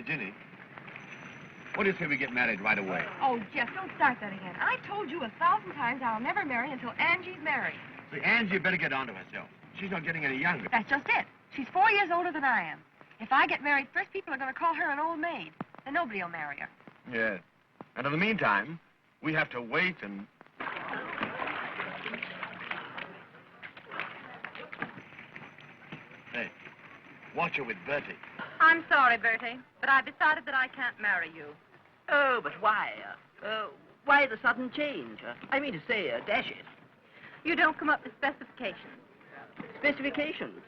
Ginny, what do you say we get married right away? Oh, Jeff, don't start that again. I told you 1,000 times I'll never marry until Angie's married. See, Angie better get on to herself. She's not getting any younger. That's just it. She's 4 years older than I am. If I get married first, people are going to call her an old maid. Then nobody will marry her. Yes. And in the meantime, we have to wait and... Hey, watch her with Bertie. I'm sorry, Bertie, but I've decided that I can't marry you. Oh, but why? Why the sudden change? I mean to say, dash it. You don't come up with specifications. Specifications?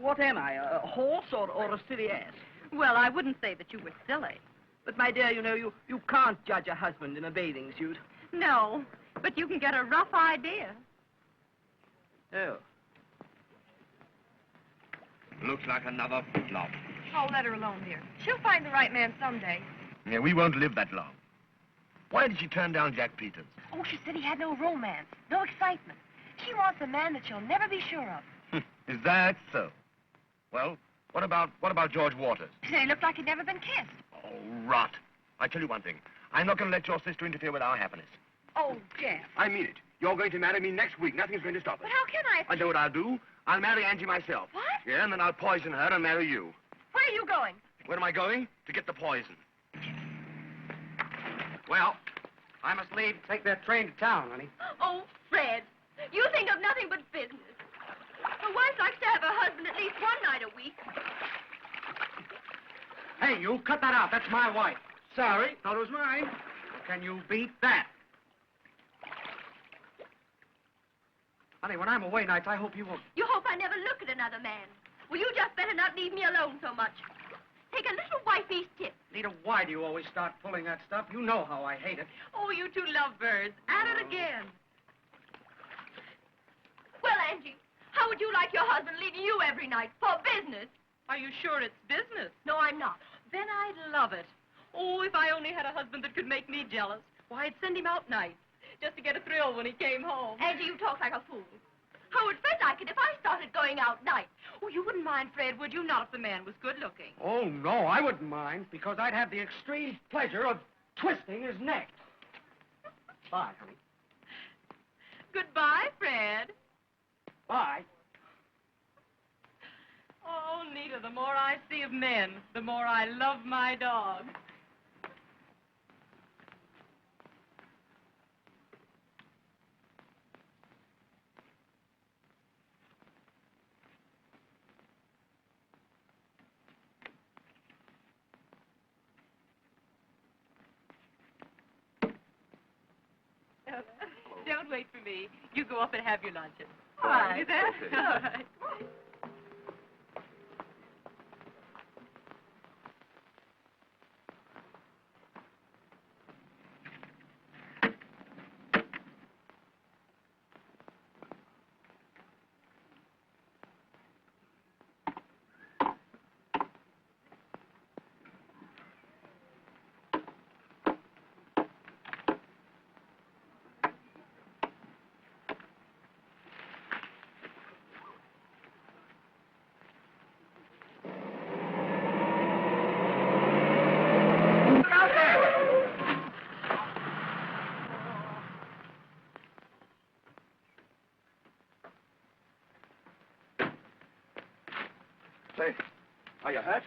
What am I, a horse or a silly ass? Well, I wouldn't say that you were silly. But, my dear, you know, you can't judge a husband in a bathing suit. No, but you can get a rough idea. Oh. Looks like another flop. Oh, let her alone, dear. She'll find the right man someday. Yeah, we won't live that long. Why did she turn down Jack Peters? Oh, she said he had no romance, no excitement. She wants a man that she'll never be sure of. Is that so? Well, what about George Waters? She said he looked like he'd never been kissed. Oh, rot. I tell you one thing. I'm not going to let your sister interfere with our happiness. Oh, Jeff. I mean it. You're going to marry me next week. Nothing's going to stop us. But how can I? I know what I'll do. I'll marry Angie myself. What? Yeah, and then I'll poison her and marry you. Where are you going? Where am I going? To get the poison. Well, I must leave. Take that train to town, honey. Oh, Fred, you think of nothing but business. A wife likes to have her husband at least one night a week. Hey, you, cut that out. That's my wife. Sorry, thought it was mine. Can you beat that? Honey, when I'm away nights, I hope you won't... You hope I never look at another man. Well, you just better not leave me alone so much. Take a little wifey's tip. Nita, why do you always start pulling that stuff? You know how I hate it. Oh, you two lovebirds. At it again. Well, Angie, how would you like your husband leaving you every night for business? Are you sure it's business? No, I'm not. Then I'd love it. Oh, if I only had a husband that could make me jealous. Why, I'd send him out nights, just to get a thrill when he came home. Angie, you talk like a fool. How would Fred like it if I started going out nights? Oh, you wouldn't mind, Fred, would you? Not if the man was good-looking. Oh, no, I wouldn't mind, because I'd have the extreme pleasure of twisting his neck. Bye, honey. Goodbye, Fred. Bye. Oh, Nita, the more I see of men, the more I love my dog. Don't wait for me. You go up and have your luncheon. All right. Is that? All right. Say, are you hurt?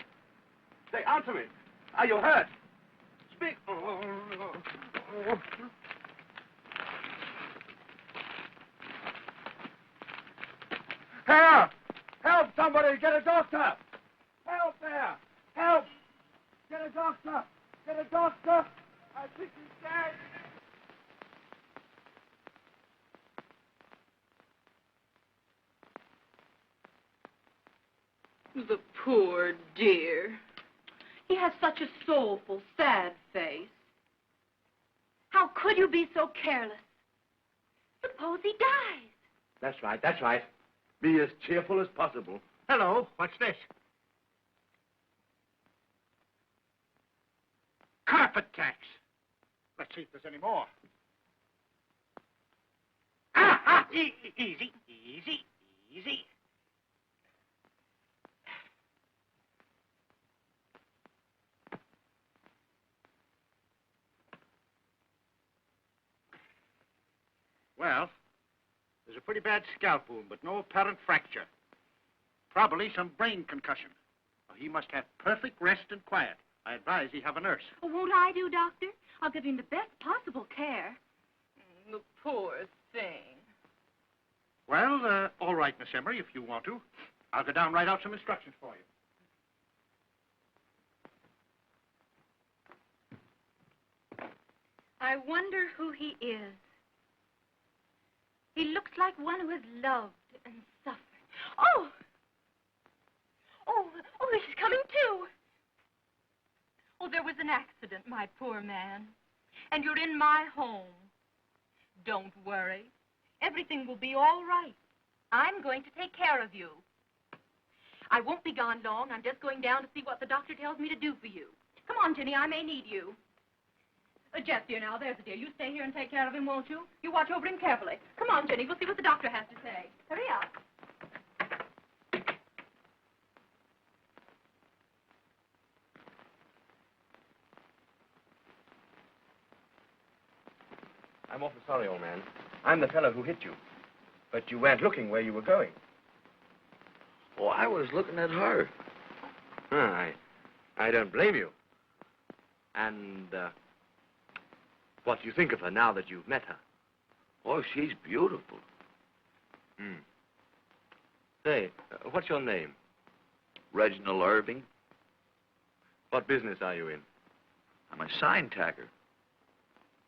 Say, answer me. Are you hurt? Speak. Help! Help, somebody! Get a doctor! Help there! Help! Get a doctor! Get a doctor! I think he's dead! The poor dear. He has such a soulful, sad face. How could you be so careless? Suppose he dies. That's right, that's right. Be as cheerful as possible. Hello, what's this? Carpet tax. Let's see if there's any more. Easy, easy, easy. Well, there's a pretty bad scalp wound, but no apparent fracture. Probably some brain concussion. Well, he must have perfect rest and quiet. I advise he have a nurse. Oh, won't I do, Doctor? I'll give him the best possible care. The poor thing. Well, all right, Miss Emery, if you want to. I'll go down and write out some instructions for you. I wonder who he is. He looks like one who has loved and suffered. Oh! Oh, he's coming too. Oh, there was an accident, my poor man. And you're in my home. Don't worry. Everything will be all right. I'm going to take care of you. I won't be gone long. I'm just going down to see what the doctor tells me to do for you. Come on, Jenny, I may need you. Jeff, dear, now, there's a dear. You stay here and take care of him, won't you? You watch over him carefully. Come on, Jenny, we'll see what the doctor has to say. Hurry up. I'm awfully sorry, old man. I'm the fellow who hit you. But you weren't looking where you were going. Oh, I was looking at her. I don't blame you. And, what do you think of her now that you've met her? Oh, she's beautiful. Say, what's your name? Reginald Irving. What business are you in? I'm a sign tacker.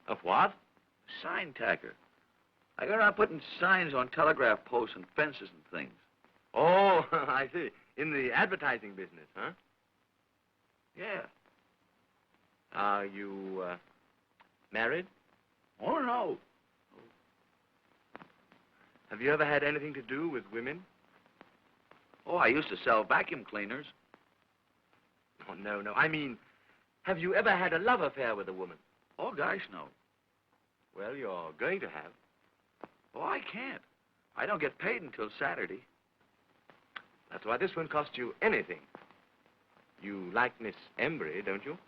Of what? Sign tacker. I go around putting signs on telegraph posts and fences and things. Oh, I see. In the advertising business, huh? Yeah. Are you, married? Oh, no. Have you ever had anything to do with women? Oh, I used to sell vacuum cleaners. Oh, no. I mean, have you ever had a love affair with a woman? Oh, gosh, no. Well, you're going to have. Oh, I can't. I don't get paid until Saturday. That's why this won't cost you anything. You like Miss Embry, don't you?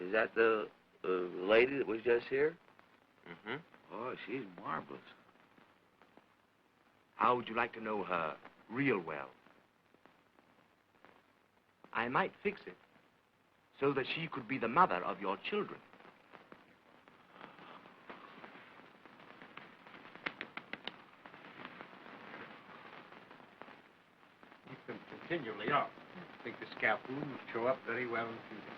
Is that the lady that was just here? Mm-hmm. Oh, she's marvelous. How would you like to know her real well? I might fix it so that she could be the mother of your children. Keep them continually up. I think the scalp wound will show up very well in the future.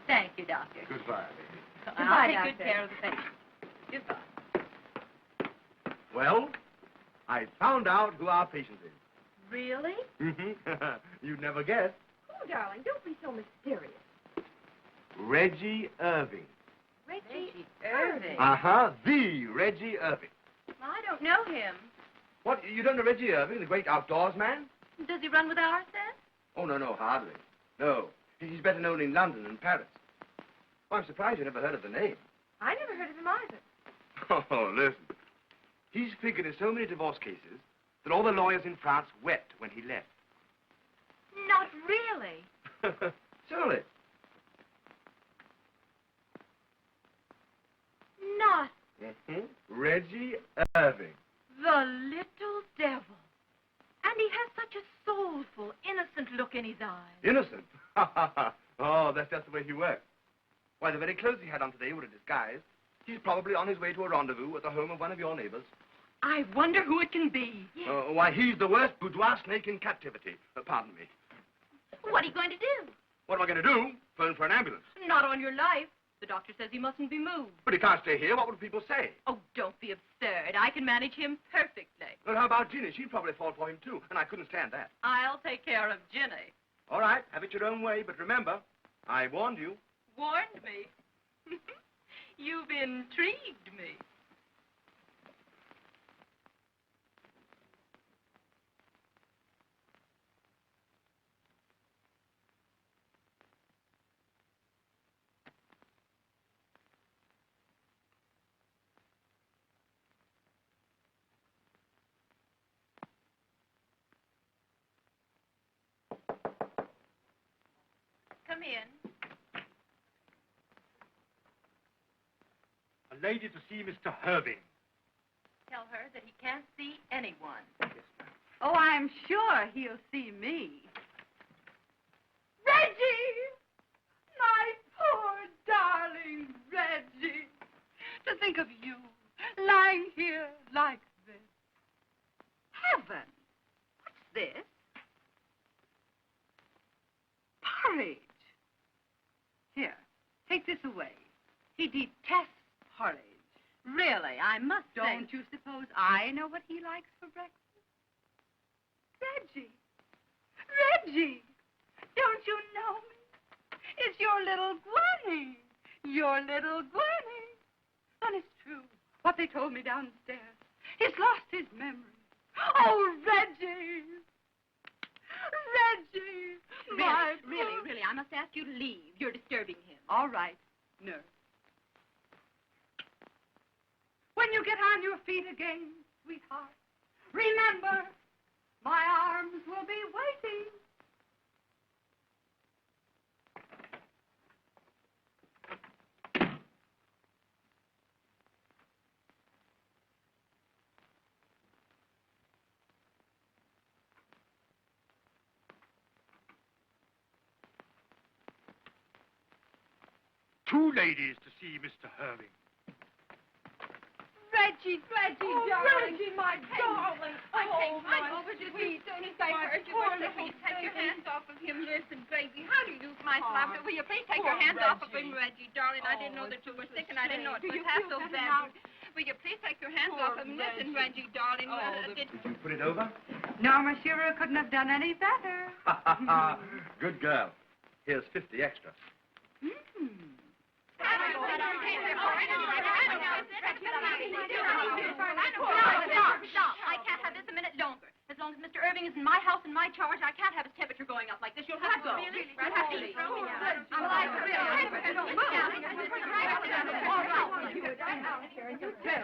Thank you, Doctor. Goodbye, baby. Goodbye, I'll take Doctor. good care of the patient. Goodbye. Well, I found out who our patient is. Really? Mm-hmm. You'd never guess. Oh, darling, don't be so mysterious. Reggie Irving. Reggie Irving. Uh-huh, the Reggie Irving. I don't know him. What, you don't know Reggie Irving, the great outdoors man? Does he run with ours, then? Oh, no, hardly. No, he's better known in London and Paris. Well, I'm surprised you never heard of the name. I never heard of him either. Oh, listen. He's figured in so many divorce cases that all the lawyers in France wept when he left. Not really. Surely. Not Reggie Irving. the little devil. And he has such a soulful, innocent look in his eyes. Innocent? Oh, that's just the way he works. Why, the very clothes he had on today were a disguise. He's probably on his way to a rendezvous at the home of one of your neighbors. I wonder who it can be. Why, he's the worst boudoir snake in captivity. Pardon me. What are you going to do? What am I going to do? Phone for an ambulance. Not on your life. The doctor says he mustn't be moved. But he can't stay here. What would people say? Oh, don't be absurd. I can manage him perfectly. Well, how about Ginny? She'd probably fall for him, too, and I couldn't stand that. I'll take care of Jenny. All right, have it your own way, but remember, I warned you. Warned me. You've intrigued me. Come in. A lady to see Mr. Irving. her that he can't see anyone. Oh, I'm sure he'll see me. Reggie! My poor darling Reggie. To think of you lying here like this. Heaven! What's this? Porridge. Here, take this away. He detests porridge. Really, I must say. Don't you suppose I know what he likes for breakfast? Reggie! Reggie! Don't you know me? It's your little Gwenny. Your little Gwenny. And it's true, what they told me downstairs. He's lost his memory. Oh, Reggie! Reggie! Really, I must ask you to leave. You're disturbing him. All right, nurse. When you get on your feet again, sweetheart, remember, my arms will be waiting. Two ladies to see Mr. Irving. Reggie, darling. Reggie, my darling. I'm over to see. As soon as I heard you were sick, will you take your hands off of him? Listen, baby, how do you, my love? Will you please take your hands off of him, Reggie, darling? I didn't know that you were sick, and I didn't know it was half so bad. Will you please take your hands off of him? Listen, Reggie, darling. Did you put it over? No, Monsieur couldn't have done any better. Good girl. Here's 50 extra. Stop. I can't have this a minute longer. As long as Mr. Irving is in my house and my charge, I can't have his temperature going up like this. You'll have to go. Really? Right, have to leave. I'm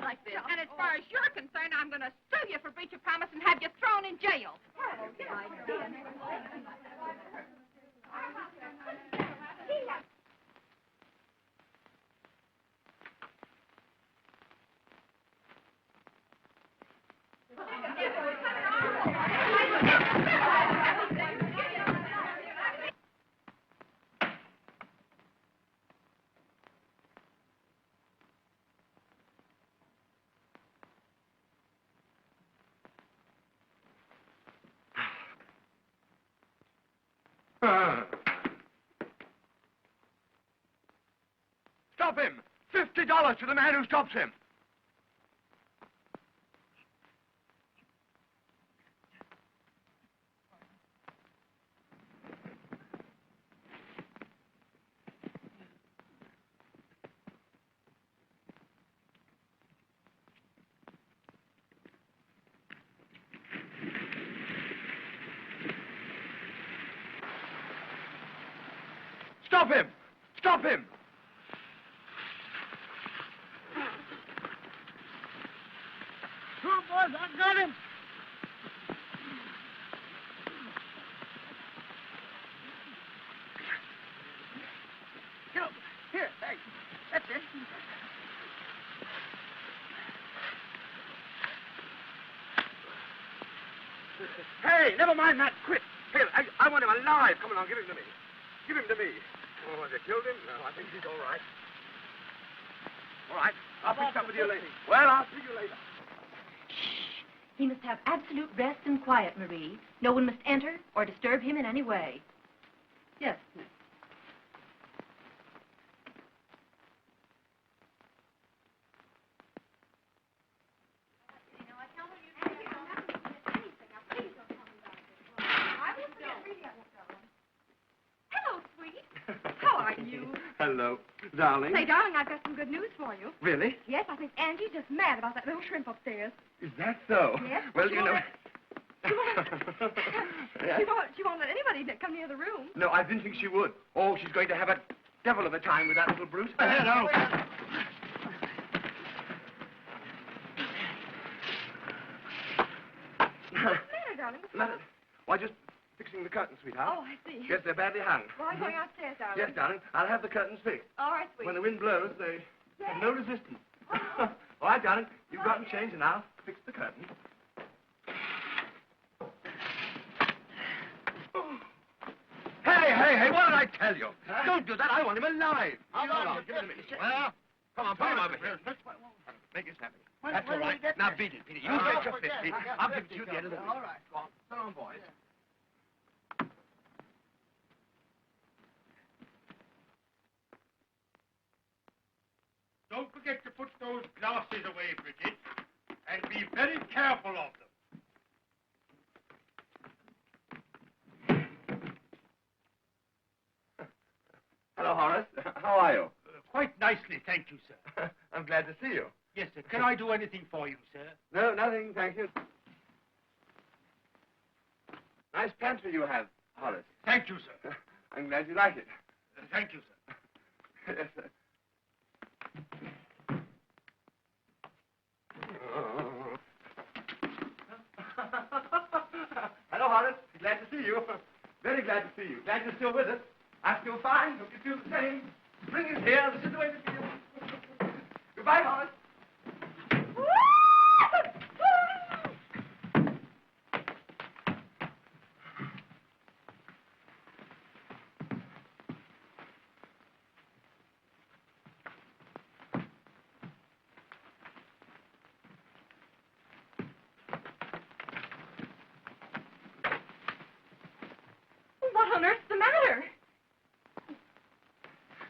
like, and as far as you're concerned, I'm going to sue you for breach of promise and have you thrown in jail. Stop him! $50 to the man who stops him. Stop him! Stop him! Boys, I got him! Get up! Here, thanks. That's it. Hey, never mind that. Quit. Hey, I want him alive. Come along, give him to me. Give him to me. Oh, have you killed him? No, I think he's all right. All right, I'll fix up with you later. Well, I'll see you later. He must have absolute rest and quiet, Marie. No one must enter or disturb him in any way. Yes, miss. Hello, sweet. How are you? Hello, darling. Say, darling, I've got some good news for you. Really? Yes, I think Angie's just mad about that little shrimp upstairs. Is that so? Yes. Well, you know... She won't let anybody come near the room. No, I didn't think she would. Oh, she's going to have a devil of a time with that little Bruce. Hello. What's the matter, darling? Why, just fixing the curtains, sweetheart. Oh, I see. Yes, they're badly hung. Well, I'm going upstairs, darling. Yes, darling. I'll have the curtains fixed. All right, sweet. When the wind blows, they have no resistance. All right, darling. You go out and change, and I'll fix the curtain. Hey, what did I tell you? Huh? Don't do that. I want him alive. Give it to me. Well, come on, put him over here. Make it snappy. That's all right. Now beat it. You get your 50. I'll give it to you at the end of the week. All right. Go on. So long, boys. Don't forget to put those glasses away, Bridget, and be very careful of them. Hello, Horace. How are you? Quite nicely, thank you, sir. I'm glad to see you. Yes, sir. Can I do anything for you, sir? No, nothing, thank you. Nice pantry you have, Horace. Thank you, sir. I'm glad you like it. Thank you, sir. Yes, sir. Hello, Horace. Glad to see you. Very glad to see you. Glad you're still with us. I feel fine. Hope you feel the same. Bring it here. This is the way to feel. Goodbye, Horace. What on earth's the matter?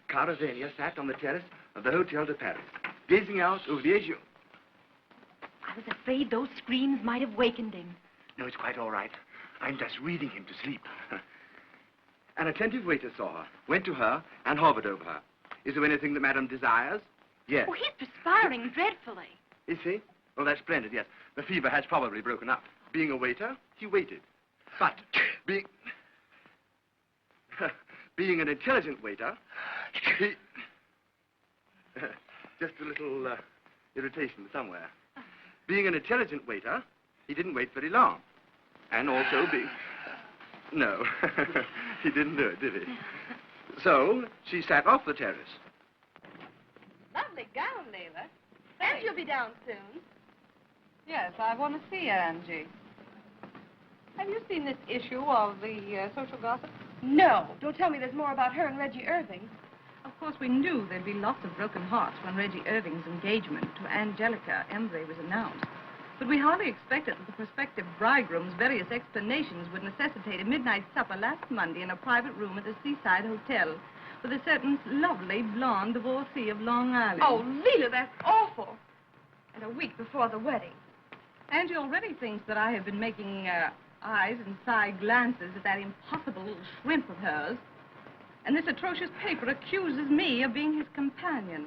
Caravania sat on the terrace of the Hotel de Paris, gazing out over the azure. I was afraid those screams might have wakened him. No, it's quite all right. I'm just reading him to sleep. An attentive waiter saw her, went to her, and hovered over her. Is there anything that Madame desires? Yes. Oh, he's perspiring dreadfully. Is he? Oh, that's splendid, yes. The fever has probably broken up. Being a waiter, he waited. But being an intelligent waiter, he... just a little irritation somewhere. Being an intelligent waiter, he didn't wait very long. And also being... No, he didn't do it, did he? So, she sat off the terrace. Lovely gown, Layla. And you'll be down soon. Yes, I want to see Angie. Have you seen this issue of the social gossip? No. Don't tell me there's more about her and Reggie Irving. Of course, we knew there'd be lots of broken hearts when Reggie Irving's engagement to Angelica Embry was announced. But we hardly expected that the prospective bridegroom's various explanations would necessitate a midnight supper last Monday in a private room at the Seaside Hotel with a certain lovely blonde divorcee of Long Island. Oh, Leela, that's awful. And a week before the wedding. Angie already thinks that I have been making eyes and side glances at that impossible little shrimp of hers. And this atrocious paper accuses me of being his companion.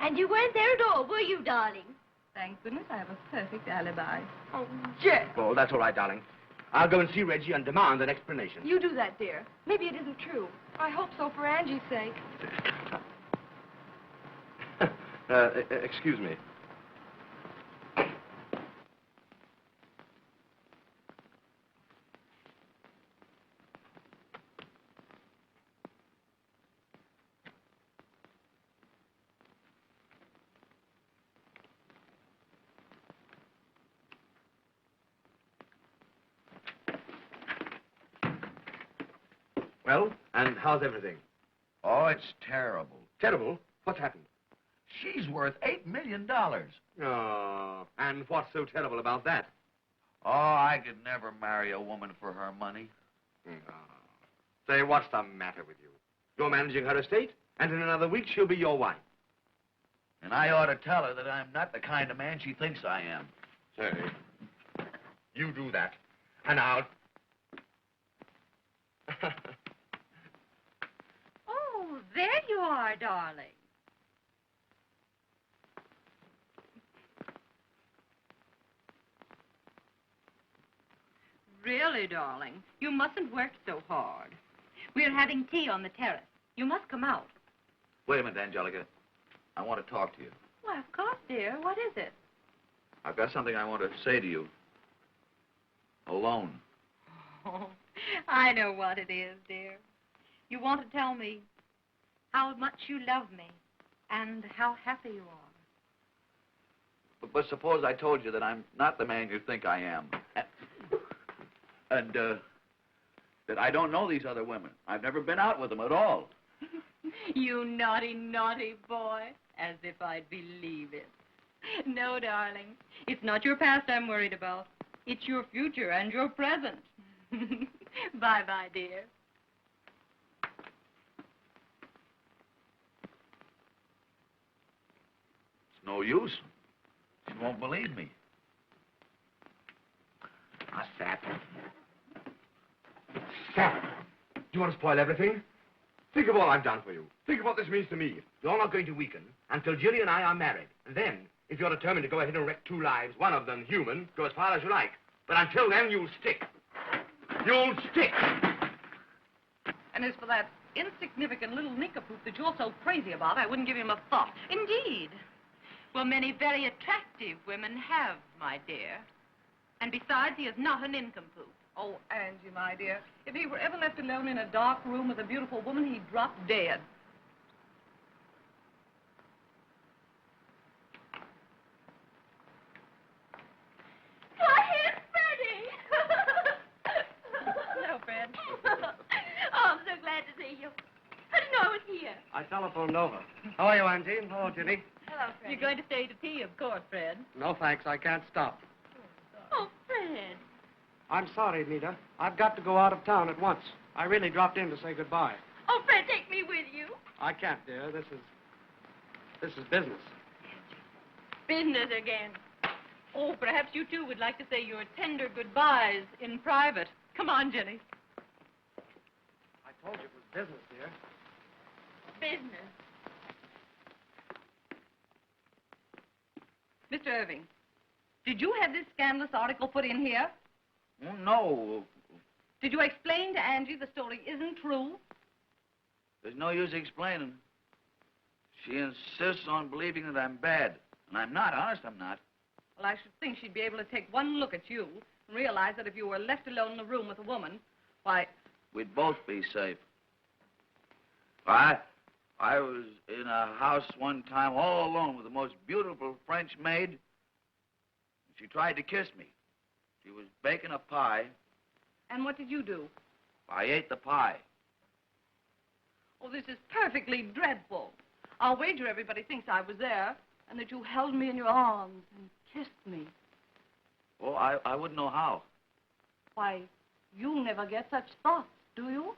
And you weren't there at all, were you, darling? Thank goodness I have a perfect alibi. Oh, Jack. Oh, that's all right, darling. I'll go and see Reggie and demand an explanation. You do that, dear. Maybe it isn't true. I hope so for Angie's sake. Excuse me. Well, and how's everything? Oh, it's terrible. Terrible? What's happened? She's worth $8 million. Oh, and what's so terrible about that? Oh, I could never marry a woman for her money. Oh. Say, what's the matter with you? You're managing her estate, and in another week she'll be your wife. And I ought to tell her that I'm not the kind of man she thinks I am. Say, you do that, and I'll... Oh, there you are, darling. Really, darling, you mustn't work so hard. We're having tea on the terrace. You must come out. Wait a minute, Angelica. I want to talk to you. Why, of course, dear. What is it? I've got something I want to say to you. Alone. Oh, I know what it is, dear. You want to tell me how much you love me and how happy you are. But suppose I told you that I'm not the man you think I am. And that I don't know these other women. I've never been out with them at all. You naughty, naughty boy. As if I'd believe it. No, darling. It's not your past I'm worried about. It's your future and your present. Bye-bye, dear. It's no use. She won't believe me. Ah, Sap. Sap. Do you want to spoil everything? Think of all I've done for you. Think of what this means to me. You're not going to weaken until Julie and I are married. And then, if you're determined to go ahead and wreck 2 lives, one of them human, go as far as you like. But until then, you'll stick. You'll stick. And as for that insignificant little nincompoop that you're so crazy about, I wouldn't give him a thought. Indeed. Well, many very attractive women have, my dear. And besides, he is not a nincompoop. Oh, Angie, my dear, if he were ever left alone in a dark room with a beautiful woman, he'd drop dead. Why, here's Freddie! Hello, Fred. Oh, I'm so glad to see you. How did you know I was here? I telephoned over. How are you, Angie? Hello, Judy. Hello, Freddie. You're going to stay to tea, of course, Fred. No, thanks. I can't stop. Oh, Fred. I'm sorry, Nita. I've got to go out of town at once. I really dropped in to say goodbye. Oh, Fred, take me with you. I can't, dear. This is business. Business again. Oh, perhaps you two would like to say your tender goodbyes in private. Come on, Jenny. I told you it was business, dear. Business. Mr. Irving, did you have this scandalous article put in here? Oh, no. Did you explain to Angie the story isn't true? There's no use explaining. She insists on believing that I'm bad. And I'm not. Honest, I'm not. Well, I should think she'd be able to take one look at you and realize that if you were left alone in the room with a woman, why... We'd both be safe. I was in a house one time all alone with the most beautiful French maid. She tried to kiss me. She was baking a pie. And what did you do? I ate the pie. Oh, this is perfectly dreadful. I'll wager everybody thinks I was there and that you held me in your arms and kissed me. Oh, I wouldn't know how. Why, you never get such thoughts, do you?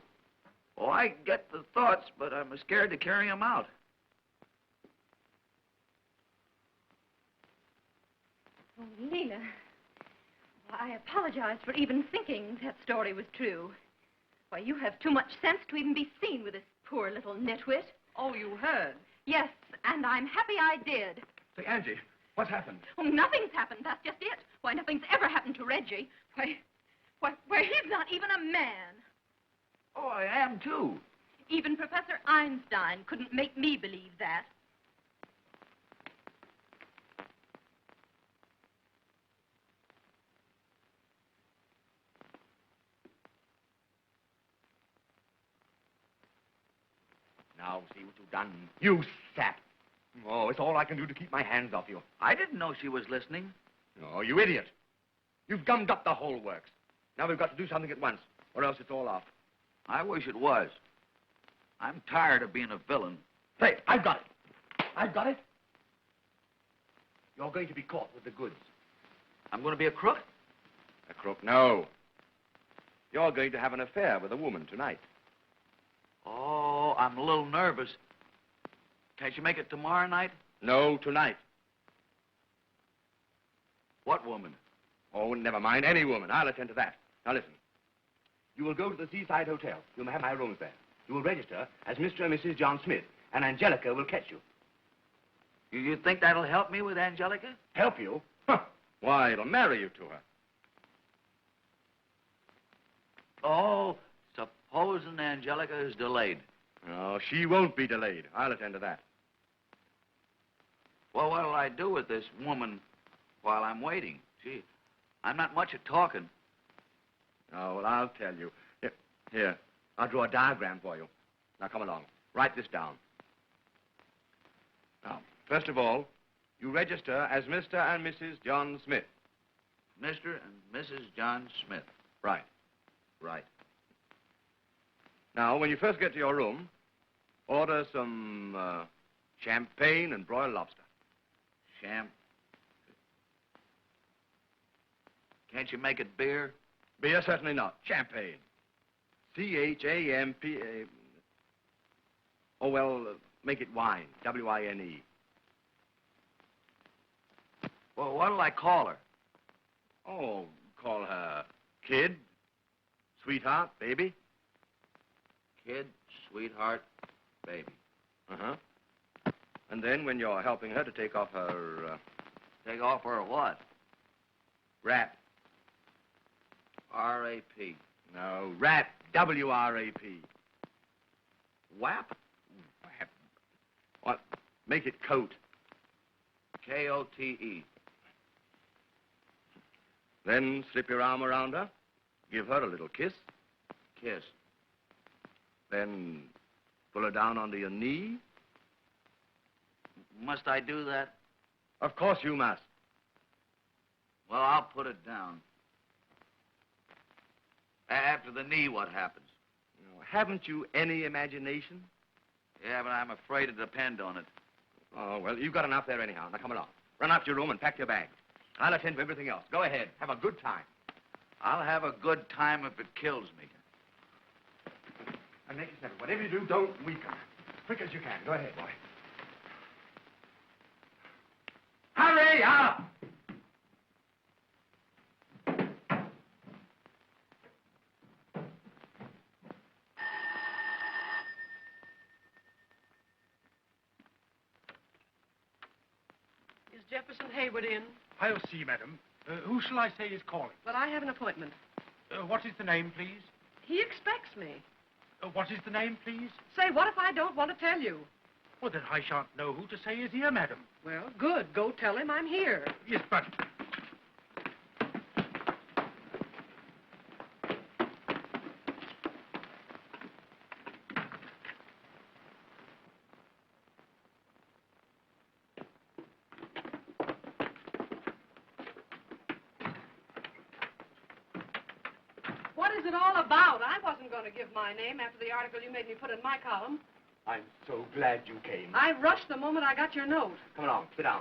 Oh, I get the thoughts, but I'm scared to carry them out. Oh, Leela. I apologize for even thinking that story was true. Why, you have too much sense to even be seen with this poor little nitwit. Oh, you heard? Yes, and I'm happy I did. Say, Angie, what's happened? Oh, nothing's happened. That's just it. Why, nothing's ever happened to Reggie. Why, he's not even a man. Oh, I am, too. Even Professor Einstein couldn't make me believe that. Now, see what you've done. You sap. Oh, it's all I can do to keep my hands off you. I didn't know she was listening. Oh, you idiot. You've gummed up the whole works. Now we've got to do something at once, or else it's all off. I wish it was. I'm tired of being a villain. Say, I've got it. I've got it. You're going to be caught with the goods. I'm going to be a crook? A crook? No. You're going to have an affair with a woman tonight. Oh, I'm a little nervous. Can't you make it tomorrow night? No, tonight. What woman? Oh, never mind. Any woman. I'll attend to that. Now, listen. You will go to the Seaside Hotel. You'll have my rooms there. You will register as Mr. and Mrs. John Smith, and Angelica will catch you. You think that'll help me with Angelica? Help you? Huh. Why, it'll marry you to her. Oh, supposing Angelica is delayed. No, she won't be delayed. I'll attend to that. Well, what'll I do with this woman while I'm waiting? Gee, I'm not much at talking. Oh, well, I'll tell you. Here, I'll draw a diagram for you. Now, come along. Write this down. Now, first of all, You register as Mr. and Mrs. John Smith. Mr. and Mrs. John Smith. Right. Right. Now, when you first get to your room, order some champagne and broiled lobster. Can't you make it beer? Beer, certainly not. Champagne. C-H-A-M-P-A... Oh, well, make it wine. W-I-N-E. Well, what'll I call her? Oh, call her kid, sweetheart, baby. Kid, sweetheart, baby. Uh-huh. And then when you're helping her to take off her... Take off her what? wrap. R-A-P. No, wrap. W-R-A-P. Whap? Wrap. What? Make it coat. K-O-T-E. Then slip your arm around her. Give her a little kiss. Kiss. Then pull her down onto your knee. Must I do that? Of course you must. Well, I'll put it down. After the knee, what happens? Haven't you any imagination? Yeah, but I'm afraid to depend on it. Oh, well, you've got enough there anyhow. Now, come along. Run up to your room and pack your bag. I'll attend to everything else. Go ahead. Have a good time. I'll have a good time if it kills me. And make it simple. Whatever you do, don't weaken. Quick as you can. Go ahead, boy. Hurry up! Is Jefferson Hayward in? I'll see, madam. Who shall I say is calling? Well, I have an appointment. What is the name, please? He expects me. What is the name, please? Say, what if I don't want to tell you? Well, then I shan't know who to say is here, madam. Well, good. Go tell him I'm here. Yes, but... What is it all about? I wasn't going to give my name after the article you made me put in my column. I'm so glad you came. I rushed the moment I got your note. Come along. Sit down.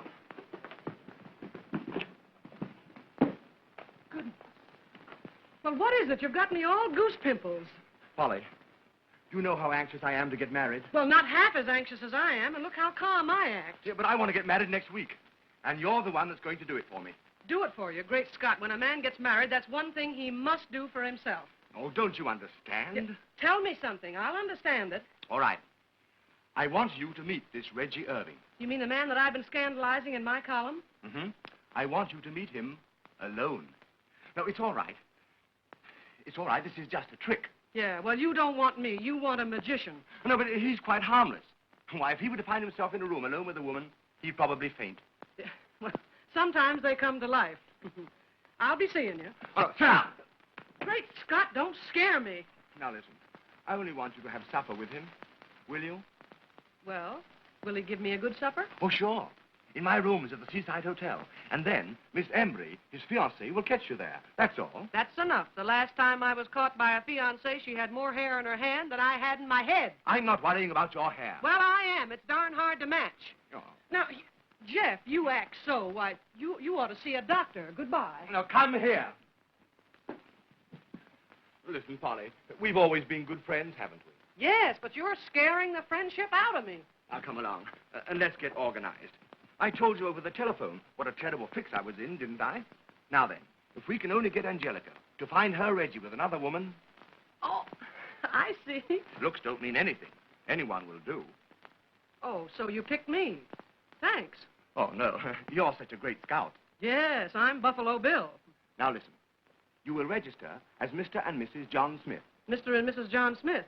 Goodness. Well, what is it? You've got me all goose pimples. Polly, you know how anxious I am to get married. Well, not half as anxious as I am, and look how calm I act. Yeah, but I want to get married next week. And you're the one that's going to do it for me. Do it for you. Great Scott, when a man gets married, that's one thing he must do for himself. Oh, don't you understand? Yeah, tell me something. I'll understand it. All right. I want you to meet this Reggie Irving. You mean the man that I've been scandalizing in my column? Mm-hmm. I want you to meet him alone. No, it's all right. It's all right. This is just a trick. Yeah, well, you don't want me. You want a magician. No, but he's quite harmless. Why, if he were to find himself in a room alone with a woman, he'd probably faint. Yeah, well, sometimes they come to life. I'll be seeing you. Oh, sit down. Great Scott, don't scare me. Now, listen. I only want you to have supper with him. Will you? Well, will he give me a good supper? Oh, sure. In my rooms at the Seaside Hotel. And then Miss Embry, his fiancée, will catch you there. That's all. That's enough. The last time I was caught by a fiancée, she had more hair in her hand than I had in my head. I'm not worrying about your hair. Well, I am. It's darn hard to match. Oh. Now, Jeff, you act so. Why, you ought to see a doctor. Goodbye. Now, come here. Listen, Polly, we've always been good friends, haven't we? Yes, but you're scaring the friendship out of me. Now, come along, and let's get organized. I told you over the telephone what a terrible fix I was in, didn't I? Now then, if we can only get Angelica to find her Reggie with another woman... Oh, I see. Looks don't mean anything. Anyone will do. Oh, so you picked me. Thanks. Oh, no. You're such a great scout. Yes, I'm Buffalo Bill. Now, listen. You will register as Mr. and Mrs. John Smith. Mr. and Mrs. John Smith.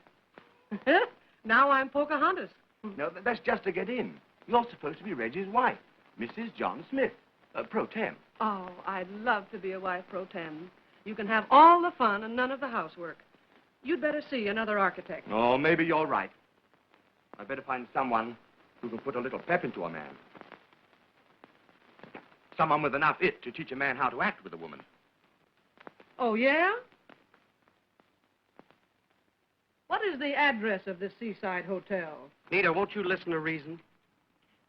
Now I'm Pocahontas. No, that's just to get in. You're supposed to be Reggie's wife, Mrs. John Smith, pro tem. Oh, I'd love to be a wife pro tem. You can have all the fun and none of the housework. You'd better see another architect. Oh, maybe you're right. I'd better find someone who can put a little pep into a man. Someone with enough it to teach a man how to act with a woman. Oh, yeah? What is the address of this seaside hotel? Nita, won't you listen to reason?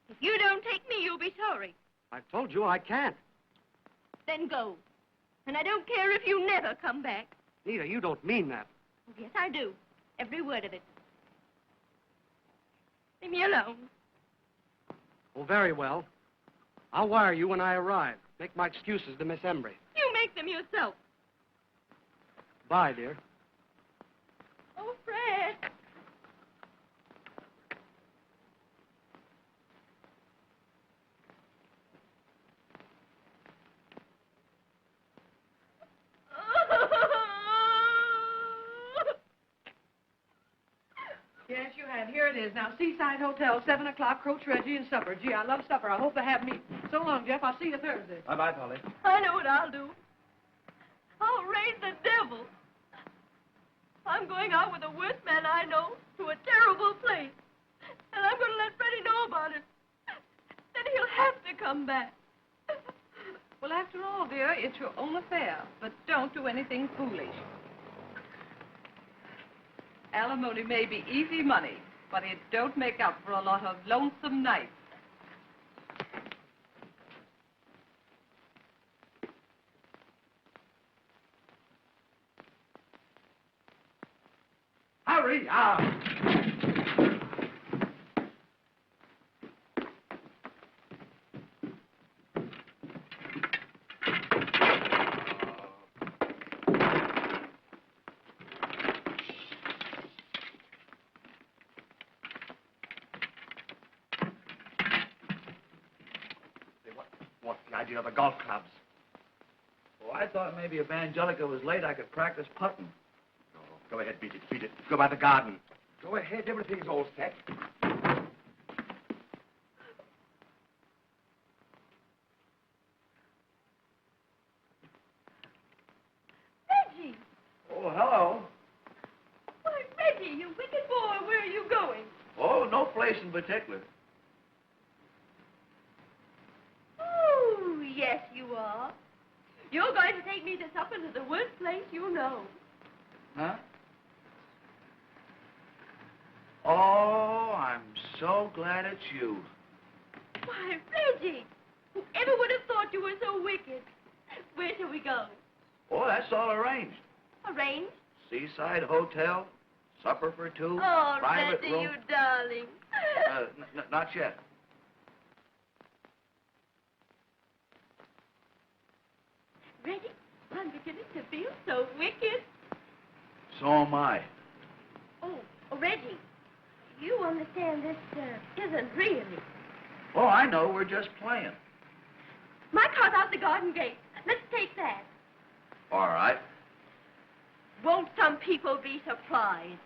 If you don't take me, you'll be sorry. I've told you I can't. Then go. And I don't care if you never come back. Nita, you don't mean that. Oh, yes, I do. Every word of it. Leave me alone. Oh, very well. I'll wire you when I arrive. Make my excuses to Miss Embry. You make them yourself. Bye, dear. Oh, Fred. Yes, you had. Here it is. Now, Seaside Hotel, 7 o'clock, Coach Reggie and supper. Gee, I love supper. I hope they have me. So long, Jeff. I'll see you Thursday. Bye-bye, Polly. I know what I'll do. I'll raise the devil. I'm going out with the worst man I know to a terrible place. And I'm going to let Freddie know about it. Then he'll have to come back. Well, after all, dear, it's your own affair. But don't do anything foolish. Alimony may be easy money, but it don't make up for a lot of lonesome nights. Hurry up! What's the idea of the golf clubs? Oh, I thought maybe if Angelica was late, I could practice putting. Oh, go ahead, beat it. Go by the garden. Go ahead, everything's all set. Reggie! Oh, hello. Why, Reggie, you wicked boy, where are you going? Oh, no place in particular. Oh, yes, you are. You're going to take me to supper to the worst place you know. Huh? Oh, I'm so glad it's you. Why, Reggie, whoever would have thought you were so wicked? Where shall we go? Oh, that's all arranged. Arranged? Seaside Hotel, supper for two, Oh, private Reggie, room. you darling. Not yet. Reggie, I'm beginning to feel so wicked. So am I. Oh, Reggie, you understand this isn't really. Oh, I know. We're just playing. My car's out the garden gate. Let's take that. All right. Won't some people be surprised?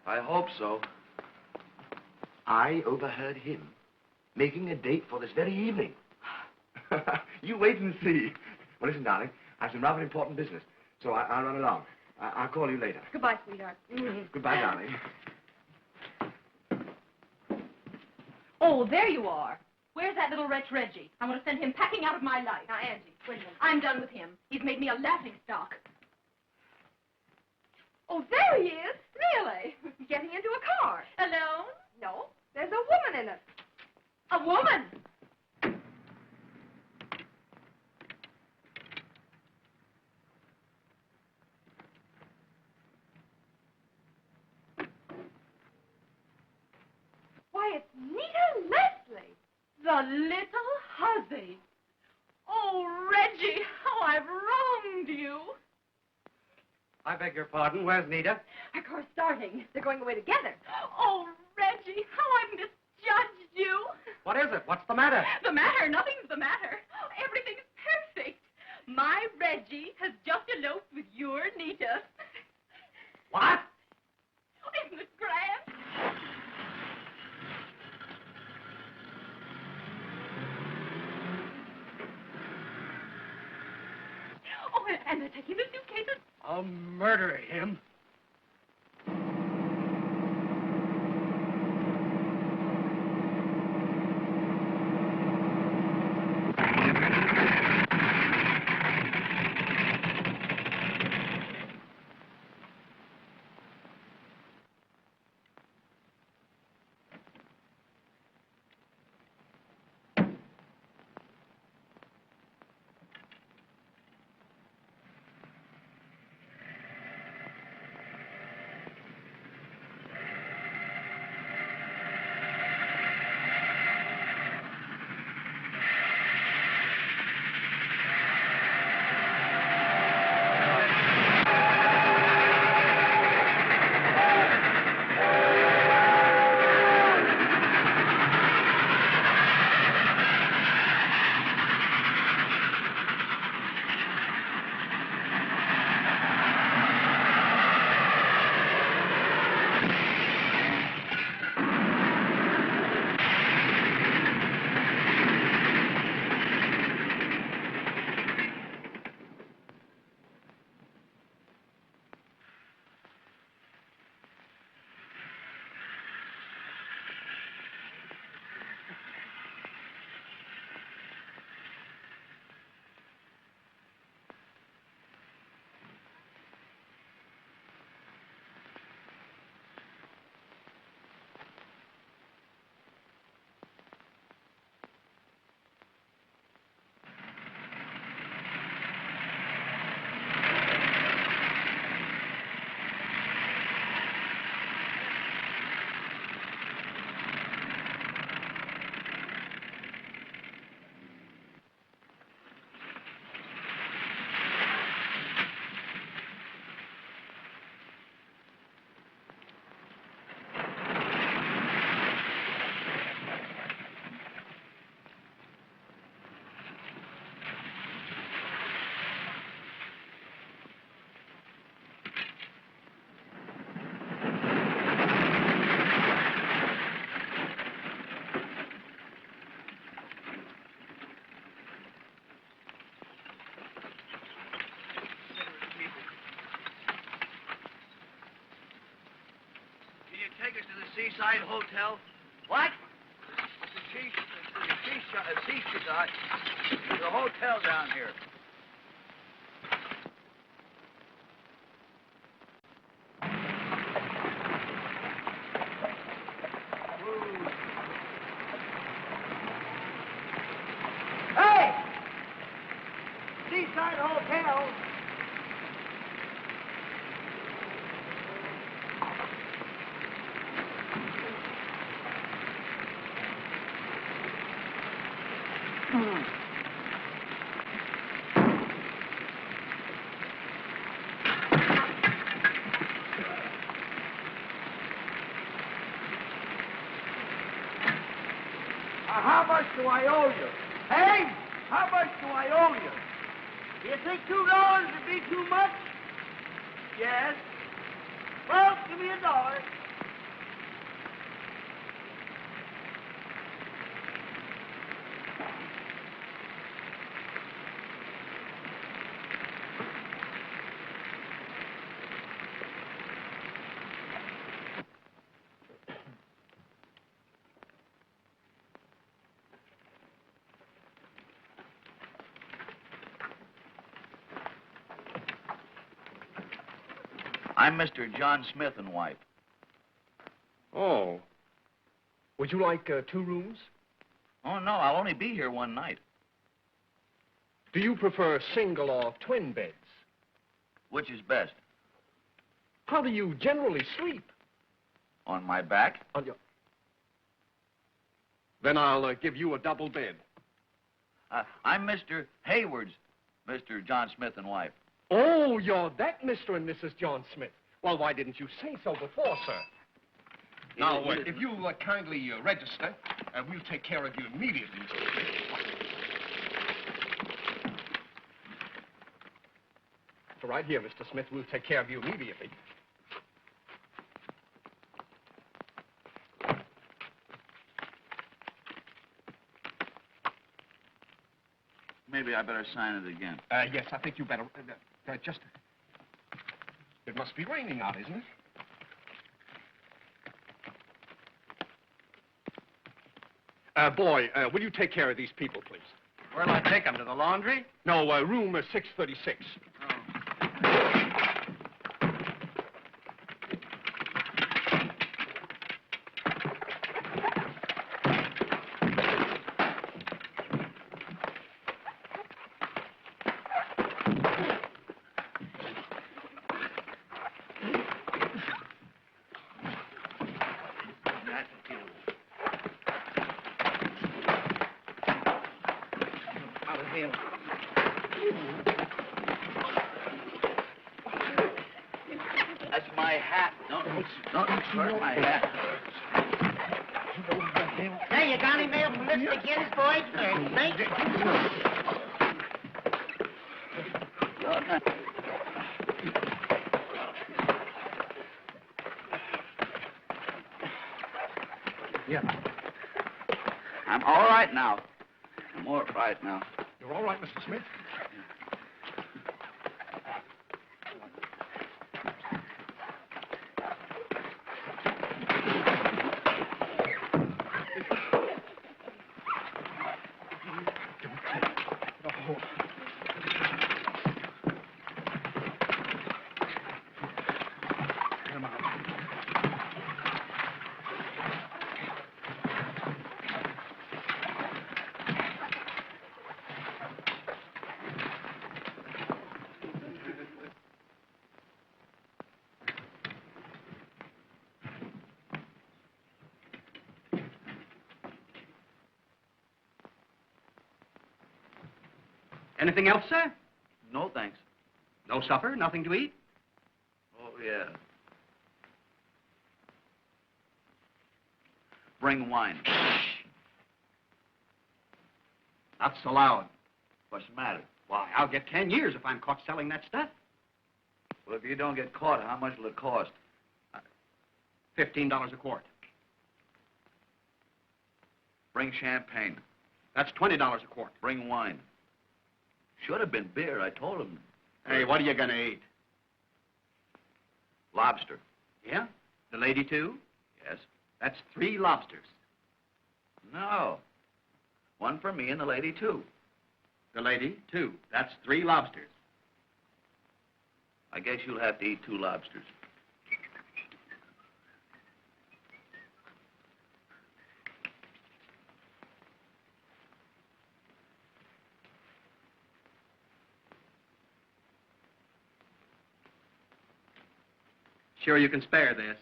I hope so. I overheard him making a date for this very evening. You wait and see. Well, listen, darling, I have some rather important business, so I'll run along. I'll call you later. Goodbye, sweetheart. Goodbye, darling. Oh, there you are. Where's that little wretch Reggie? I want to send him packing out of my life. Now, Angie, wait a minute. I'm done with him. He's made me a laughing stock. Oh, there he is. Really? Getting into a car. Alone? No, there's a woman in it. A woman? Why, it's Nita Leslie. The little hussy. Oh, Reggie, how I've wronged you. I beg your pardon. Where's Nita? Our car's starting. They're going away together. Oh, Reggie, how I've misjudged you. What is it? What's the matter? The matter? Nothing's the matter. Everything's perfect. My Reggie has just eloped with your Nita. What? Isn't it grand? Oh, and they're taking the suitcases. I'll murder him. Seaside Hotel? What? Seaside. There's a hotel down here. Hey! Seaside Hotel. How much do I owe you? Hey, how much do I owe you? Do you think $2 would be too much? Yes. Well, give me $1. I'm Mr. John Smith and wife. Oh. Would you like 2 rooms? Oh, no, I'll only be here one night. Do you prefer single or twin beds? Which is best? How do you generally sleep? On my back? On your... Then I'll give you a double bed. I'm Mr. Hayward's, Mr. John Smith and wife. Oh, you're that Mr. and Mrs. John Smith. Well, why didn't you say so before, sir? Now, if you'll kindly register, we'll take care of you immediately, Mr. Smith. So right here, Mr. Smith, we'll take care of you immediately. Maybe I better sign it again. Yes, I think you better... just... It must be raining out, isn't it? Boy, will you take care of these people, please? Where'll I take them? To the laundry? No, room 636. That's my hat. Don't hurt my hat. Hey, you got any mail from Mr. Ginsburg? Thank you. Yeah. I'm all right now. I'm all right now. You're all right, Mr. Smith? Anything else, sir? No, thanks. No supper? Nothing to eat? Oh, yeah. Bring wine. That's allowed. What's the matter? Why, I'll get 10 years if I'm caught selling that stuff. Well, if you don't get caught, how much will it cost? $15 a quart. Bring champagne. That's $20 a quart. Bring wine. Should have been beer, I told him. Hey, what are you gonna eat? Lobster. Yeah? The lady, too? Yes. That's 3 lobsters. No. One for me and the lady, too. The lady, 2. That's 3 lobsters. I guess you'll have to eat 2 lobsters. Sure you can spare this?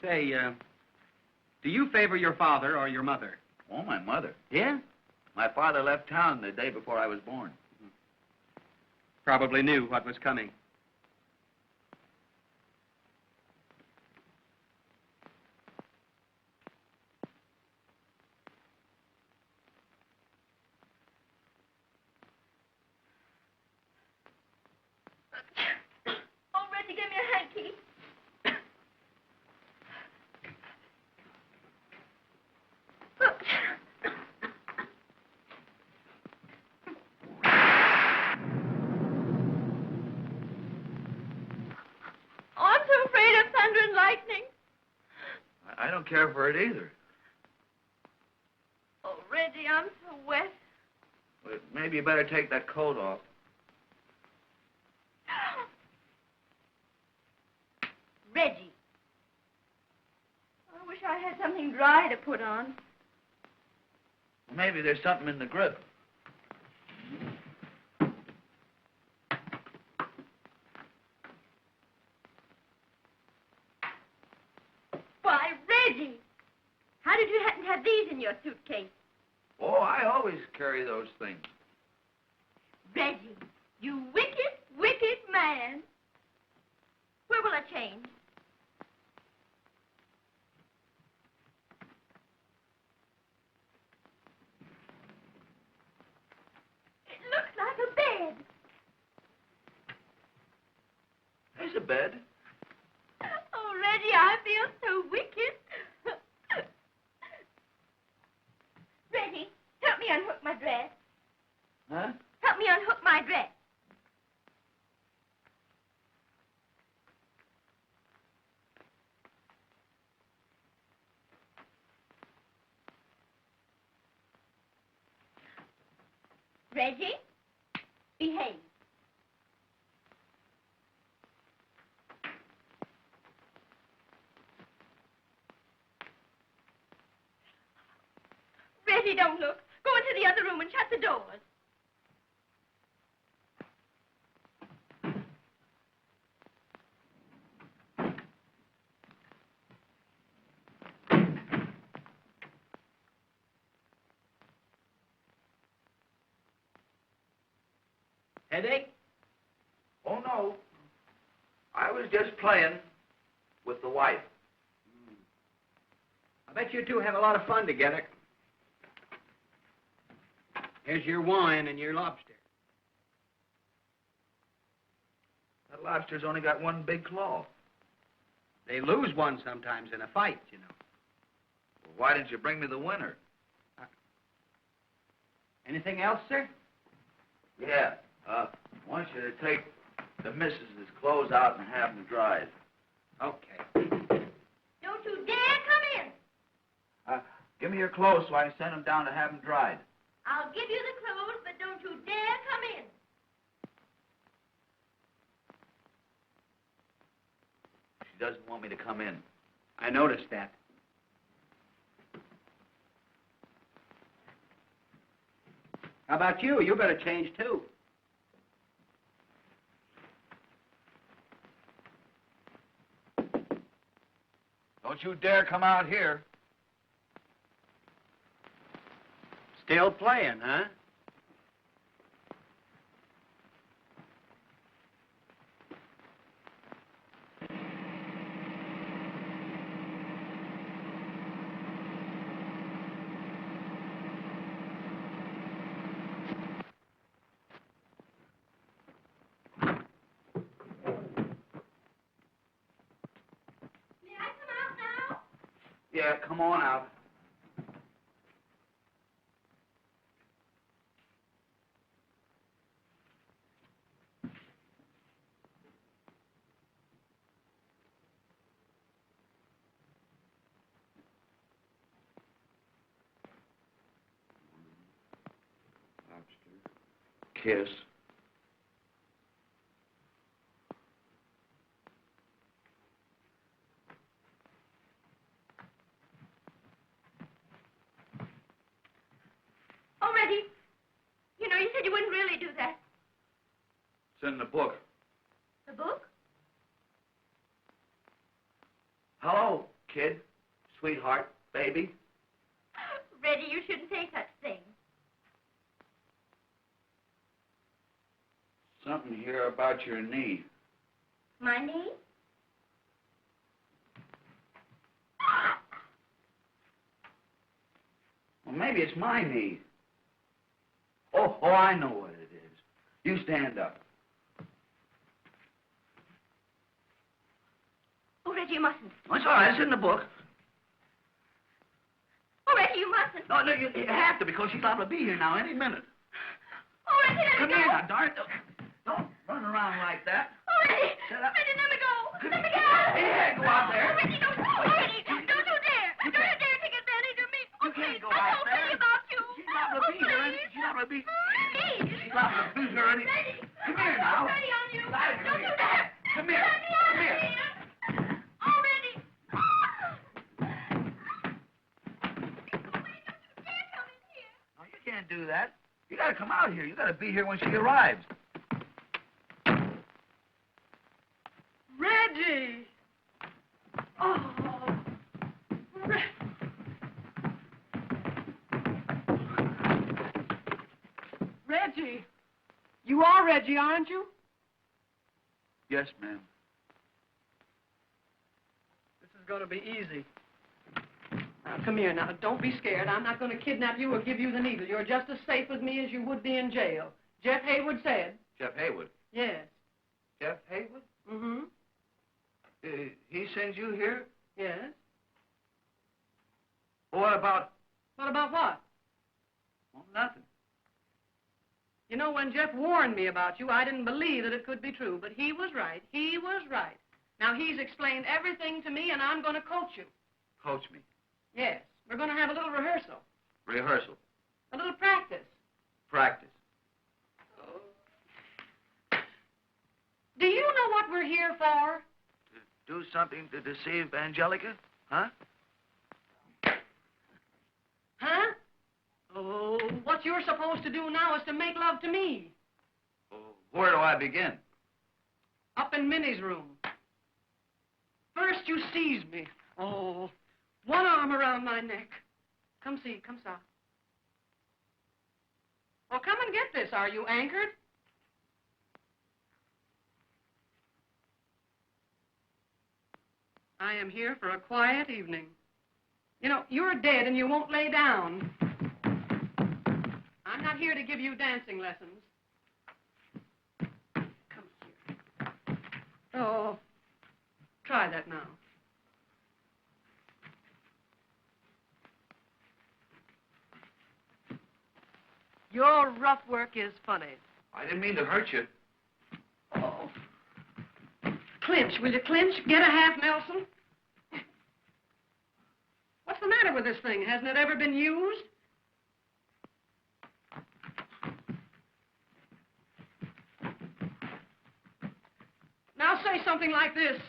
Say, do you favor your father or your mother? Oh, my mother. Yeah? My father left town the day before I was born. Probably knew what was coming. Oh, Reggie, give me a hanky. Oh, I'm so afraid of thunder and lightning. I don't care for it either. Oh, Reggie, I'm so wet. Well, maybe you better take that coat off. Reggie. I wish I had something dry to put on. Maybe there's something in the grip. Why, Reggie! How did you happen to have these in your suitcase? Oh, I always carry those things. Reggie, you wicked, wicked man. Where will I change? It looks like a bed. There's a bed. Oh, Reggie, I feel so wicked. Reggie, help me unhook my dress. Huh? Help me unhook my dress. Reggie, behave. Reggie, don't look. Go into the other room and shut the doors. Headache? Oh, no. I was just playing with the wife. I bet you two have a lot of fun together. Here's your wine and your lobster. That lobster's only got one big claw. They lose one sometimes in a fight, you know. Well, why didn't you bring me the winner? Anything else, sir? Yeah. I want you to take the missus's clothes out and have them dried. Okay. Don't you dare come in. Give me your clothes so I can send them down to have them dried. I'll give you the clothes, but don't you dare come in. She doesn't want me to come in. I noticed that. How about you? You better change, too. Don't you dare come out here. Still playing, huh? Yeah, come on out. kiss. Oh, Reggie. You know, you said you wouldn't really do that. It's in the book. The book? Hello, kid, sweetheart, baby. Reggie, you shouldn't say such things. Something here about your knee. My knee? Well, maybe it's my knee. Oh, I know what it is. You stand up. Oh, Reggie, you mustn't. Oh, it's all right. It's in the book. Oh, Reggie, you mustn't. No, you have to because she's liable to be here now any minute. Oh, Reggie, let Come me go. here now, darn it. Don't run around like that. Oh, Reggie. Shut up. Reggie, let me go. Let me go. Yeah, go out there. Oh, Reggie, don't. Oh, Reggie, don't you dare. Don't you dare take advantage of me. Oh, You can't please, go I'm out so there. crazy about you. She's liable to be here. She's liable to be. She's liable to be here any. Reggie. Come here now. Reggie, on you. Right, Don't you dare. Come here. Come here. Oh, Reggie. No, you can't do that. You got to come out here. You got to be here when she arrives. Reggie! Oh, Reggie! You are Reggie, aren't you? Yes, ma'am. This is going to be easy. Now, come here now. Don't be scared. I'm not going to kidnap you or give you the needle. You're just as safe with me as you would be in jail. Jeff Haywood said. Jeff Haywood. Yes. Jeff Haywood? Mm-hmm. He sends you here? Yes. Well, what about? What about what? Well, nothing. You know, when Jeff warned me about you, I didn't believe that it could be true, but he was right. He was right. Now, he's explained everything to me, and I'm going to coach you. Coach me. Yes. We're going to have a little rehearsal. Rehearsal. A little practice. Practice. Do you know what we're here for? Do something to deceive Angelica? Huh? Huh? Oh, what you're supposed to do now is to make love to me. Oh, where do I begin? Up in Minnie's room. First you seize me. Oh, one arm around my neck. Come see, come saw. Well, come and get this. Are you anchored? I am here for a quiet evening. You know, you're dead and you won't lay down. I'm not here to give you dancing lessons. Come here. Oh, try that now. Your rough work is funny. I didn't mean to hurt you. Oh. Clinch, will you clinch? Get a half Nelson. What's the matter with this thing? Hasn't it ever been used? Now say something like this.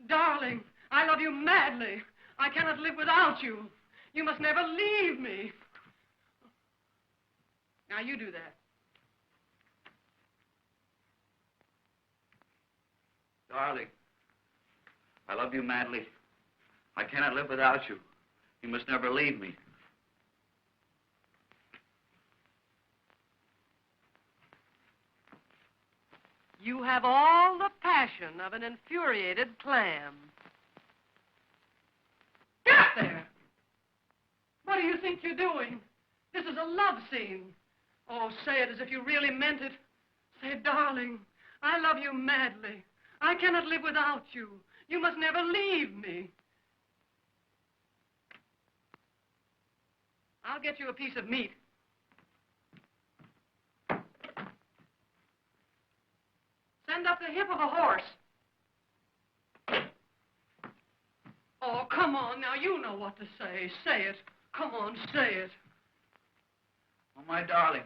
Darling, I love you madly. I cannot live without you. You must never leave me. Now you do that. Darling, I love you madly. I cannot live without you. You must never leave me. You have all the passion of an infuriated clam. Get up there! What do you think you're doing? This is a love scene. Oh, say it as if you really meant it. Say, darling, I love you madly. I cannot live without you. You must never leave me. I'll get you a piece of meat. Send up the hip of a horse. Oh, come on now. You know what to say. Say it. Come on, say it. Oh, my darling,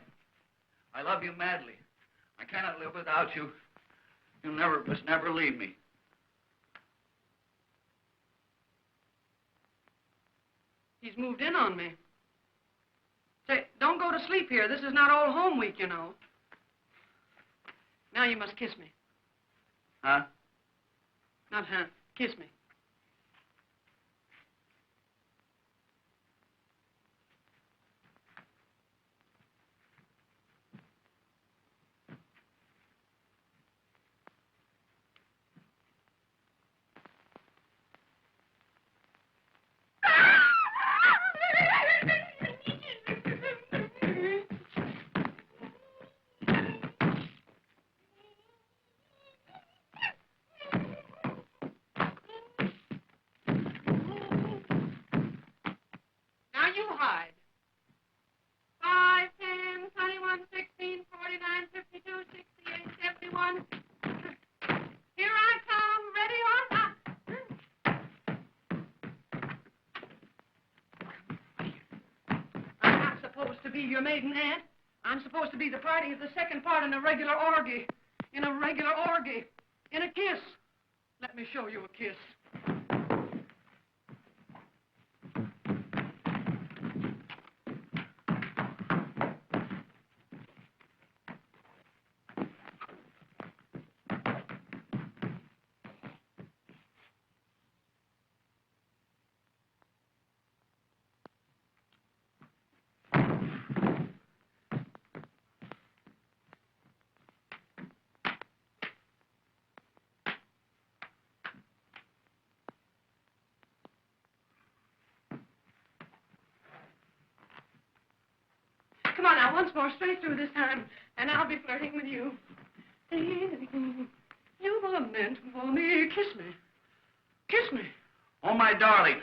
I love you madly. I cannot live without you. You must never leave me. He's moved in on me. Say, don't go to sleep here. This is not Old Home Week, you know. Now you must kiss me. Huh? Not huh. Kiss me. Now you hide. 5, 10, 21, 16, 49, 52, 68, 71. Here I come, ready or not. I'm not supposed to be your maiden aunt. I'm supposed to be the party of the second part in a regular orgy. In a regular orgy. In a kiss. Let me show you a kiss. Come on now, once more, straight through this time, and I'll be flirting with you. You were meant for me. Kiss me. Kiss me. Oh, my darling,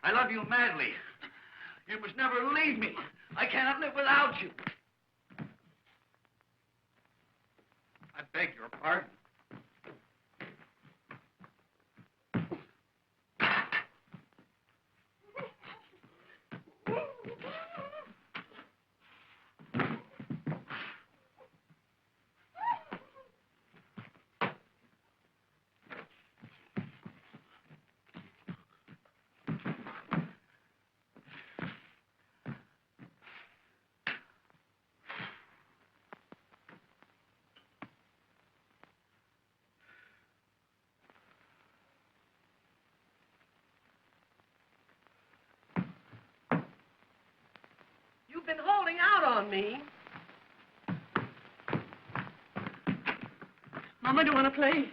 I love you madly. You must never leave me. I cannot live without you. I beg your pardon. You've been holding out on me. Mama, do you want to play?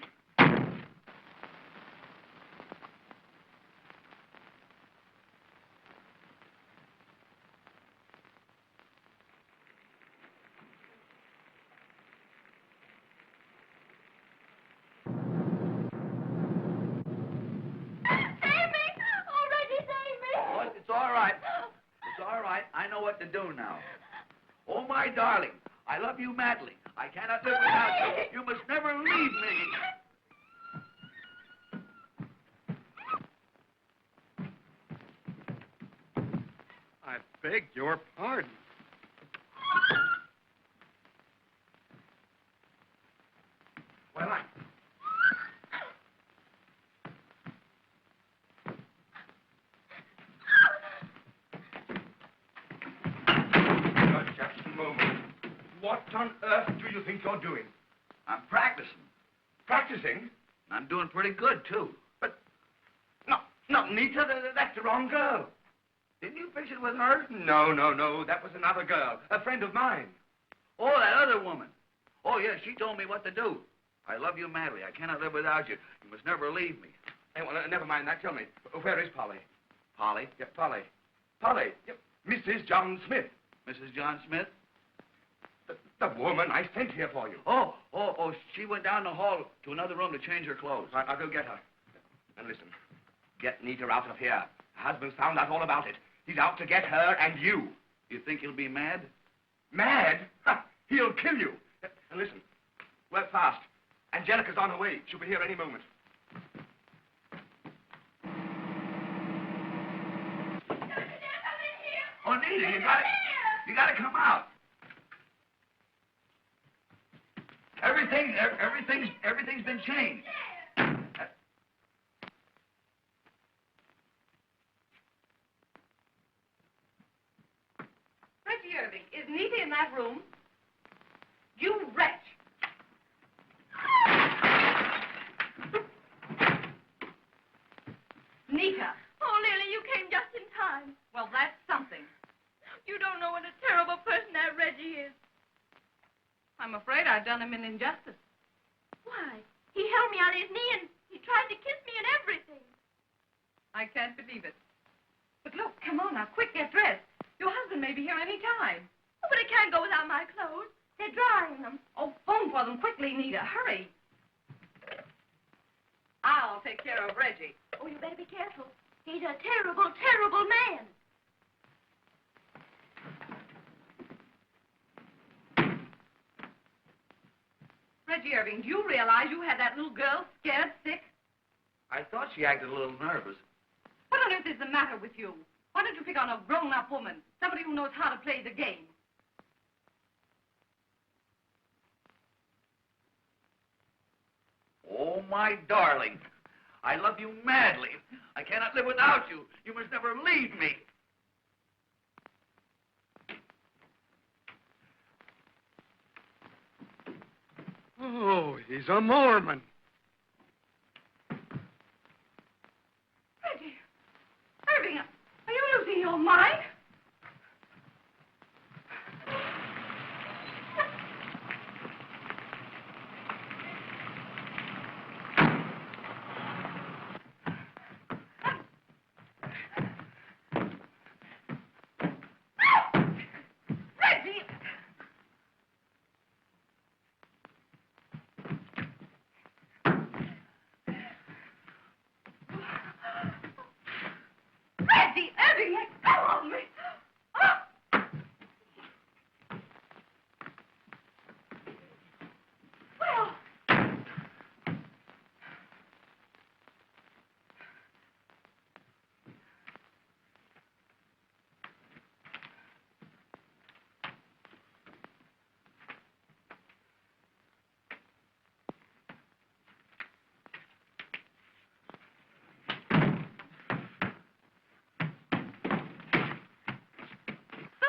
It's all right. It's all right. I know what to do now. Oh, my darling, I love you madly. I cannot live without you. You must never leave me. I beg your pardon. Well, just a moment. What on earth do you think you're doing? I'm practicing. Practicing? I'm doing pretty good, too. But, no, not Nita. That's the wrong girl. Didn't you fix it with her? No. That was another girl, a friend of mine. Oh, that other woman. Oh, yes, she told me what to do. I love you madly. I cannot live without you. You must never leave me. Hey, well, never mind that. Tell me, where is Polly? Polly? Yeah, Polly. Polly. Yeah, Mrs. John Smith. Mrs. John Smith? The woman I sent here for you. Oh, she went down the hall to another room to change her clothes. Right, I'll go get her. And listen, get Nita out of here. Her husband's found out all about it. He's out to get her and you. You think he'll be mad? Mad? Ha, he'll kill you. And listen, work fast. Angelica's on her way. She'll be here any moment. Oh, Nita, you gotta come out. everything's been changed. Reggie Irving, is Nita in that room? You wretch! Nita. Oh, Lily, you came just in time. Well, that's something. You don't know what a terrible person that Reggie is. I'm afraid I've done him an injustice. Why? He held me on his knee and he tried to kiss me and everything. I can't believe it. But look, come on now, quick, get dressed. Your husband may be here any time. Oh, but I can't go without my clothes. They're drying them. Oh, phone for them quickly, Nita. Hurry. I'll take care of Reggie. Oh, you better be careful. He's a terrible, terrible man. Reggie Irving, do you realize you had that little girl scared sick? I thought she acted a little nervous. What on earth is the matter with you? Why don't you pick on a grown-up woman, somebody who knows how to play the game? Oh, my darling. I love you madly. I cannot live without you. You must never leave me. Oh, he's a Mormon. Reggie, Irving, are you losing your mind?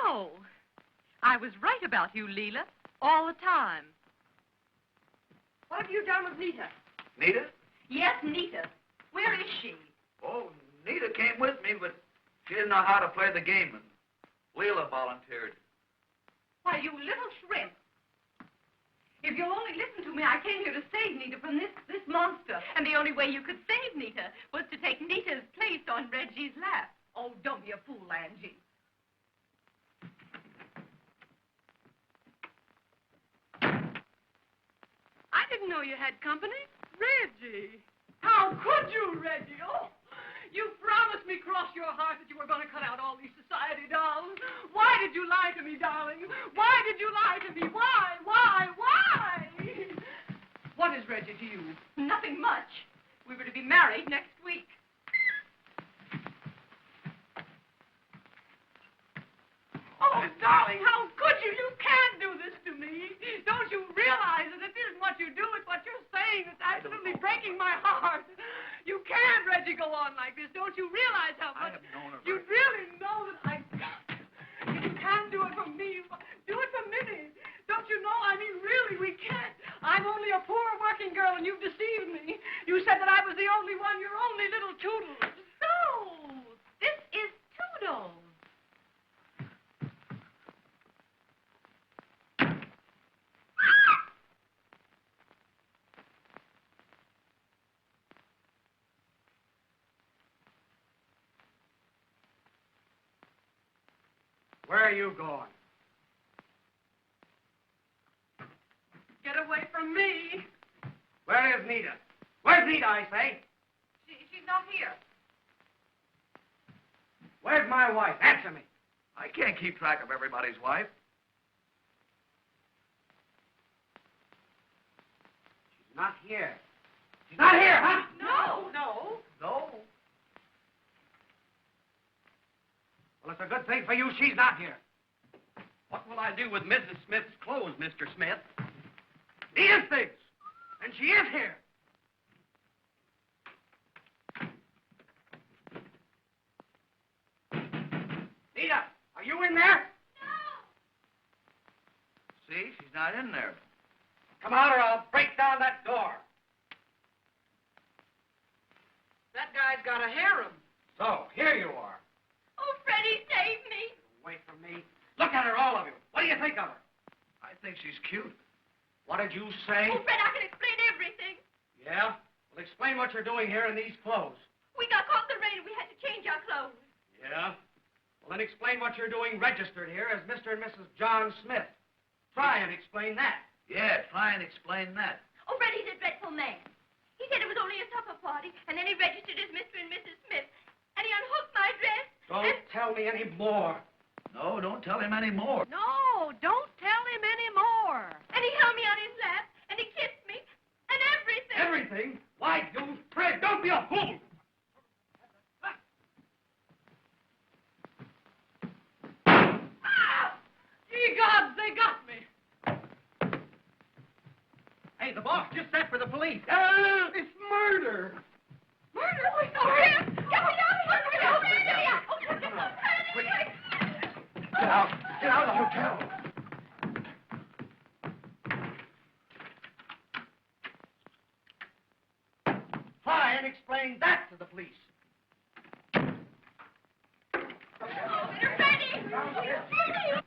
So, I was right about you, Leela, all the time. What have you done with Nita? Nita? Yes, Nita. Where is she? Oh, Nita came with me, but she didn't know how to play the game, and Leela volunteered. Why, you little shrimp. If you'll only listen to me, I came here to save Nita from this monster. And the only way you could save Nita was to take Nita's place on Reggie's lap. Oh, don't be a fool, Angie. I didn't know you had company. Reggie. How could you, Reggie? Oh, you promised me cross your heart that you were going to cut out all these society dolls. Why did you lie to me, darling? Why did you lie to me? Why? What is Reggie to you? Nothing much. We were to be married next week. Oh, darling, how could you? You can't do this to me. Don't you realize that it isn't what you do, it's what you're saying that's absolutely breaking my heart. You can't, Reggie, go on like this. Don't you realize how much... I have known her. You really know that I... You can't do it for me. Do it for Minnie. Don't you know? I mean, really, we can't. I'm only a poor working girl, and you've deceived me. You said that I was the only one, your only little Toodles. So, this is Toodles. Where are you going? Get away from me. Where is Nita? Where's Nita, I say? She's not here. Where's my wife? Answer me. I can't keep track of everybody's wife. She's not here. She's not here, huh? No. No. Well, it's a good thing for you she's not here. What will I do with Mrs. Smith's clothes, Mr. Smith? He is things. And she is here. Nita, are you in there? See, she's not in there. Come out or I'll break down that door. That guy's got a harem. So, here you are. Oh, Freddie, save me. Wait for me. Look at her, all of you. What do you think of her? I think she's cute. What did you say? Oh, Fred, I can explain everything. Yeah? Well, explain what you're doing here in these clothes. We got caught in the rain and we had to change our clothes. Yeah? Well, then explain what you're doing registered here as Mr. and Mrs. John Smith. Try and explain that. Yeah, try and explain that. Oh, Fred, he's a dreadful man. He said it was only a supper party, and then he registered as Mr. and Mrs. Smith, and he unhooked my dress. Don't tell me any more. No, don't tell him any more. No, don't tell him any more. And he held me on his lap, and he kissed me, and everything. Everything? Why, you Fred, don't be a fool. Ye gods, they got me. Hey, the boss just sent for the police. It's murder. Murder? Oh, it's over here. Get me out of here. Get me out. Oh, get me out. Get out. Get out of the hotel. Try and explain that to the police. Oh, you're ready. You're ready.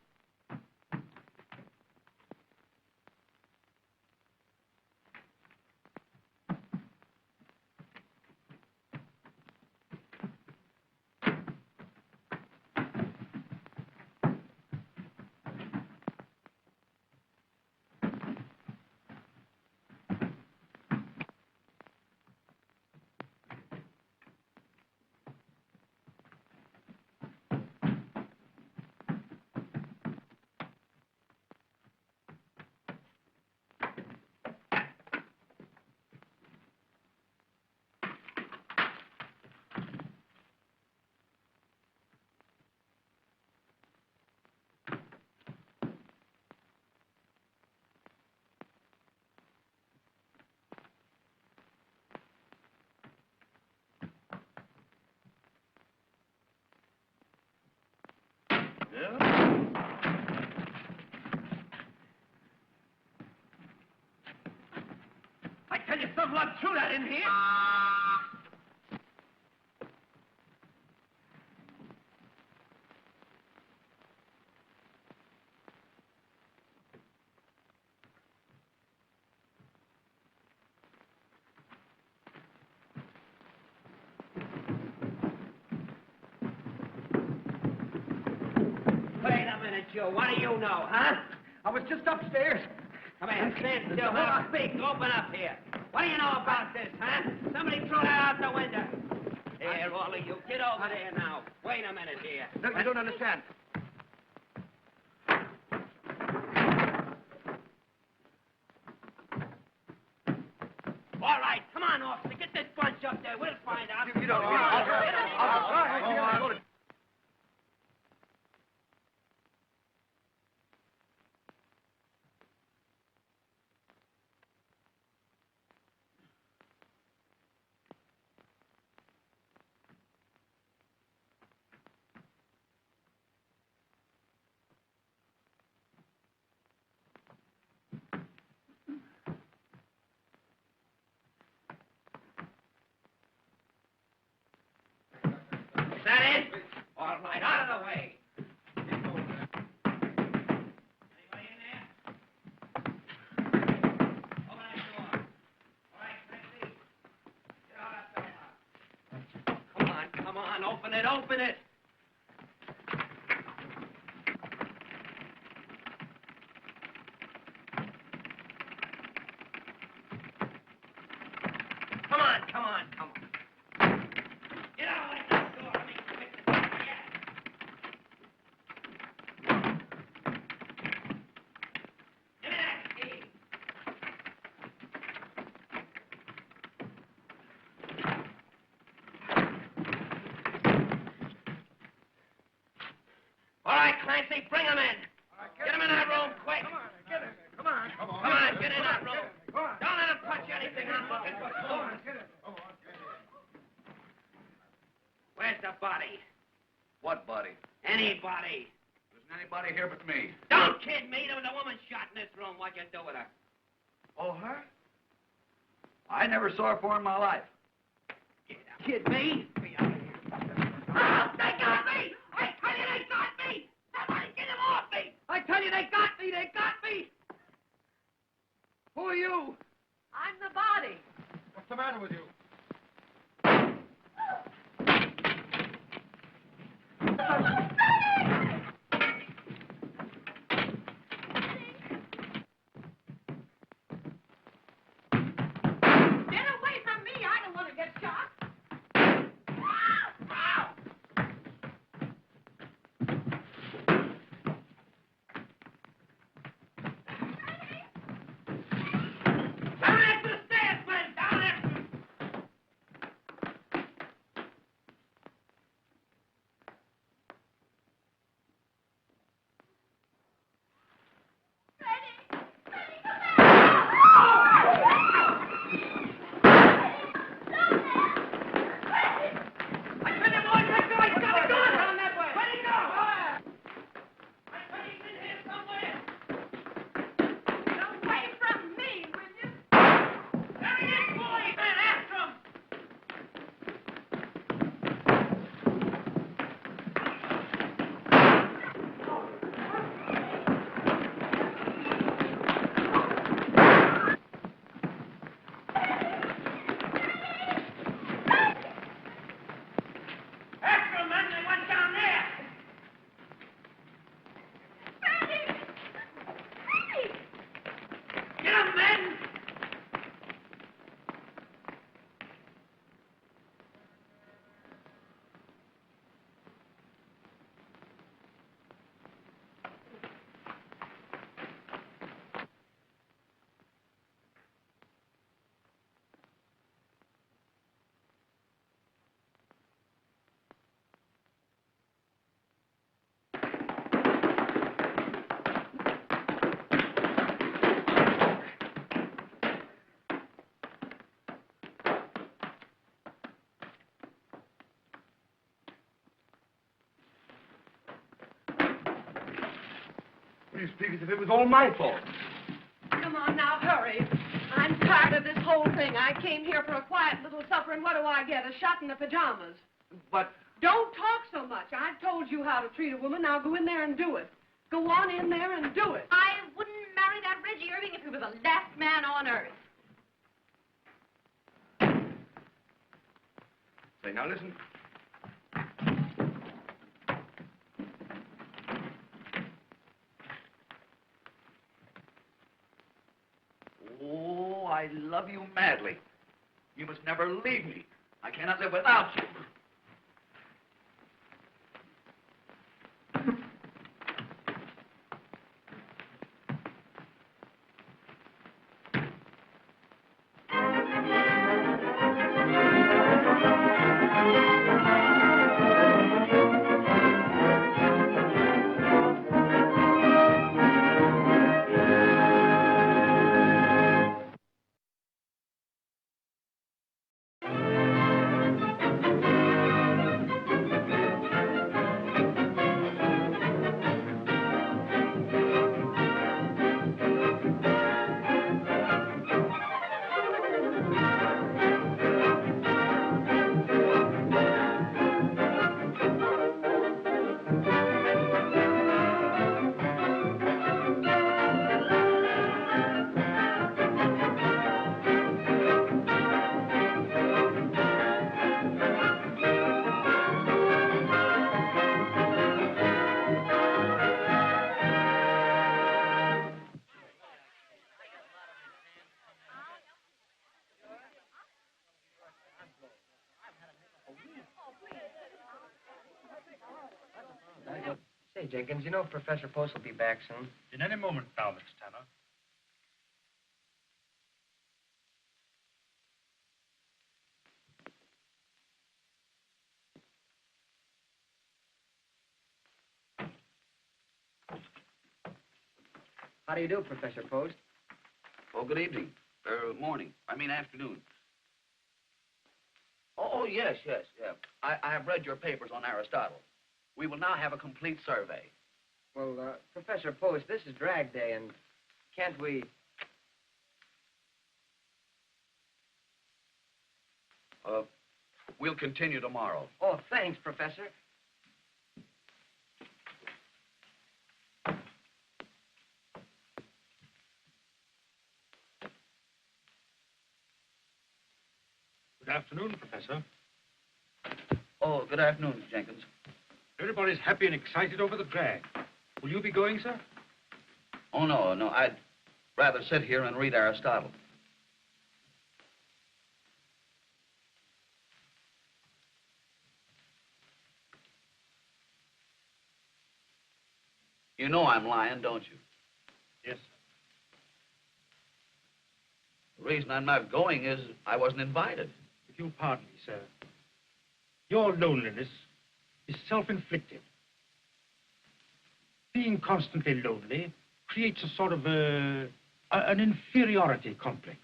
I tell you, some luck threw that in here. Wait a minute, Joe. What do you know, huh? I was just upstairs. Come here, stand still. Huh? Speak. Open up here. What do you know about this, huh? Somebody threw that out the window. Here, all of you, get over there now. Wait a minute here. No, you don't understand. All right, come on, officer. Get this bunch up there. We'll find out. You don't. Is that it? All right, out of the way. Anybody in there? Open that door. All right, Christy. Get out that door. Come on, open it, open it. Come on. Get out of that door. I mean, quick. Yeah. Give me that key. All right, Clancy, bring him in. Get him in that room, quick. Come on. Come on, get in that room. me. There's anybody here but me. Don't kid me. There was a woman shot in this room. What'd you do with her? Oh, her? I never saw her before in my life. Kid me? Oh, they got me! I tell you, they got me! Somebody get them off me! I tell you, they got me! They got me! Who are you? I'm the body. What's the matter with you? Get away from me. I don't want to get shot. Down after the stairs, man! Down after them! You speak as if it was all my fault. Come on now, hurry. I'm tired of this whole thing. I came here for a quiet little supper, and what do I get? A shot in the pajamas. But... Don't talk so much. I've told you how to treat a woman. Now go in there and do it. Go on in there and do it. I wouldn't marry that Reggie Irving if he was the last man on earth. Say, now listen. Oh, I love you madly. You must never leave me. I cannot live without you. Say, Jenkins, you know Professor Post will be back soon. In any moment now, Mr. Tanner. How do you do, Professor Post? Oh, good evening. Morning. I mean afternoon. Oh, yes, yeah. I have read your papers on Aristotle. We will now have a complete survey. Well, Professor Post, this is drag day, and can't we... We'll continue tomorrow. Oh, thanks, Professor. Good afternoon, Professor. Oh, good afternoon, Jenkins. Everybody's happy and excited over the drag. Will you be going, sir? Oh, no. I'd rather sit here and read Aristotle. You know I'm lying, don't you? Yes, sir. The reason I'm not going is I wasn't invited. If you'll pardon me, sir, your loneliness is self-inflicted. Being constantly lonely creates a sort of an inferiority complex.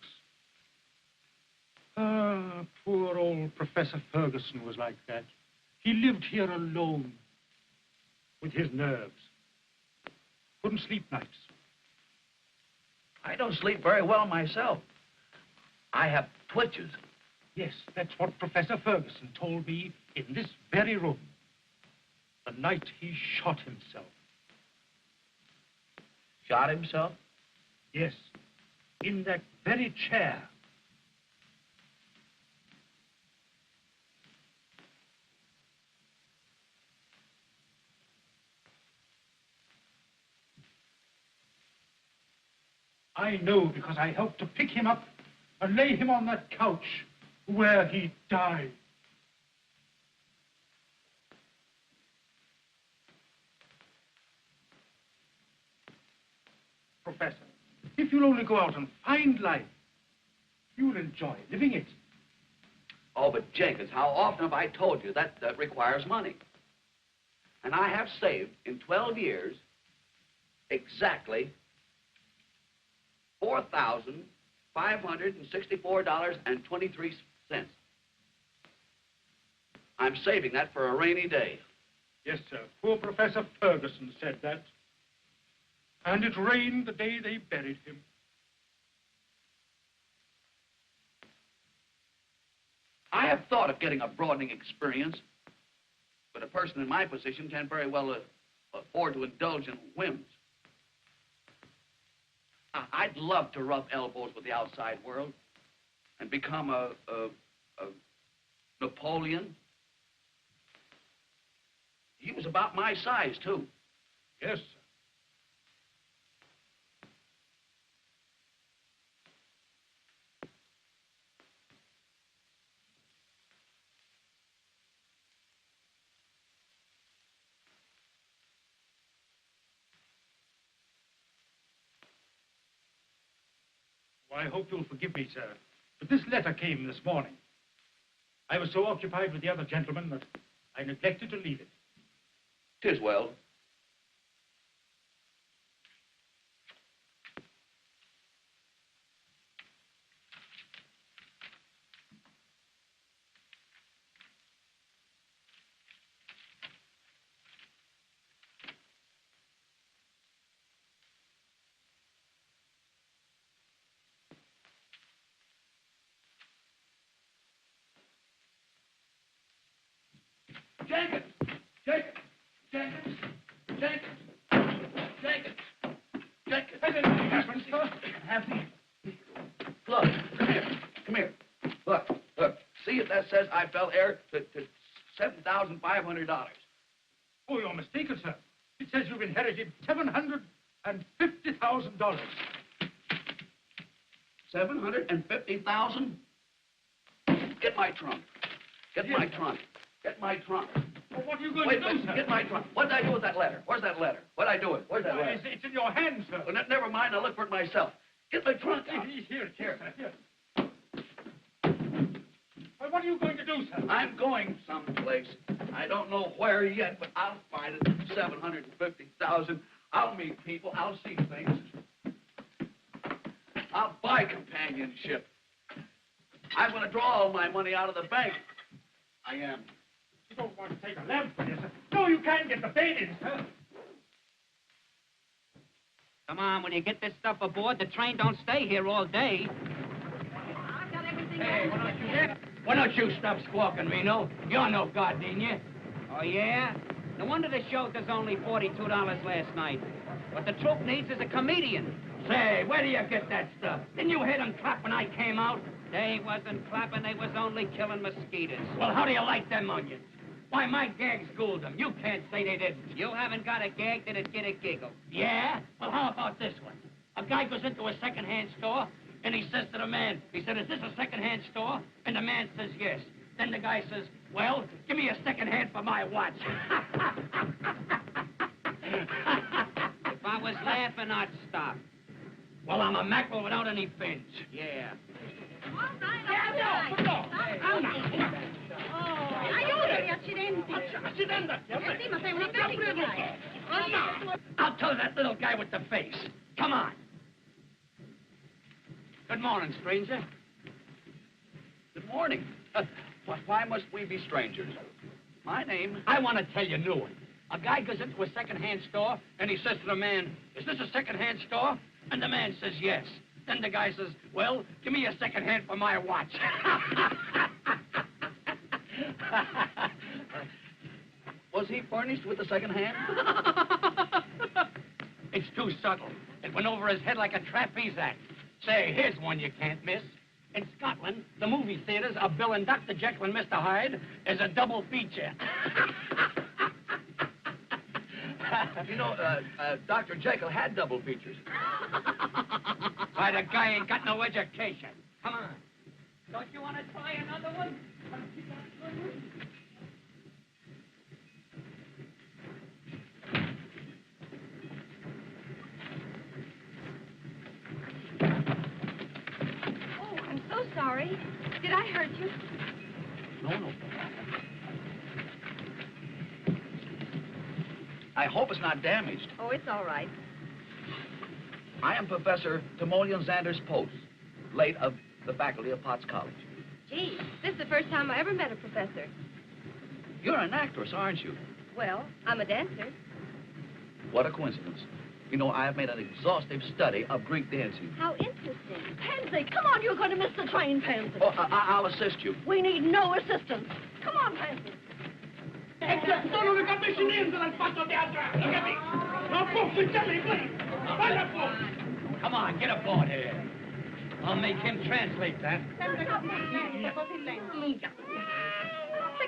Poor old Professor Ferguson was like that. He lived here alone with his nerves. Couldn't sleep nights. I don't sleep very well myself. I have twitches. Yes, that's what Professor Ferguson told me in this very room. The night he shot himself. Shot himself? Yes, in that very chair. I know because I helped to pick him up and lay him on that couch where he died. Professor, if you'll only go out and find life, you'll enjoy living it. Oh, but Jenkins, how often have I told you that requires money? And I have saved in 12 years exactly $4,564.23. I'm saving that for a rainy day. Yes, sir. Poor Professor Ferguson said that. And it rained the day they buried him. I have thought of getting a broadening experience, but a person in my position can't very well afford to indulge in whims. I'd love to rub elbows with the outside world and become a Napoleon. He was about my size, too. Yes, sir. Well, I hope you'll forgive me, sir, but this letter came this morning. I was so occupied with the other gentleman that I neglected to leave it. 'Tis well. Jenkins! Jenkins! Jenkins! Jenkins! Jenkins! Jenkins! Has anything happened, sir? Look, come here. Look. See if that says I fell heir to $7,500. Oh, you're mistaken, sir. It says you've inherited $750,000. $750,000? Get my trunk. Get my trunk. Get my trunk. Well, what are you going Wait, to do, sir? get my trunk. What did I do with that letter? Where's that letter? What did I do with it? Where's that letter? It's in your hands, sir. Well, never mind. I'll look for it myself. Get my trunk out. Here, sir. Here. Well, what are you going to do, sir? I'm going someplace. I don't know where yet, but I'll find it. $750,000. I'll meet people. I'll see things. I'll buy companionship. I'm going to draw all my money out of the bank. I am. You don't want to take a lamp for this, sir. No, know you can't get the paid in, sir. Come on, when you get this stuff aboard, the train don't stay here all day. Hey, why don't you stop squawking, Reno? You're no god, ain't you? Oh, yeah? No wonder the show does only $42 last night. What the troupe needs is a comedian. Say, where do you get that stuff? Didn't you hear them clap when I came out? They wasn't clapping, they was only killing mosquitoes. Well, how do you like them onions? Why, my gags schooled them. You can't say they didn't. You haven't got a gag that'd get a giggle. Yeah? Well, how about this one? A guy goes into a second-hand store, and he says to the man, he said, is this a second-hand store? And the man says, yes. Then the guy says, well, give me a second-hand for my watch. If I was laughing, I'd stop. Well, I'm a mackerel without any fins. Yeah. I'll tell that little guy with the face. Come on. Good morning, stranger. Good morning. Why must we be strangers? My name... I want to tell you a new one. A guy goes into a second-hand store, and he says to the man, is this a second-hand store? And the man says, yes. Then the guy says, well, give me a second hand for my watch. Was he furnished with a second hand? It's too subtle. It went over his head like a trapeze act. Say, here's one you can't miss. In Scotland, the movie theaters are billing Dr. Jekyll and Mr. Hyde as a double feature. You know, Dr. Jekyll had double features. Why, the guy ain't got no education. Come on. Don't you want to try another one? Oh, I'm so sorry. Did I hurt you? No. I hope it's not damaged. Oh, it's all right. I am Professor Timoleon Xanders Post, late of the faculty of Potts College. Gee, this is the first time I ever met a professor. You're an actress, aren't you? Well, I'm a dancer. What a coincidence. You know, I have made an exhaustive study of Greek dancing. How interesting. Pansy, come on, you're going to miss the train, Pansy. Oh, I'll assist you. We need no assistance. Come on, Pansy. Sono le capisci dal fatto teatro. Look at me. No, please. Come on, get aboard here. I'll make him translate that.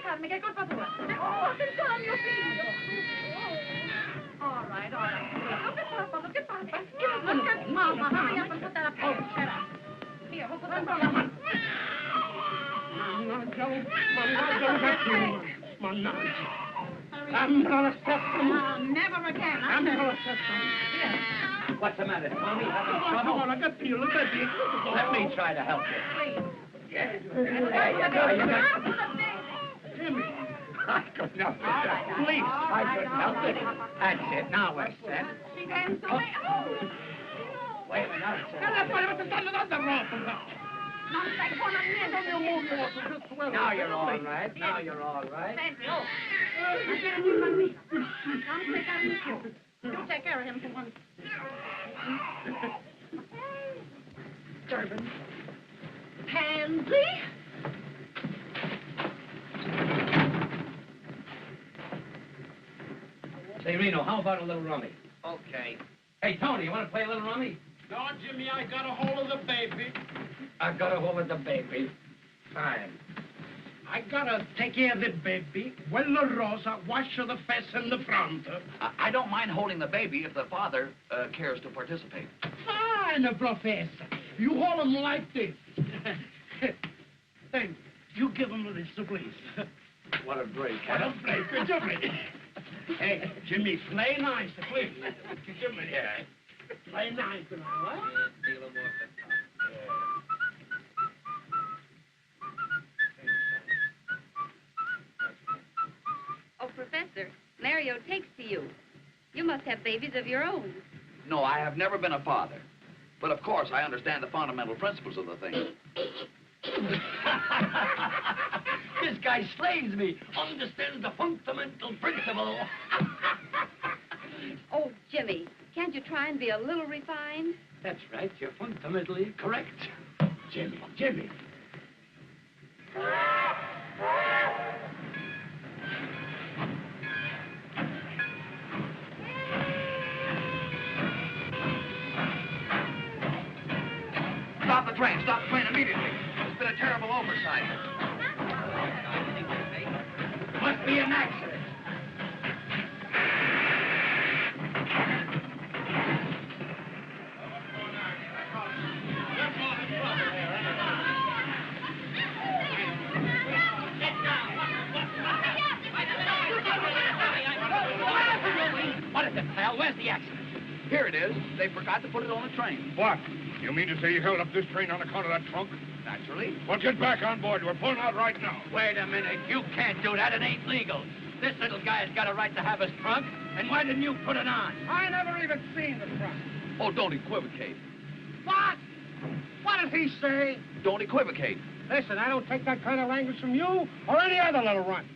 Carne, che colpa tua? Oh, attenzione al mio figlio. All right. Look at Papa. Look at Mama. Hurry up and put that up there. Shut up. Here, we'll put that on. Never again. What's the matter, Tommy? Having trouble? Let me try to help you. Yeah. There you go. I couldn't help it. Please, I couldn't help it. That's it. Now we're set. She danced away. Wait a minute. That's it. Now you're all right. Now you're all right. You take care of him for once. Durbin. Pansy? Say, Reno, how about a little rummy? Okay. Hey, Tony, you want to play a little rummy? No, Jimmy, I got a hold of the baby. I got a hold of the baby. Fine. I gotta take care of the baby. Quello rosa, wash the face in the front. I don't mind holding the baby if the father cares to participate. Fine, Professor. You hold him like this. Thank you. You give him this, please. What a break. What a break, Jimmy. Hey, Jimmy, play nice, please. Jimmy, yeah. Play nice, all right? Feel him off the top. Oh, Professor, Llyod takes to you. You must have babies of your own. No, I have never been a father. But of course, I understand the fundamental principles of the thing. This guy slays me. Understands the fundamental principle. Oh, Jimmy, can't you try and be a little refined? That's right. You're fundamentally correct. Jimmy, Jimmy. Stop the train immediately. It's been a terrible oversight. Must be an accident. What is it, pal? Where's the accident? Here it is. They forgot to put it on the train. What? You mean to say you held up this train on account of that trunk? Naturally. Well, get back on board. We're pulling out right now. Wait a minute. You can't do that. It ain't legal. This little guy's got a right to have his trunk. And why didn't you put it on? I never even seen the trunk. Oh, don't equivocate. What? What did he say? Don't equivocate. Listen, I don't take that kind of language from you or any other little runt.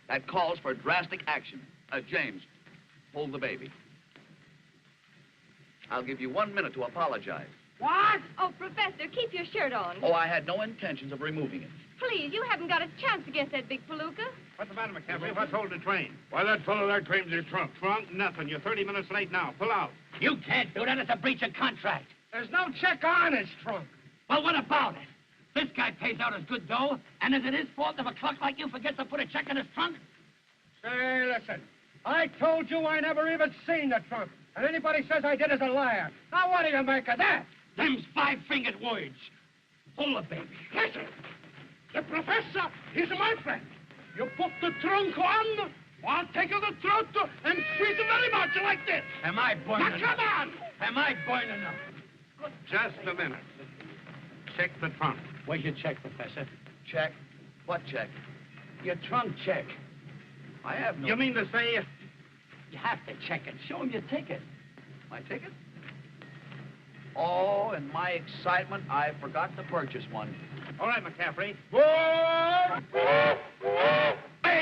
That calls for drastic action. James, hold the baby. I'll give you 1 minute to apologize. What? Oh, Professor, keep your shirt on. Oh, I had no intentions of removing it. Please, you haven't got a chance against that big palooka. What's the matter, McCaffrey? What's holding the train? Why, that fellow there claims his trunk. Trunk? Nothing. You're 30 minutes late now. Pull out. You can't do that. It's a breach of contract. There's no check on his trunk. Well, what about it? This guy pays out his good dough, and is it his fault if a clerk like you forgets to put a check in his trunk? Say, listen, I told you I never even seen the trunk. And anybody says I did is a liar. Now, what do you make of that? Them's five-fingered words. Pull the baby. Listen, the professor is my friend. You put the trunk on, I'll take you the throat and squeeze it very much like this. Am I burning? Now, come on. Am I burning up? Just a minute. Check the trunk. Where's your check, Professor? Check? What check? Your trunk check. I have no... You mean to say... You have to check it. Show him your ticket. My ticket? Oh, in my excitement, I forgot to purchase one. All right, McCaffrey. Wait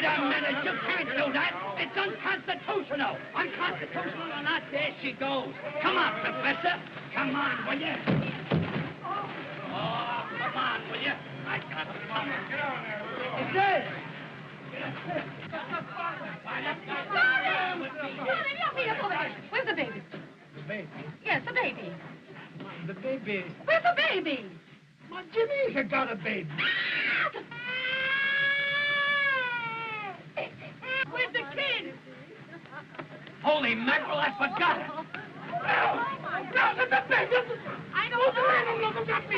a minute. You can't do that. It's unconstitutional. Unconstitutional or not, there she goes. Come on, Professor. Come on, will you? Oh, come on, will you? I got it. Come on. Get on there. It's it. Where's the baby? The baby? Yes, the baby. The baby? Where's the baby? My Jimmy's got a baby. Where's the kid? Holy mackerel, I forgot it. No, the baby. I don't know. Look at me.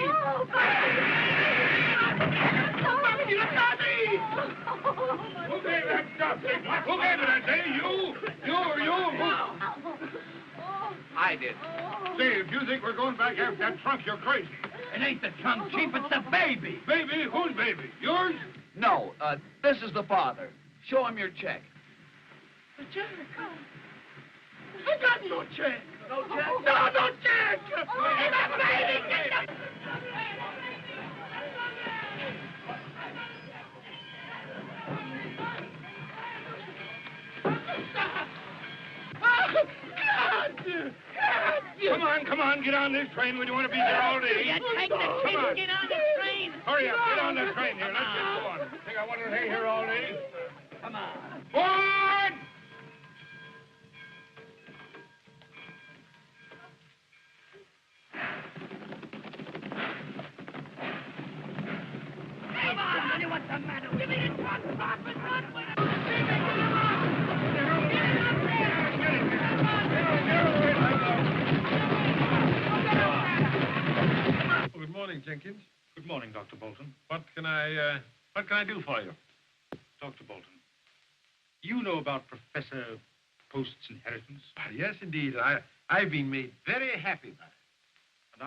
Oh, Mommy, you got me. Who gave that stuff? Who gave it, I say? You? I did. Say, if you think we're going back after that trunk, you're crazy. It ain't the trunk, Chief. It's the baby. Baby? Whose baby? Yours? No, this is the father. Show him your check. The check? I got no check. No check? No check. The baby. Come on, get on this train. We don't want to be here all day. Yeah, take the kid and get on the train. Hurry up, get on the train here. Let's get going. Think I want to stay here all day? Come on. Forward! Come on, Willie, what's the matter? Give me the trunk, Good morning, Jenkins. Good morning, Dr. Bolton. What can I do for you? Dr. Bolton, you know about Professor Post's inheritance? Yes, indeed. I've been made very happy by it. And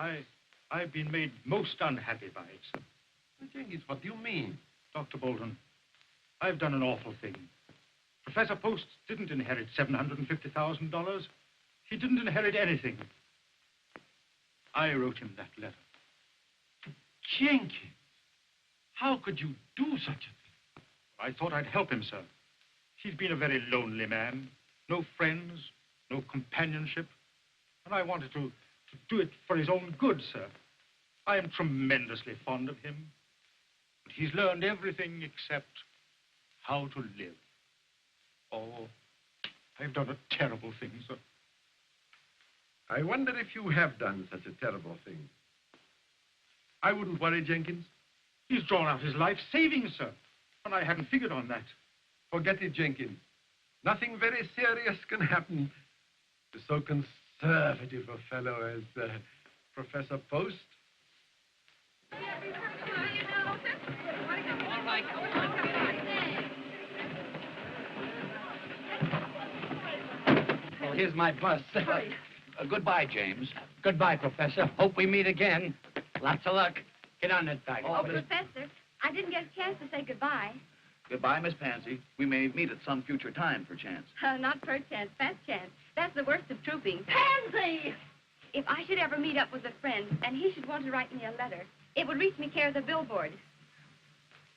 I've been made most unhappy by it, sir. Well, Jenkins, what do you mean? Dr. Bolton, I've done an awful thing. Professor Post didn't inherit $750,000. He didn't inherit anything. I wrote him that letter. Jenkins, How could you do such a thing? I thought I'd help him, sir. He's been a very lonely man. No friends, no companionship. And I wanted to do it for his own good, sir. I am tremendously fond of him. But he's learned everything except how to live. Oh, I've done a terrible thing, sir. I wonder if you have done such a terrible thing. I wouldn't worry, Jenkins. He's drawn out his life savings, sir. And I hadn't figured on that. Forget it, Jenkins. Nothing very serious can happen to so conservative a fellow as Professor Post. Well, here's my bus. Goodbye, James. Goodbye, Professor. Hope we meet again. Lots of luck. Get on that bike. Oh, Professor, I didn't get a chance to say goodbye. Goodbye, Miss Pansy. We may meet at some future time, perchance. Not per chance, fast chance. That's the worst of trooping. Pansy! If I should ever meet up with a friend and he should want to write me a letter, it would reach me care of the billboard.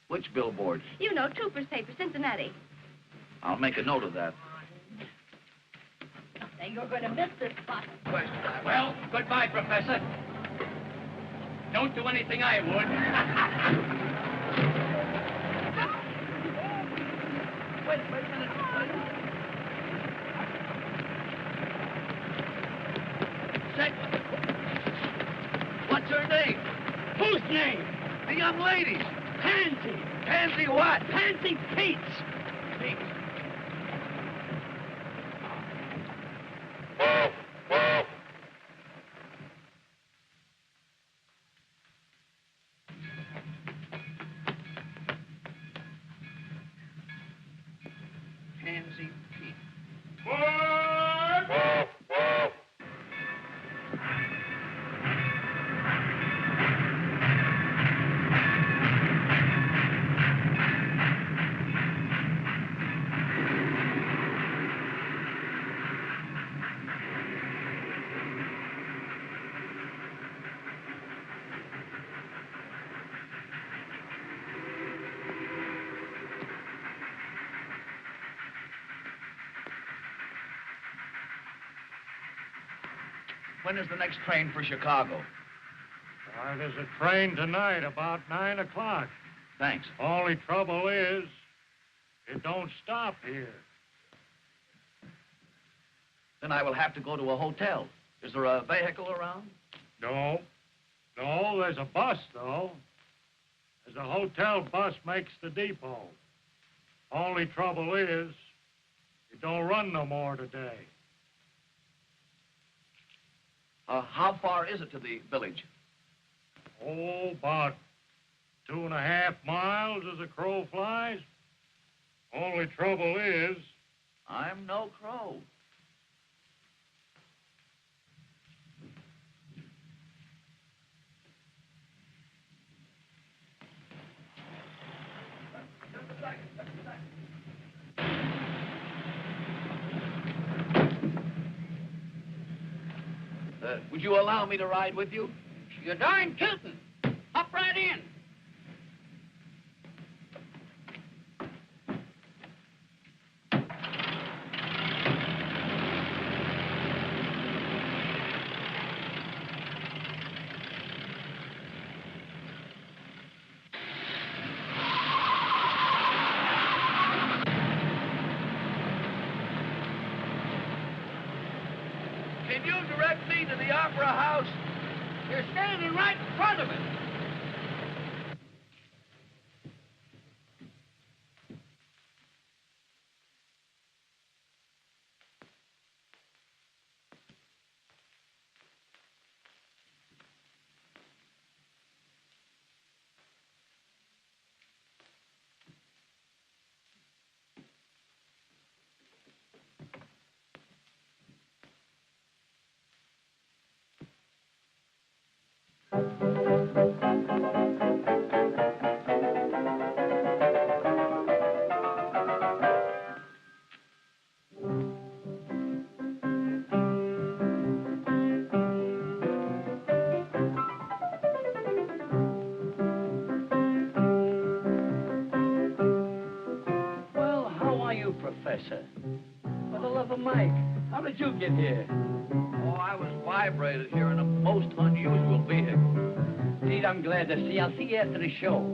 Which billboard? You know, Trooper's paper, Cincinnati. I'll make a note of that. Now, you're going to miss this spot. Well, goodbye, Professor. Don't do anything I would. Wait a minute. Sedgwick. What's her name? Whose name? The young lady's. Pansy. Pansy what? Pansy Pete's. Pete. Pansy Pete. When is the next train for Chicago? There's a train tonight about 9 o'clock. Thanks. Only trouble is, it don't stop here. Then I will have to go to a hotel. Is there a vehicle around? No. No, there's a bus, though. There's a hotel bus makes the depot. Only trouble is, it don't run no more today. How far is it to the village? Oh, about 2.5 miles as a crow flies. Only trouble is... I'm no crow. Would you allow me to ride with you? You're darn tootin'. Hop right in. Can you direct me to the Opera House? You're standing right in front of it. Professor. For the love of Mike, how did you get here? Oh, I was vibrated here in a most unusual vehicle. Indeed, I'm glad to see. I'll see you after the show.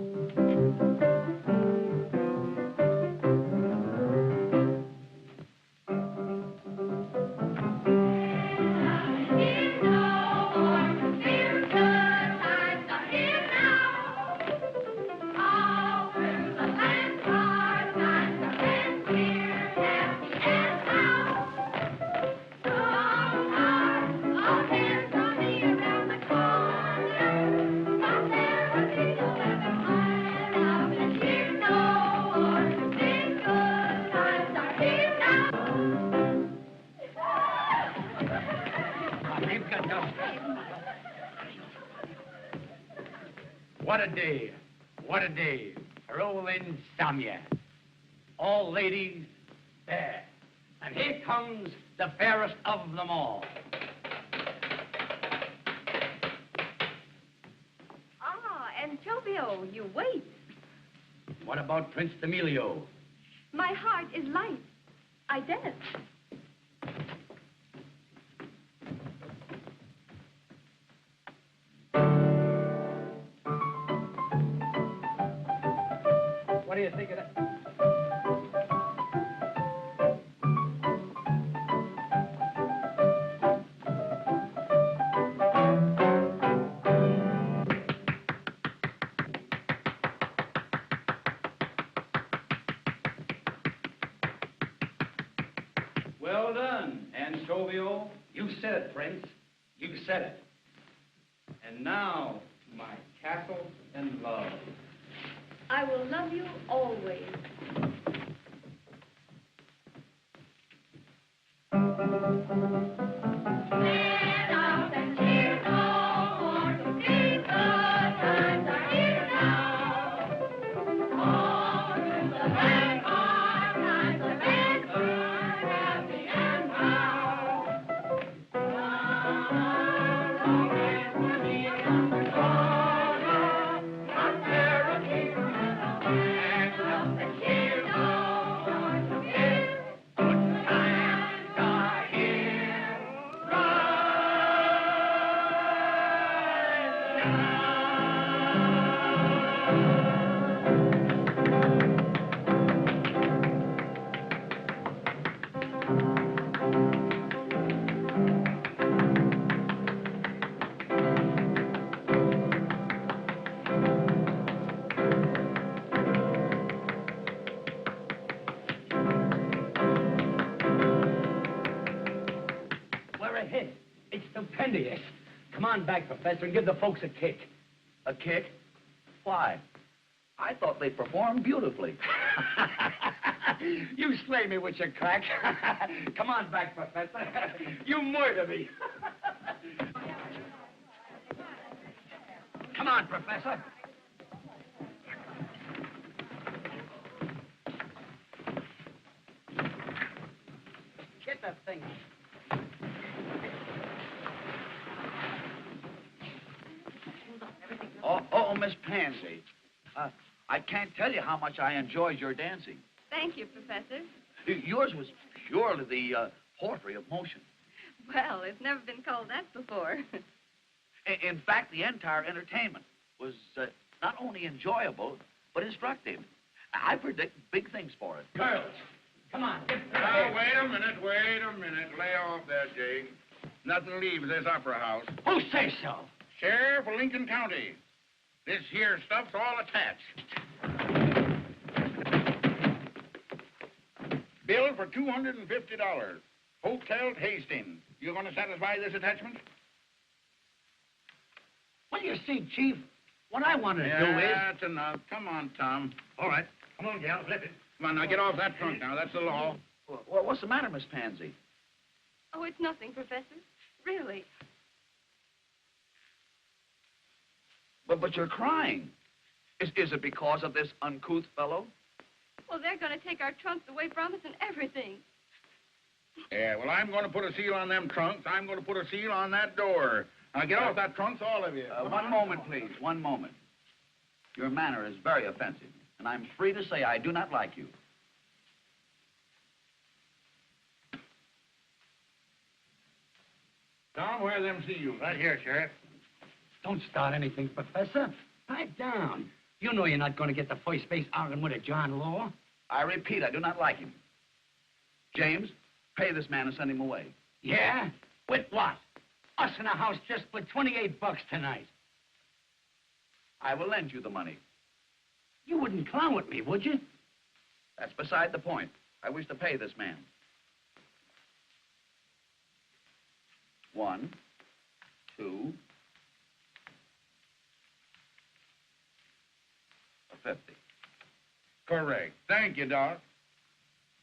What a day. What a day for old insomnia. All ladies there. And here comes the fairest of them all. Ah, Antonio, you wait. What about Prince Emilio? My heart is light. I dance. What do you think of that? Well done, Antonio. You said it, Prince. You said it. And now, my castle and love. I will love you always. It's stupendous. Come on back, Professor, and give the folks a kick. A kick? Why? I thought they performed beautifully. You slay me with your crack. Come on back, Professor. You murder me. Come on, Professor. Get that thing. Oh, Miss Pansy. I can't tell you how much I enjoyed your dancing. Thank you, Professor. Yours was purely the poetry of motion. Well, it's never been called that before. In fact, the entire entertainment was not only enjoyable, but instructive. I predict big things for it. Girls, come on. Now, wait a minute. Lay off there, Jake. Nothing leaves this opera house. Who says so? Sheriff of Lincoln County. This here stuff's all attached. Bill for $250. Hotel Hastings. You going to satisfy this attachment? Well, you see, Chief, what I wanted to do is... That's enough. Come on, Tom. All right. Come on, gal. Flip it. Come on, now get off that trunk now. That's the law. Well, what's the matter, Miss Pansy? Oh, it's nothing, Professor. Really. But you're crying. Is it because of this uncouth fellow? Well, they're going to take our trunks away from us and everything. Yeah, well, I'm going to put a seal on them trunks. I'm going to put a seal on that door. Now, get off that trunks, all of you. One moment, please. One moment. Your manner is very offensive, and I'm free to say I do not like you. Tom, where are them seals? Right here, Sheriff. Don't start anything, Professor. Pipe down. You know you're not going to get the first base arguing with a John Law. I repeat, I do not like him. James, pay this man and send him away. Yeah? With what? Us in a house just for $28 tonight. I will lend you the money. You wouldn't clown with me, would you? That's beside the point. I wish to pay this man. 1, 2, $50. Correct. Thank you, Doc.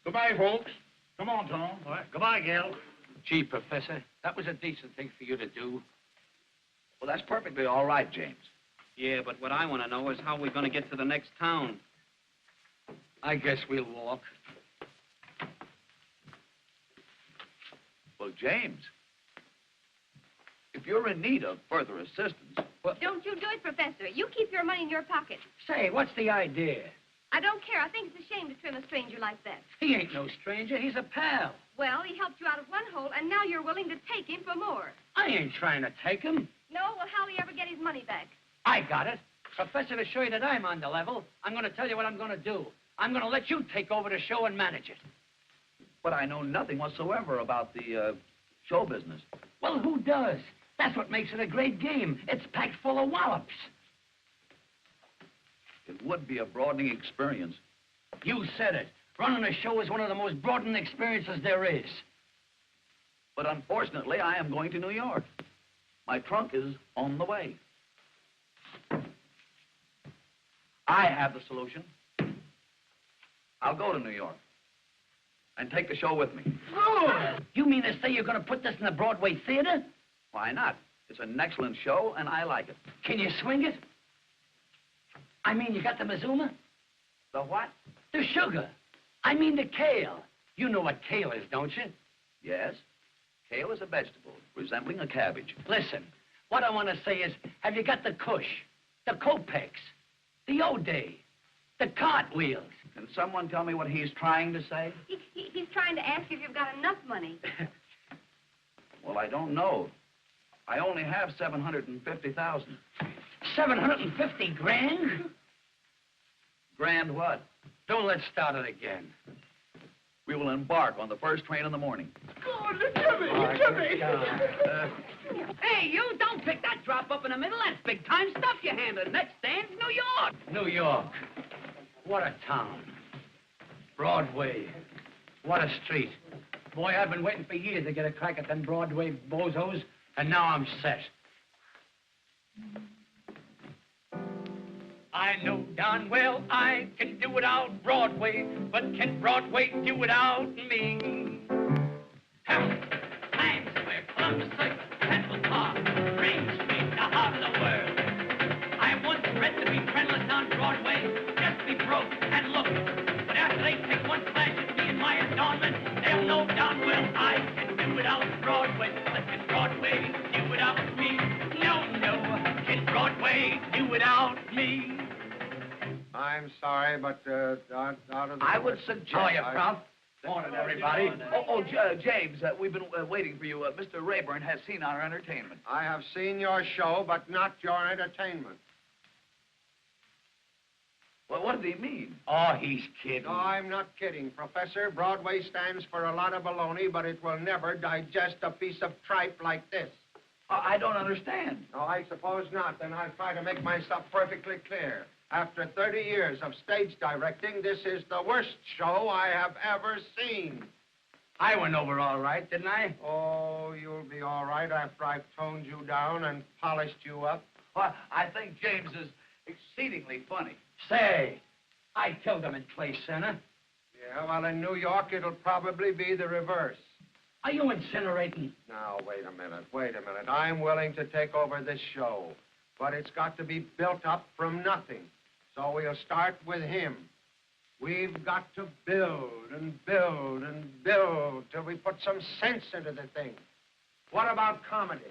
Goodbye, folks. Come on, Tom. All right. Goodbye, Gil. Gee, Professor, that was a decent thing for you to do. Well, that's perfectly all right, James. Yeah, but what I want to know is how we're going to get to the next town. I guess we'll walk. Well, James, if you're in need of further assistance... Well, Don't you do it, Professor. You keep your money in your pocket. Say, what's the idea? I don't care. I think it's a shame to trim a stranger like that. He ain't no stranger. He's a pal. Well, he helped you out of one hole, and now you're willing to take him for more. I ain't trying to take him. No? Well, how'll he ever get his money back? I got it. Professor, to show you that I'm on the level, I'm going to tell you what I'm going to do. I'm going to let you take over the show and manage it. But I know nothing whatsoever about the show business. Well, who does? That's what makes it a great game. It's packed full of wallops. It would be a broadening experience. You said it. Running a show is one of the most broadening experiences there is. But unfortunately, I am going to New York. My trunk is on the way. I have the solution. I'll go to New York and take the show with me. Oh! You mean to say you're going to put this in the Broadway theater? Why not? It's an excellent show, and I like it. Can you swing it? I mean, you got the mazuma? The what? The sugar. I mean the kale. You know what kale is, don't you? Yes. Kale is a vegetable, resembling a cabbage. Listen, what I want to say is, have you got the Kush, the Kopecks, the O'Day, the cartwheels? Can someone tell me what he's trying to say? He's trying to ask if you've got enough money. Well, I don't know. I only have $750,000. 750 grand? Grand what? Don't let's start it again. We will embark on the first train in the morning. Oh, Jimmy! Hey, you don't pick that drop up in the middle. That's big-time stuff you're handling. Next stand's New York. New York. What a town. Broadway. What a street. Boy, I've been waiting for years to get a crack at them Broadway bozos, and now I'm set. I know darn well I can do without Broadway, but can Broadway do without me? Hamilton, Times Square, Columbus Circle, Central Park, Main Street, the heart of the world. I once bred to be friendless on Broadway, just be broke and look. But after they take one flash at me and my adornment, they'll know darn well I can do without Broadway, but can Broadway do without me? No, can Broadway do without me? I'm sorry, but out of the... I would suggest... How are you, Prof? Morning, everybody. James, we've been waiting for you. Mr. Rayburn has seen our entertainment. I have seen your show, but not your entertainment. Well, what did he mean? Oh, he's kidding. No, I'm not kidding, Professor. Broadway stands for a lot of baloney, but it will never digest a piece of tripe like this. I don't understand. No, I suppose not. Then I'll try to make myself perfectly clear. After 30 years of stage directing, this is the worst show I have ever seen. I went over all right, didn't I? Oh, you'll be all right after I've toned you down and polished you up. Well, I think James is exceedingly funny. Say, I killed him in Clay Center. Yeah, well, in New York, it'll probably be the reverse. Are you incinerating? Now, wait a minute. I'm willing to take over this show, but it's got to be built up from nothing. So we'll start with him. We've got to build and build and build till we put some sense into the thing. What about comedy?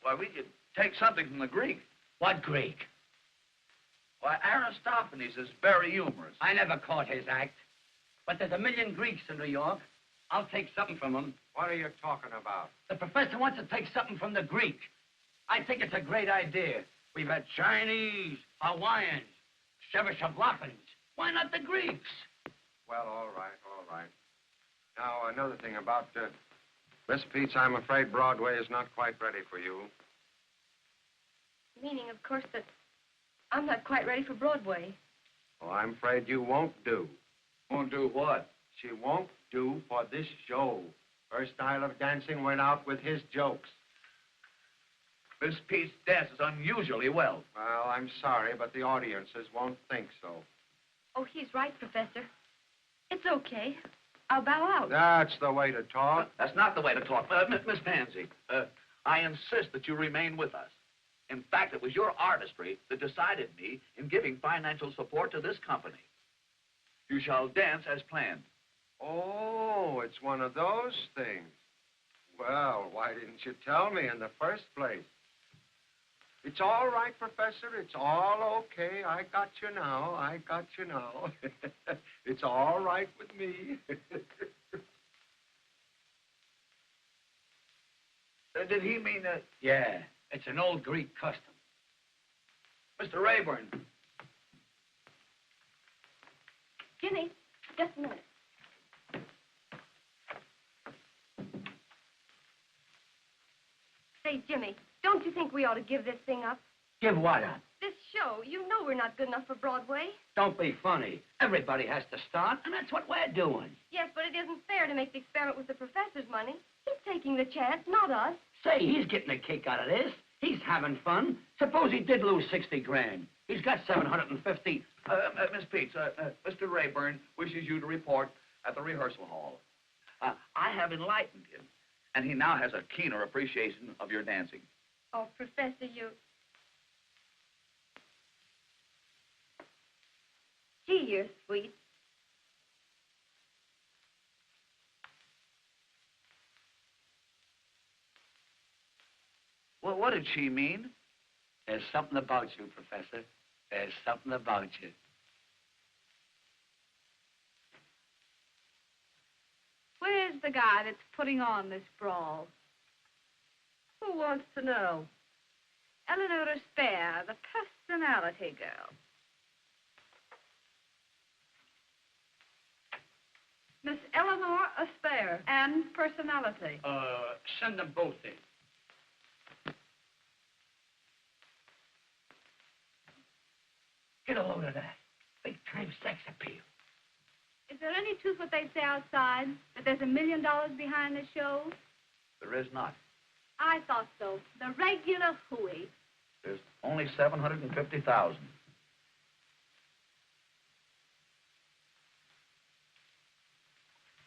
Why, we could take something from the Greek. What Greek? Why, Aristophanes is very humorous. I never caught his act. But there's a million Greeks in New York. I'll take something from them. What are you talking about? The professor wants to take something from the Greek. I think it's a great idea. We've had Chinese, Hawaiians, Chebyshev-Lopins. Why not the Greeks? Well, all right, all right. Now, another thing about, Miss Peets, I'm afraid Broadway is not quite ready for you. Meaning, of course, that I'm not quite ready for Broadway. Oh, I'm afraid you won't do. Won't do what? She won't do for this show. Her style of dancing went out with his jokes. Miss Peets dances unusually well. Well, I'm sorry, but the audiences won't think so. Oh, he's right, Professor. It's okay. I'll bow out. That's the way to talk. That's not the way to talk. Miss Pansy, I insist that you remain with us. In fact, it was your artistry that decided me in giving financial support to this company. You shall dance as planned. Oh, it's one of those things. Well, why didn't you tell me in the first place? It's all right, Professor. It's all okay. I got you now. I got you now. It's all right with me. Did he mean that? Yeah, it's an old Greek custom. Mr. Rayburn. Ginny, just a minute. Say, Jimmy, don't you think we ought to give this thing up? Give what up? This show, you know we're not good enough for Broadway. Don't be funny. Everybody has to start, and that's what we're doing. Yes, but it isn't fair to make the experiment with the professor's money. He's taking the chance, not us. Say, he's getting a kick out of this. He's having fun. Suppose he did lose 60 grand. He's got 750. Miss Peets, Mr. Rayburn wishes you to report at the rehearsal hall. I have enlightened him, and he now has a keener appreciation of your dancing. Oh, Professor, you... Gee, you're sweet. Well, what did she mean? There's something about you, Professor. There's something about you. Where's the guy that's putting on this brawl? Who wants to know? Eleanor Spare, the personality girl. Miss Eleanor Aspare and personality. Send them both in. Get a load of that. Big-time sex appeal. Is there any truth what they say outside? That there's $1 million behind the show? There is not. I thought so. The regular hooey. There's only 750,000.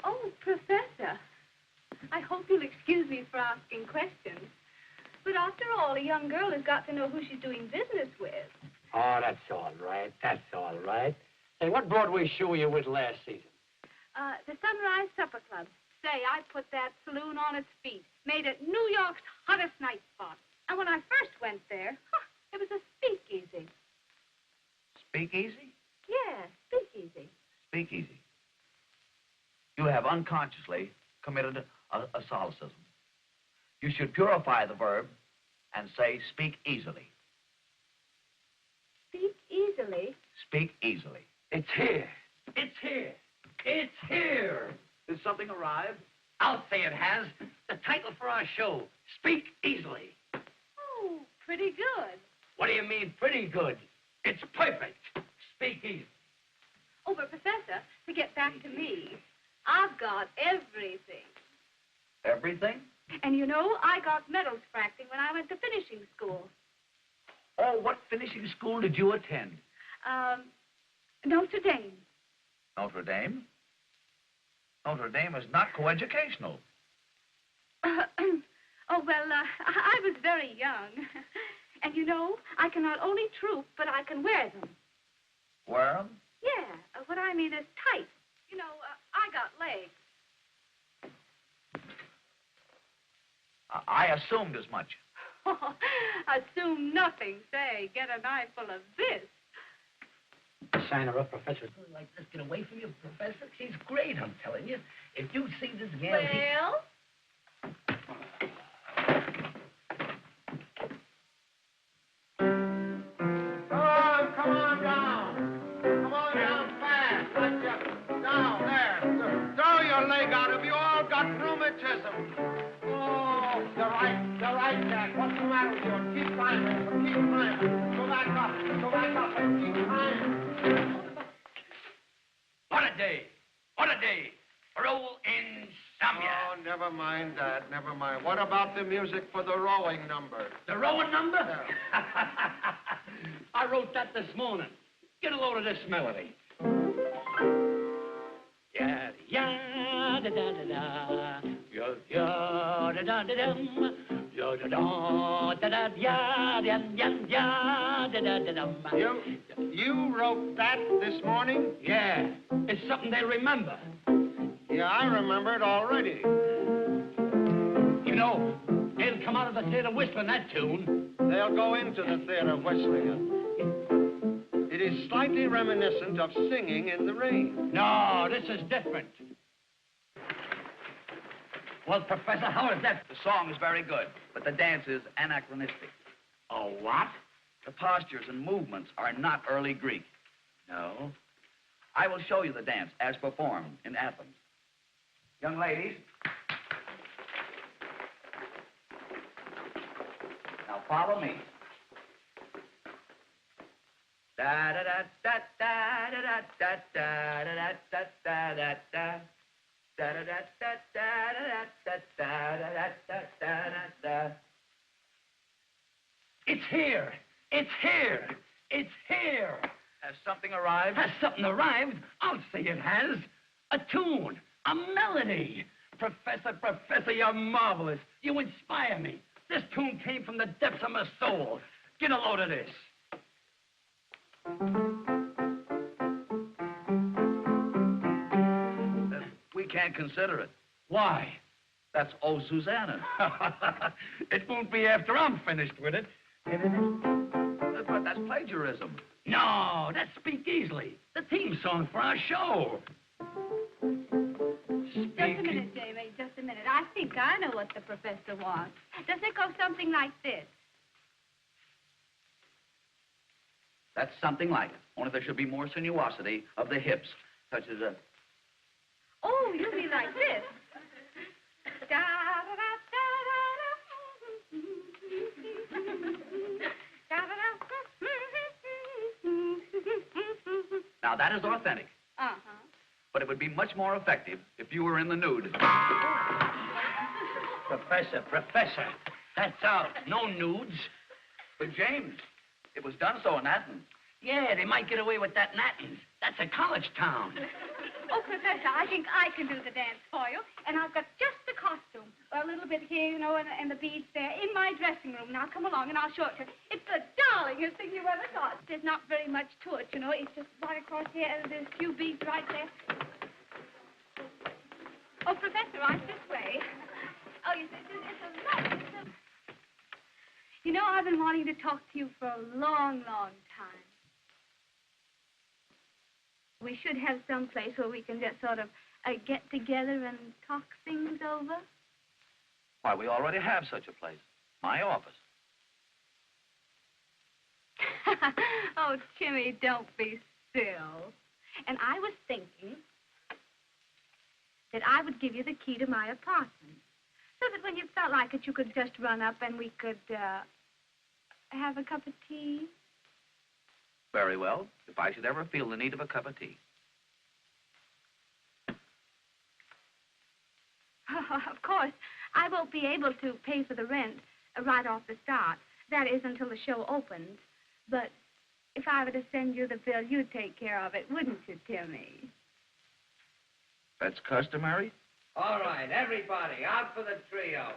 Oh, Professor. I hope you'll excuse me for asking questions. But after all, a young girl has got to know who she's doing business with. Oh, that's all right. That's all right. Hey, what Broadway show were you with last season? The Sunrise Supper Club. Say, I put that saloon on its feet. Made it New York's hottest night spot. And when I first went there, it was a speakeasy. Speakeasy? Yeah, speakeasy. Speakeasy. You have unconsciously committed a solecism. You should purify the verb and say speak easily. Speak easily? Speak easily. It's here. It's here. It's here. Did something arrive? I'll say it has. The title for our show, Speak Easily. Oh, pretty good. What do you mean, pretty good? It's perfect. Speak easy. Oh, but Professor, to get back to me, I've got everything. Everything? And you know, I got medals for acting when I went to finishing school. Oh, what finishing school did you attend? Notre Dame. Notre Dame? Notre Dame is not coeducational. Oh, well, I was very young. And you know, I can not only troop, but I can wear them. Wear them? Yeah, what I mean is tight. You know, I got legs. I assumed as much. Assume nothing. Say, get a knife full of this. Sign her up, Professor. Like this, get away from you, Professor. She's great, I'm telling you. If you see this gal... Well, You're right, Jack. What's the matter with you? Keep climbing. Keep climbing. Go back up. Go back up and keep climbing. What a day. What a day. For old insomnia. Oh, never mind that. Never mind. What about the music for the rowing number? The rowing number? Yeah. I wrote that this morning. Get a load of this melody. Yeah, yeah, da da da da. Yeah, yeah, da da da dum. Yeah, da da da da yeah, yeah, yeah, yeah, da da da dum. You wrote that this morning? Yeah. It's something they remember. Yeah, I remember it already. You know, they'll come out of the theater whistling that tune. They'll go into the theater whistling it. It is slightly reminiscent of singing in the rain. No, this is different. Well, Professor, how is that? The song is very good, but the dance is anachronistic. Oh, what? The postures and movements are not early Greek. No. I will show you the dance as performed in Athens. Young ladies. Now follow me. Da da da da da da da da da da da da da. Da da da da da da da da da da. It's here. It's here. It's here. Has something arrived? Has something arrived? I'll say it has. A tune. A melody. Professor, you're marvelous. You inspire me. This tune came from the depths of my soul. Get a load of this. We can't consider it. Why? That's Oh, Susanna. It won't be after I'm finished with it. But that's plagiarism. No, that's Speak Easily. The theme song for our show. Just a minute, Jamie, just a minute. I think I know what the professor wants. Doesn't it go something like this? That's something like it. Only there should be more sinuosity of the hips, such as a... Oh, you mean like this? Now, that is authentic. Uh-huh. But it would be much more effective if you were in the nude. Professor, that's out. No nudes. But, James, it was done so in Athens. Yeah, they might get away with that in Athens. That's a college town. Oh, Professor, I think I can do the dance for you. And I've got just the costume. A little bit here, you know, and the beads there in my dressing room. Now, come along and I'll show it to you. It's the darlingest thing you ever saw. There's not very much to it, you know. It's just right across here, and there's a few beads right there. Oh, Professor, right this way. Oh, you see, it's a lot. You know, I've been wanting to talk to you for a long, long time. We should have some place where we can just sort of get together and talk things over. Why, we already have such a place. My office. Oh, Timmy, don't be still. And I was thinking that I would give you the key to my apartment, so that when you felt like it, you could just run up and we could have a cup of tea. Very well, if I should ever feel the need of a cup of tea. Of course, I won't be able to pay for the rent right off the start. That is until the show opens. But if I were to send you the bill, you'd take care of it, wouldn't you, Timmy? That's customary? All right, everybody, out for the trio.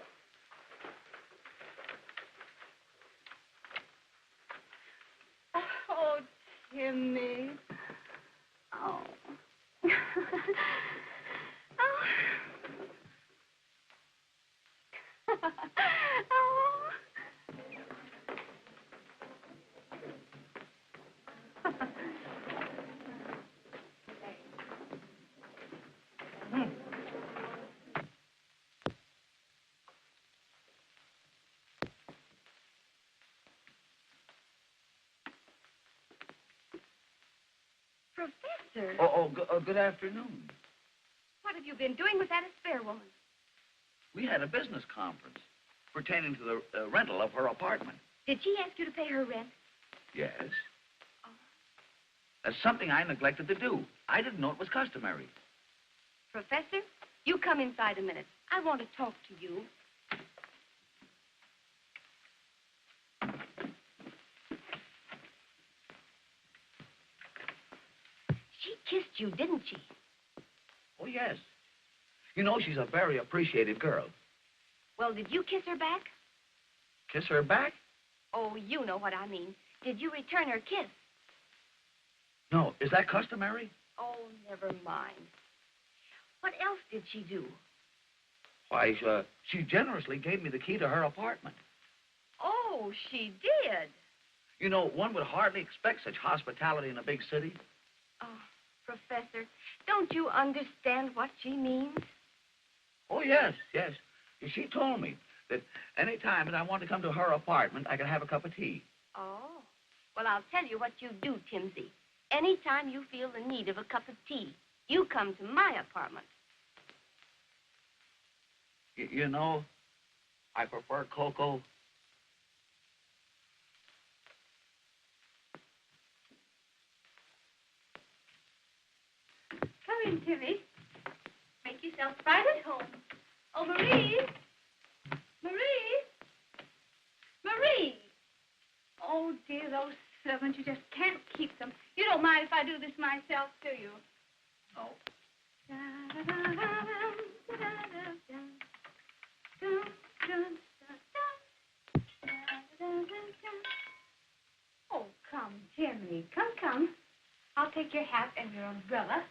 Oh, Timmy. Oh. Oh. Professor. Good afternoon. What have you been doing with that spare woman? We had a business conference. pertaining to the rental of her apartment. Did she ask you to pay her rent? Yes. That's something I neglected to do. I didn't know it was customary. Professor, you come inside a minute. I want to talk to you. She kissed you, didn't she? Oh, yes. You know, she's a very appreciative girl. Well, did you kiss her back? Kiss her back? Oh, you know what I mean. Did you return her kiss? No. Is that customary? Oh, never mind. What else did she do? Why, she generously gave me the key to her apartment. Oh, she did. You know, one would hardly expect such hospitality in a big city. Oh, Professor, don't you understand what she means? Oh, yes, yes. She told me that any time that I want to come to her apartment, I could have a cup of tea. Oh. Well, I'll tell you what you do, Timsy. Anytime you feel the need of a cup of tea, you come to my apartment. You know, I prefer cocoa. Come in, Timmy. Make yourself right at home. Oh, Marie! Marie! Marie! Oh, dear, those servants, you just can't keep them. You don't mind if I do this myself, do you? No. Oh, come, Timmy. Come. I'll take your hat and your umbrella.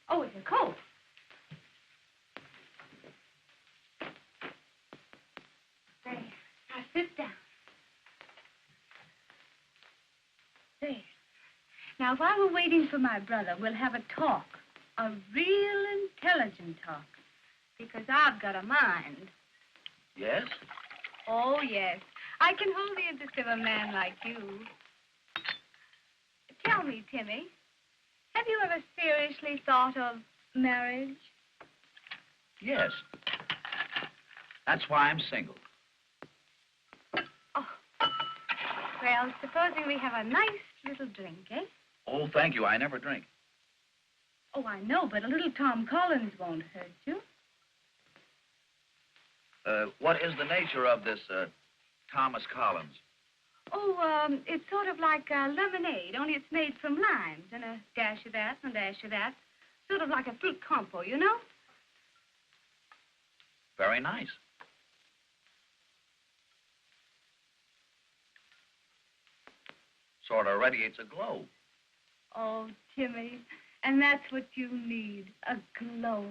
Oh, it's a coat. There. Now sit down. There. Now, while we're waiting for my brother, we'll have a talk. A real intelligent talk. Because I've got a mind. Yes? Oh, yes. I can hold the interest of a man like you. Tell me, Timmy, have you ever seriously thought of marriage? Yes. That's why I'm single. Oh. Well, supposing we have a nice little drink, eh? Oh, thank you. I never drink. Oh, I know, but a little Tom Collins won't hurt you. What is the nature of this, Thomas Collins? Oh, it's sort of like lemonade, only it's made from limes, and a dash of that and a dash of that. Sort of like a fruit compo, you know? Very nice. Sort of radiates a glow. Oh, Timmy, and that's what you need, a glow.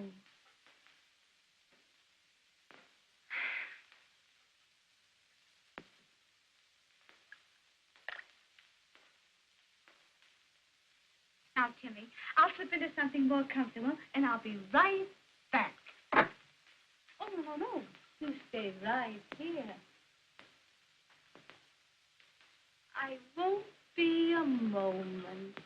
Now, Timmy, I'll slip into something more comfortable, and I'll be right back. Oh, no. You stay right here. I won't be a moment.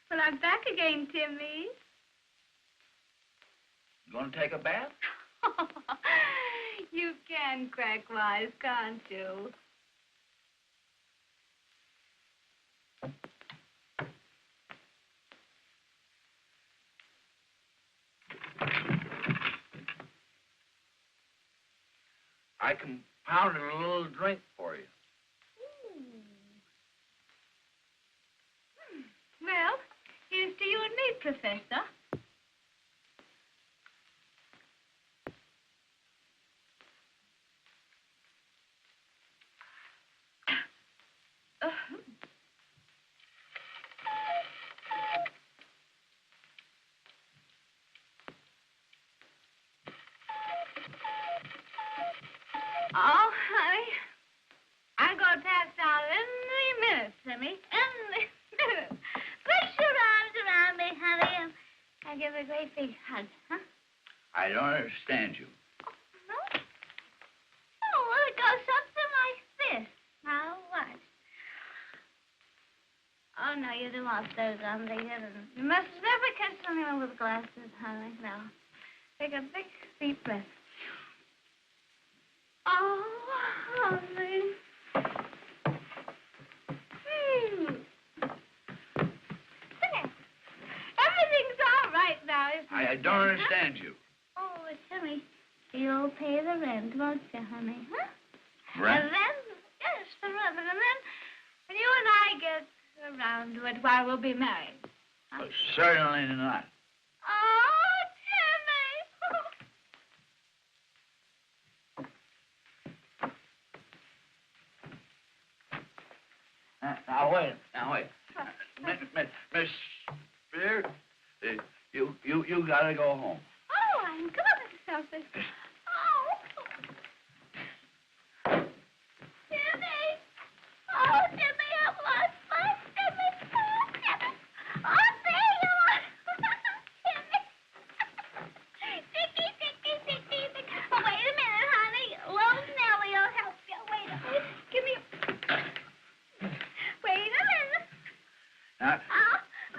Well, I'm back again, Timmy. You want to take a bath? You can crack wise, can't you? I compounded a little drink for you. Well, here's to you and me, Professor. Oh, honey, I'm going to pass out any minute, Timmy. Any minute. Put your arms around me, honey, and give a great big hug, huh? I don't understand you. No? Oh, well, it goes something like this. Now, watch. Oh, no, you don't want those on the head. You must never kiss anyone with glasses, honey. Now, take a big, deep breath. Oh, honey. There. Everything's all right now, isn't it? I don't understand you. Oh, Timmy, you'll pay the rent, won't you, honey? Huh? Rent? And then, yes, the rent. And then, when you and I get around to it, why, we'll be married. Huh? Certainly not. Oh, Timmy! Now, wait. Miss Spear, you gotta go home. Oh, I'm good, selfish. Oh. Timmy! Oh, Timmy, I've lost my Timmy. Oh, Timmy. Oh, there you are. Timmy. Dicky. Oh, wait a minute, honey. Little Nellie will help you. Wait a minute. Give me... Wait a minute. Now,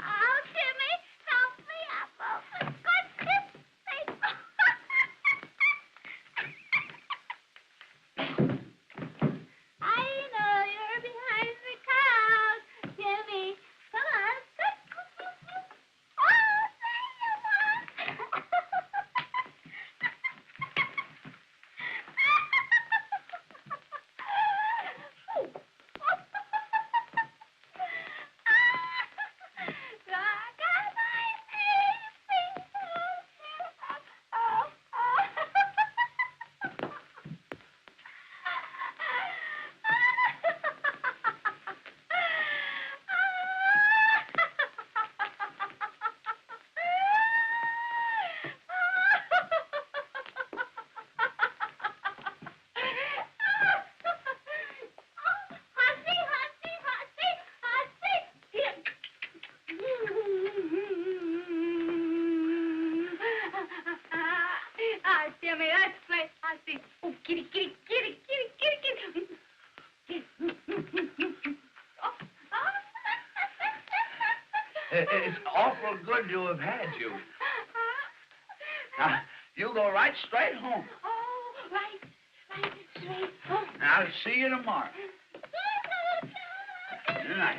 Oh, Timmy, help me up. Oh, for goodness sake. I know you're behind the crowd, Timmy. Come on. Oh, there you are. Timmy, let's play Hussy. Oh, kitty. it's awful good to have had you. Now, you go right straight home. Oh, right straight home. I'll see you tomorrow. Good night.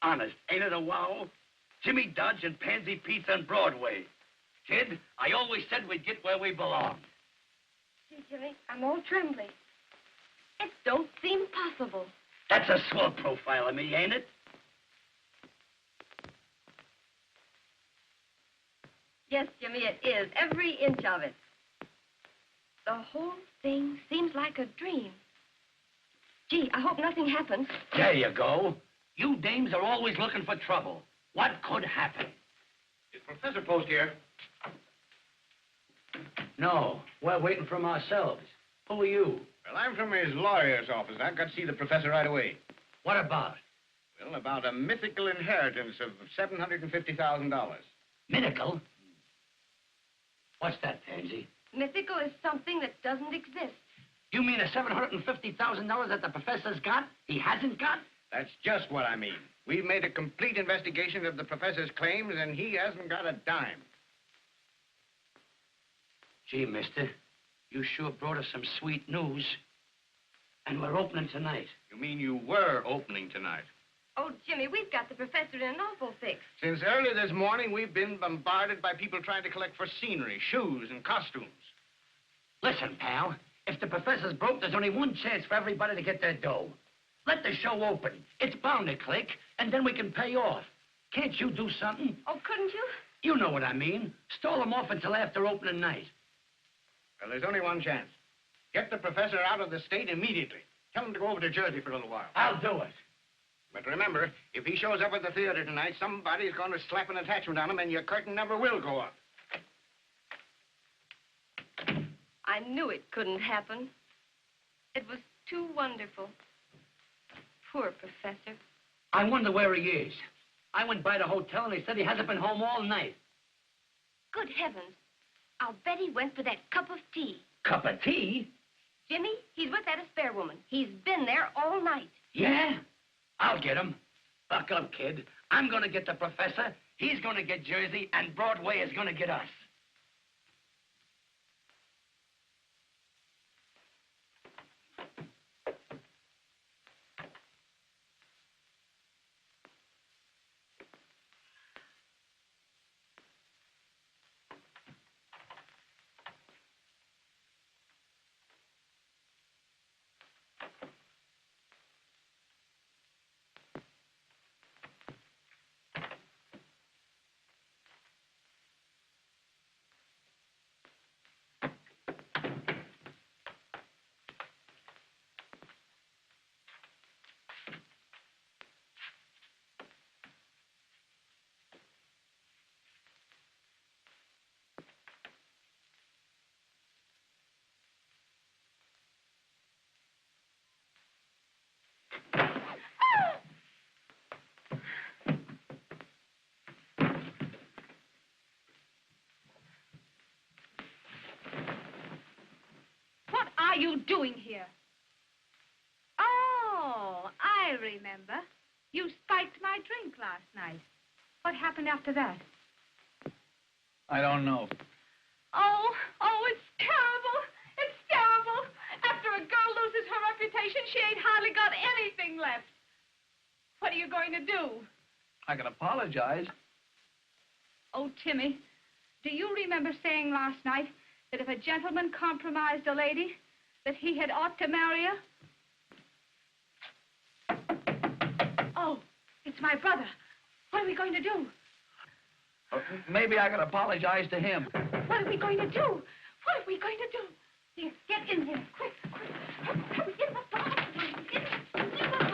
Honest, ain't it a wow? Jimmy Dodge and Pansy Pete's on Broadway. Kid, I always said we'd get where we belong. Gee, Jimmy, I'm all trembly. It don't seem possible. That's a swell profile of me, ain't it? Yes, Jimmy, it is. Every inch of it. The whole thing seems like a dream. Gee, I hope nothing happens. There you go. You dames are always looking for trouble. What could happen? Is Professor Post here? No, we're waiting for him ourselves. Who are you? Well, I'm from his lawyer's office. I've got to see the professor right away. What about? Well, about a mythical inheritance of $750,000. Mythical? What's that, Pansy? Mythical is something that doesn't exist. You mean the $750,000 that the professor's got, he hasn't got? That's just what I mean. We've made a complete investigation of the professor's claims, and he hasn't got a dime. Gee, mister, you sure brought us some sweet news. And we're opening tonight. You mean you were opening tonight? Oh, Jimmy, we've got the professor in an awful fix. Since early this morning, we've been bombarded by people trying to collect for scenery, shoes, and costumes. Listen, pal, if the professor's broke, there's only one chance for everybody to get their dough. Let the show open. It's bound to click, and then we can pay off. Can't you do something? Oh, couldn't you? You know what I mean. Stall them off until after opening night. Well, there's only one chance. Get the professor out of the state immediately. Tell him to go over to Jersey for a little while. I'll do it. But remember, if he shows up at the theater tonight, somebody's going to slap an attachment on him, and your curtain never will go up. I knew it couldn't happen. It was too wonderful. Poor professor. I wonder where he is. I went by the hotel, and they said he hasn't been home all night. Good heavens. I'll bet he went for that cup of tea. Cup of tea? Jimmy, he's with that spare woman. He's been there all night. Yeah? I'll get him. Buck up, kid. I'm going to get the professor, he's going to get Jersey, and Broadway is going to get us. What are you doing here? Oh, I remember. You spiked my drink last night. What happened after that? I don't know. Oh, it's terrible. It's terrible. After a girl loses her reputation, she ain't hardly got anything left. What are you going to do? I can apologize. Oh, Timmy, do you remember saying last night that if a gentleman compromised a lady, that he had ought to marry her? Oh, it's my brother. What are we going to do? Maybe I can apologize to him. What are we going to do? What are we going to do? Here, get in here, quick, quick. Hurry, get the bathroom. Get the bathroom.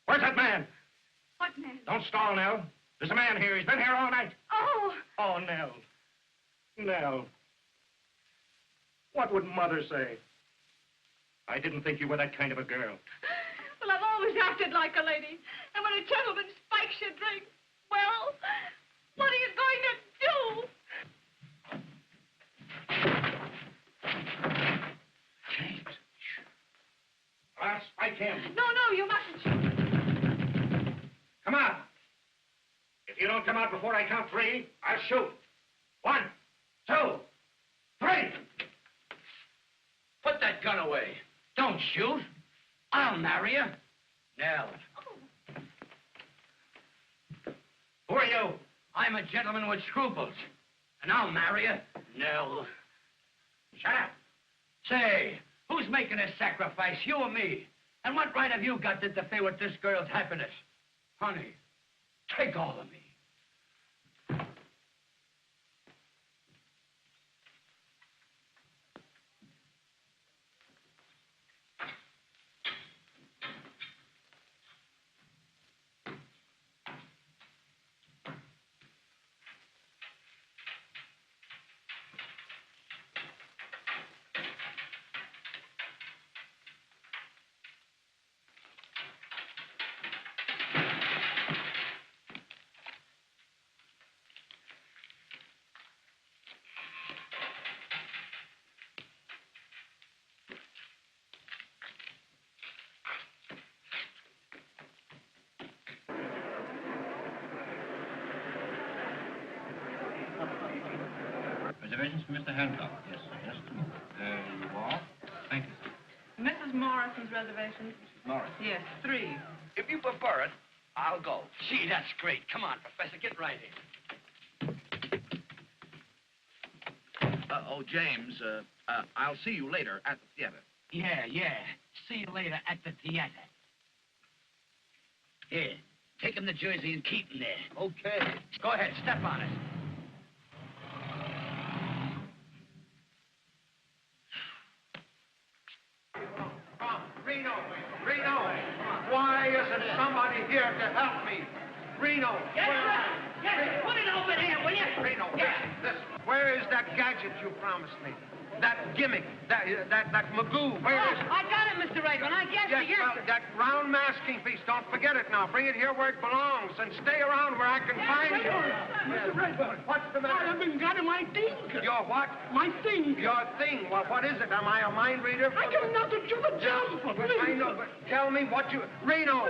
Where's that man? What man? Don't stall, Nell. There's a man here. He's been here all night. Oh! Oh, Nell. Nell. What would Mother say? I didn't think you were that kind of a girl. Well, I've always acted like a lady. And when a gentleman spikes your drink, well, what are you going to do? James. I'll spike him. No, you mustn't. Come on. you don't come out before I count 3, I'll shoot. 1, 2, 3. Put that gun away. Don't shoot. I'll marry you. Nell. Who are you? I'm a gentleman with scruples. And I'll marry you. Nell. Shut up. Say, who's making this sacrifice, you or me? And what right have you got to interfere with this girl's happiness? Honey, take all of me. Reservations for Mr. Hancock. Yes, sir. Just a moment. There you are. Thank you, sir. Mrs. Morrison's reservations? Mrs. Morrison. Yes, 3. If you prefer it, I'll go. Gee, that's great. Come on, Professor, get right in. Oh, James, I'll see you later at the theater. Yeah. See you later at the theater. Here, take him to Jersey and keep him there. Okay. Go ahead, step on it. Reno, why isn't somebody here to help me? Reno, Yes, put it over there, will you? Reno, listen, where is that gadget you promised me? That gimmick, that Magoo, where is it? I got it, Mr. Rayburn. I guess that round masking piece, don't forget it now. Bring it here where it belongs and stay around where I can find you. Mr. Rayburn. What's the matter? I haven't got my thing. Your what? My thing. Your thing? Well, what is it? Am I a mind reader? I can nothing to the jump. I know, but tell me what you... Reno,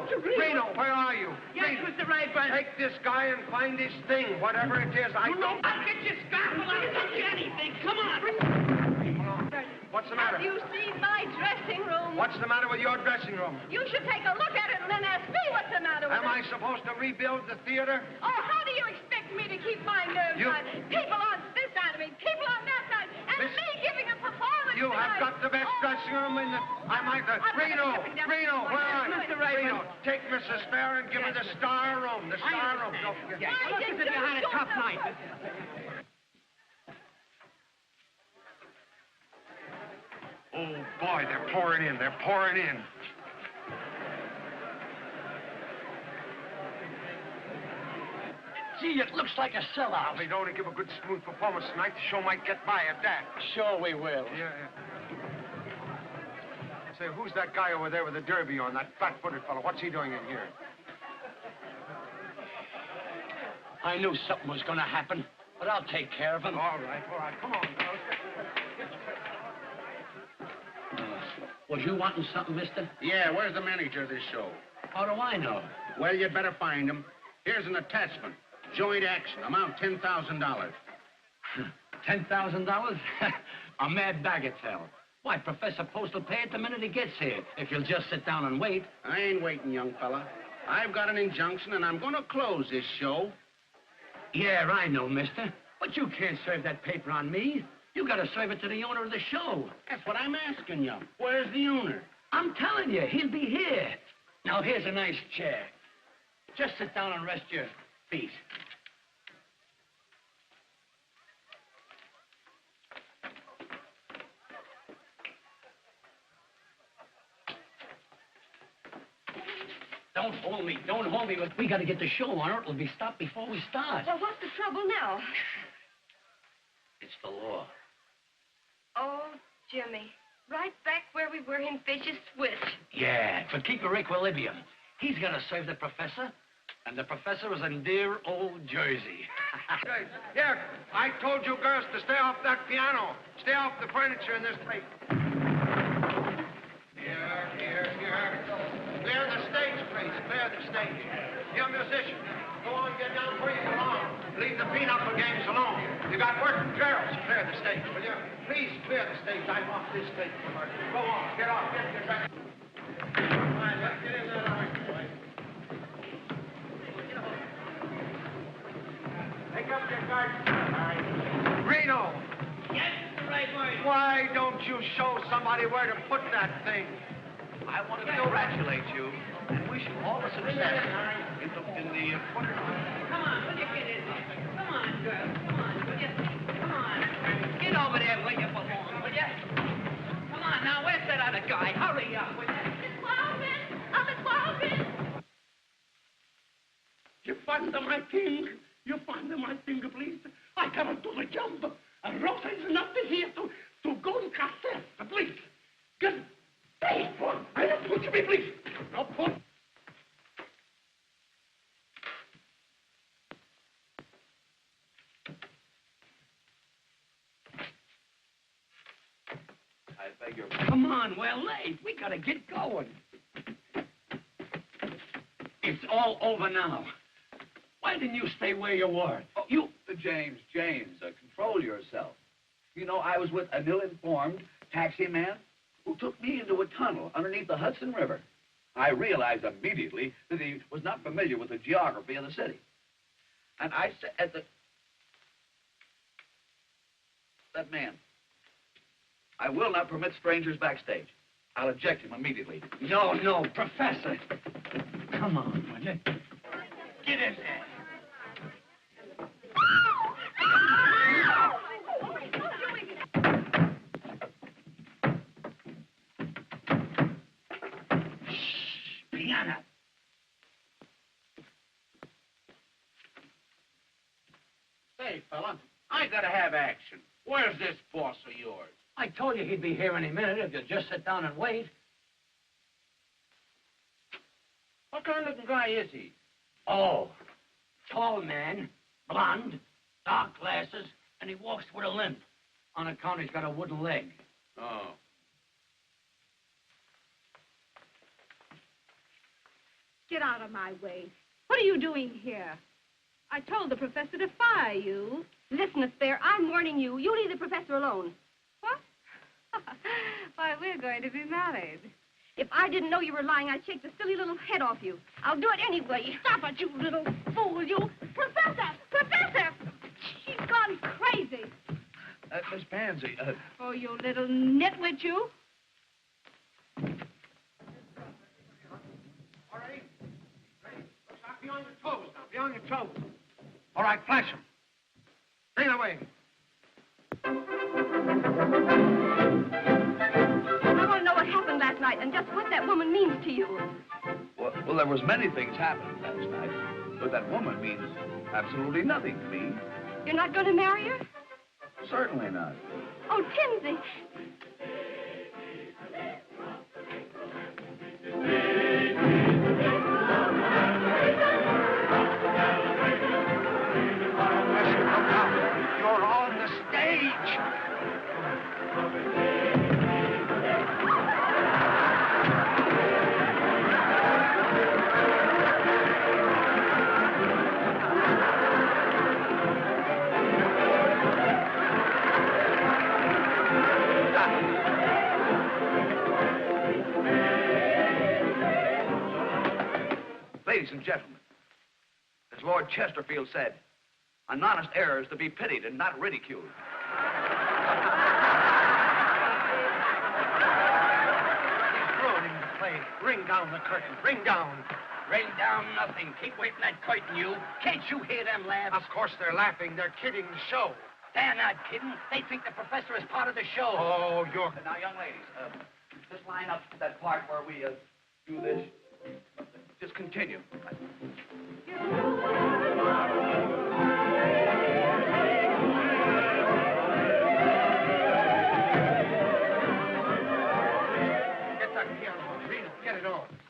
where are you? Yes, Mr. Rayburn. Take this guy and find his thing, whatever it is. I don't... I'll get your scalpel. I'll get you anything. Come on. What's the matter? Have you seen my dressing room? What's the matter with your dressing room? You should take a look at it and then ask me what's the matter with Am it. I supposed to rebuild the theater? Oh, how do you expect me to keep my nerves on? People on this side of me, people on that side, and me giving a performance You have got the best dressing room in the... Reno, where are you? Mr. Rayburn. Reno, take Mrs. Fair and give her the star room. The star room. Don't forget. Look as if you had a tough night. Oh, boy, they're pouring in. They're pouring in. Gee, it looks like a sellout. If they don't give a good, smooth performance tonight, the show might get by at that. Sure we will. Yeah. Say, who's that guy over there with the derby on, that flat-footed fellow? What's he doing in here? I knew something was going to happen, but I'll take care of him. All right. Come on, girls. Was you wanting something, mister? Yeah, where's the manager of this show? How do I know? Well, you'd better find him. Here's an attachment. Joint action. Amount $10,000. $10,000? A mad bagatelle. Why, Professor Post will pay it the minute he gets here, if you'll just sit down and wait. I ain't waiting, young fella. I've got an injunction, and I'm going to close this show. Yeah, I know, mister. But you can't serve that paper on me. You gotta serve it to the owner of the show. That's what I'm asking you. Where's the owner? I'm telling you, he'll be here. Now, here's a nice chair. Just sit down and rest your feet. Don't hold me. We gotta get the show on, or it'll be stopped before we start. Well, what's the trouble now? It's the law. Oh, Jimmy. Right back where we were in Fish's Switch. Yeah, but keep your equilibrium. He's gonna serve the professor, and the professor is in dear old Jersey. Here, I told you girls to stay off that piano. Stay off the furniture in this place. Here. Clear the stage, please. clear the stage. You musicians, go on, get down where you belong. Leave the pinochle games alone. You got working girls. Clear the stage, will you? Please clear the stage. I'm off this stage. Go on, get off, get your dress. All right, let's get in there. Pick up your guard. All right. Reno. Yes, the right word. Why don't you show somebody where to put that thing? I want to congratulate you and wish you all the success in the Come on, will you get in there? Come on, girl. Come on, will you? Come on. Get over there where you belong, will you? Come on, now, where's that other guy? Hurry up, will you? Miss Walden! Miss Walden! You find my thing. You find my thing, please. I cannot do the jump. Rosa is not here to go in cassette. Please. Get it. Please, I don't push me, please. No, push. I beg your Come on, we're late. We gotta get going. It's all over now. Why didn't you stay where you were? Oh, James, control yourself. You know, I was with an ill-informed taxi man who took me into a tunnel underneath the Hudson River. I realized immediately that he was not familiar with the geography of the city. And I said that man, I will not permit strangers backstage. I'll eject him immediately. No, Professor. Come on, will you? Get in there. Piano. Say, fella, I gotta have action. Where's this boss of yours? I told you he'd be here any minute if you'd just sit down and wait. What kind of looking guy is he? Oh, tall man, blonde, dark glasses, and he walks with a limp. On account he's got a wooden leg. Oh. Get out of my way. What are you doing here? I told the professor to fire you. Listen, Miss Fair, I'm warning you. You leave the professor alone. What? Why, we're going to be married. If I didn't know you were lying, I'd shake the silly little head off you. I'll do it anyway. Stop it, you little fool, you. Professor! Professor! She's gone crazy. Miss Pansy, Oh, you little nitwit, you. All right. Stop. Be on your toes now. Be on your toes. All right, flash him. Bring it away. I want to know what happened last night and just what that woman means to you. well, there was many things happening last night, but that woman means absolutely nothing to me. You're not going to marry her? Certainly not. Oh, Timothy. You're on the stage. Ladies and gentlemen, as Lord Chesterfield said, an honest error is to be pitied and not ridiculed. Ruining the play. Ring down the curtain. Ring down. Ring down nothing. Keep away from that curtain, you. Can't you hear them laughs? Of course they're laughing. They're kidding the show. They're not kidding. They think the professor is part of the show. Oh, you're... Now, young ladies, just line up that part where we do this. Just continue.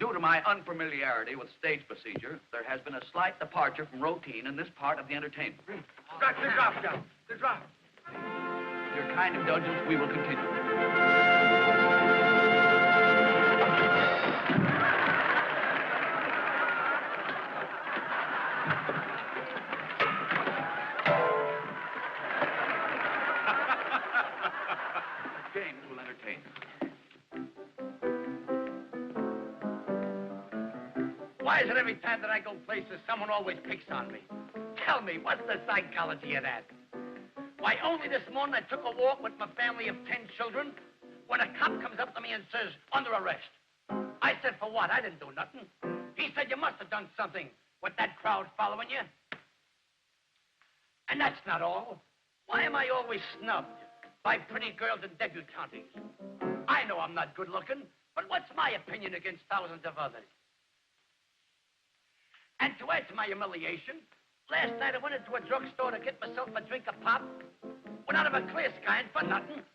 Due to my unfamiliarity with stage procedure, there has been a slight departure from routine in this part of the entertainment. Got the drop down. The drop. With your kind indulgence, we will continue. Why is it every time that I go places, someone always picks on me? Tell me, what's the psychology of that? Why, only this morning I took a walk with my family of 10 children when a cop comes up to me and says, under arrest. I said, for what? I didn't do nothing. He said, you must have done something with that crowd following you. And that's not all. Why am I always snubbed by pretty girls and debutantes? I know I'm not good looking, but what's my opinion against thousands of others? And to add to my humiliation, last night I went into a drugstore to get myself a drink of pop. Went out of a clear sky and for nothing.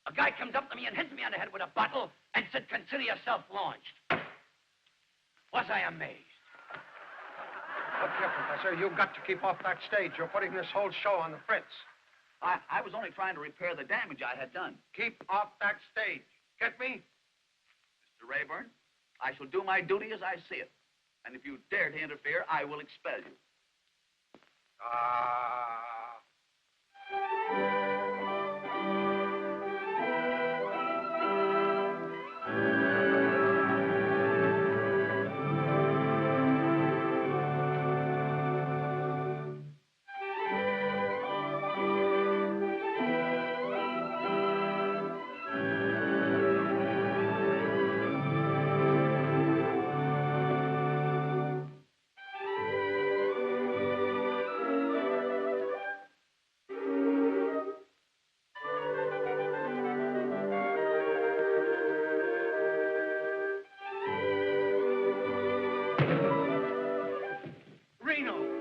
A guy comes up to me and hits me on the head with a bottle and said, consider yourself launched. Was I amazed? Look here, Professor, you've got to keep off that stage. You're putting this whole show on the fritz. I was only trying to repair the damage I had done. Keep off that stage. Get me? Mr. Rayburn, I shall do my duty as I see it. And if you dare to interfere, I will expel you.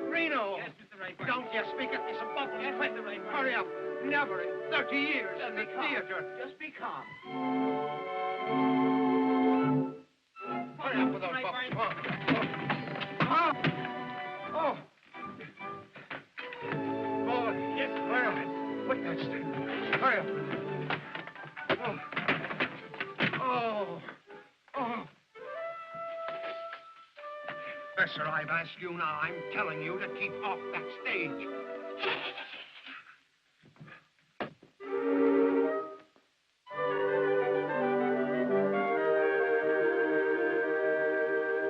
Reno. Yes, Mr. Rayburn. Don't you speak at me some bubbles. Yes, Mr. Rayburn. Hurry up. Never in 30 years in the theater. Just be calm. Hurry up with those bubbles. Come on. Oh. Boy. Yes, hurry up. Put that stick. Hurry up. Oh. Professor, I've asked you now. I'm telling you to keep off that stage.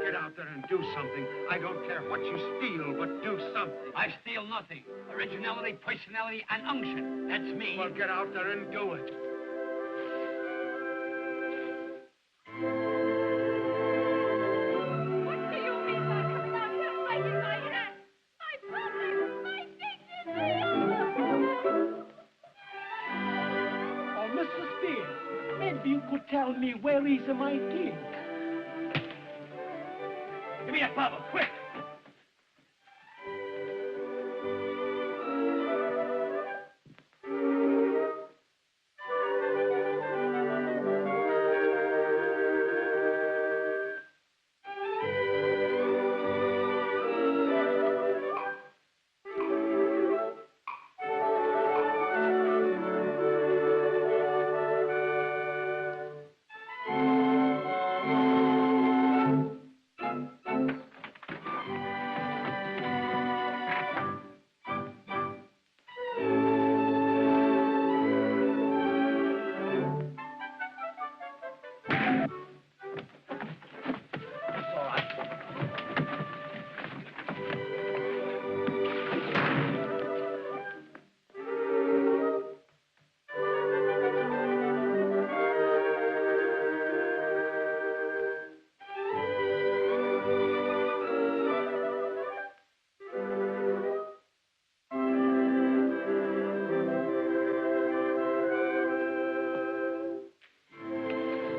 Get out there and do something. I don't care what you steal, but do something. I steal nothing. Originality, personality, and unction. That's me. Well, get out there and do it. Tell me, where is my king? Give me that bottle, quick!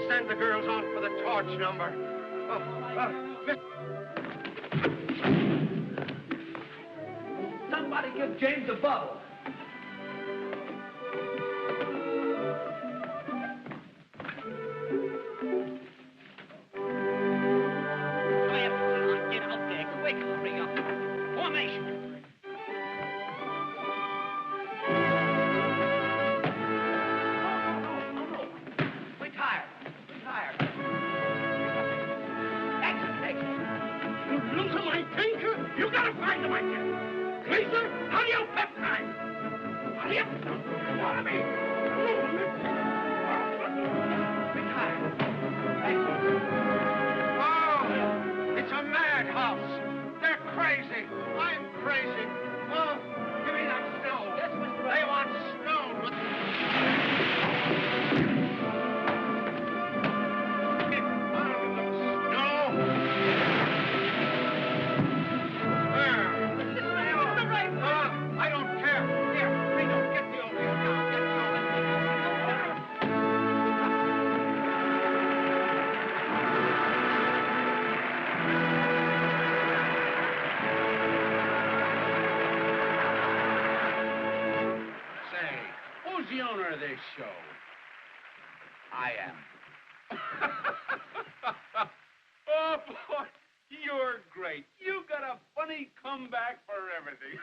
Send the girls on for the torch number. Somebody give James a bottle. Get out there, quick, hurry up. Formation. Losing my tinker? You gotta find him, I guess. Lisa, hurry up, pep time. Hurry up. Follow me. Oh, it's a match. crazy. I'm crazy. Oh, give me that snow. Yes, Mr. They want snow. I don't care. Here, Reno, get the old man now. Get the old man. Say, who's the owner of this show? I am. Oh, boy, you're great. You got a funny comeback for everything.